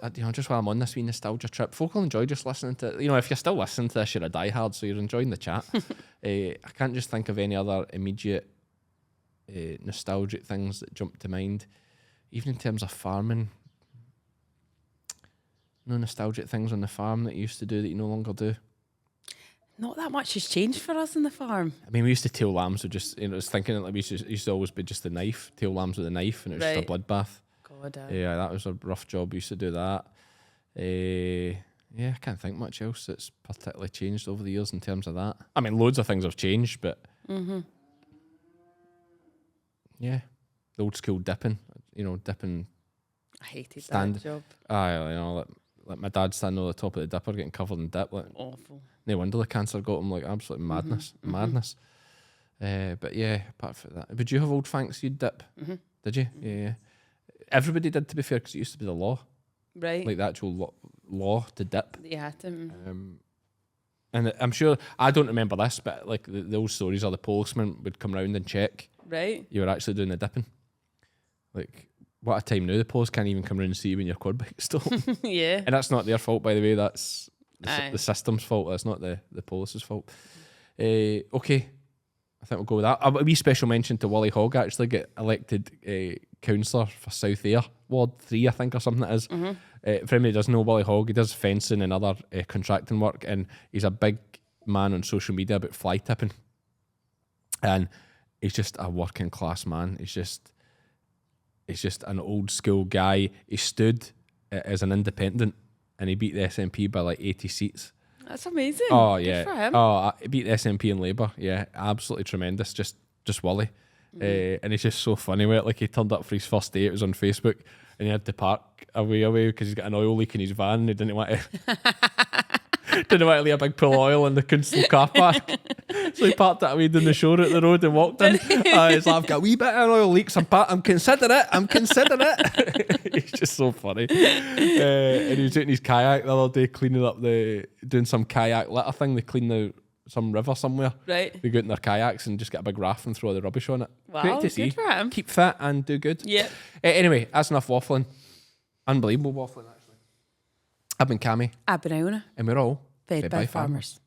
while I'm on this wee nostalgia trip, folk will enjoy just listening to, if you're still listening to this, you're a diehard, so you're enjoying the chat. I can't just think of any other immediate nostalgic things that jump to mind, even in terms of farming. No nostalgic things on the farm that you used to do that you no longer do. Not that much has changed for us on the farm. I mean, we used to tail lambs with just, I was thinking that like we used to always be just the knife, tail lambs with a knife, and it was just a Right. bloodbath. God. Yeah, that was a rough job. We used to do that. Yeah, I can't think much else that's particularly changed over the years in terms of that. I mean, loads of things have changed, but yeah, the old school dipping, dipping. I hated Stand- that job. Like my dad standing on the top of the dipper getting covered in dip. Like, Awful. no wonder the cancer got him. Like, absolute madness. But yeah, apart from that, would you have old fanks you'd dip? Did you? Yeah. Everybody did, to be fair, because it used to be the law, Right. like the actual law to dip. you had to. And I'm sure, I don't remember this, but like the old stories are the policeman would come round and check Right. you were actually doing the dipping. Like, what a time now, the police can't even come round and see you when your quad bike's stolen. Yeah. And that's not their fault, by the way, that's Aye. the system's fault, that's not the police's fault. Okay, I think we'll go with that. A wee special mention to Wally Hogg, actually get elected councillor for South Ayr, Ward 3, I think, or something it is. For anybody who doesn't know Wally Hogg, he does fencing and other contracting work, and he's a big man on social media about fly tipping. And he's just a working class man. He's just an old school guy. He stood as an independent and he beat the SNP by like 80 seats. That's amazing. Oh Good yeah. for him. Oh, he beat the SNP and Labour. Yeah, absolutely tremendous. Just Wally. And he's just so funny with it. Like, he turned up for his first day. It was on Facebook, and he had to park away because he's got an oil leak in his van. And he didn't want to. Didn't want to leave a big pool of oil in the Crystalyx car park. So he parked it away down the shore at the road and walked in. He's like, I've got a wee bit of oil leaks. I'm considering it. He's just so funny. And he was out in his kayak the other day cleaning up doing some kayak litter thing. They clean some river somewhere. Right. They go out in their kayaks and just get a big raft and throw all the rubbish on it. Wow, Great to good see. for him. Keep fit and do good. Yep. Anyway, that's enough waffling. Unbelievable waffling, actually. I've been Cammy, I've been Iona. and we're all Fed by farmers.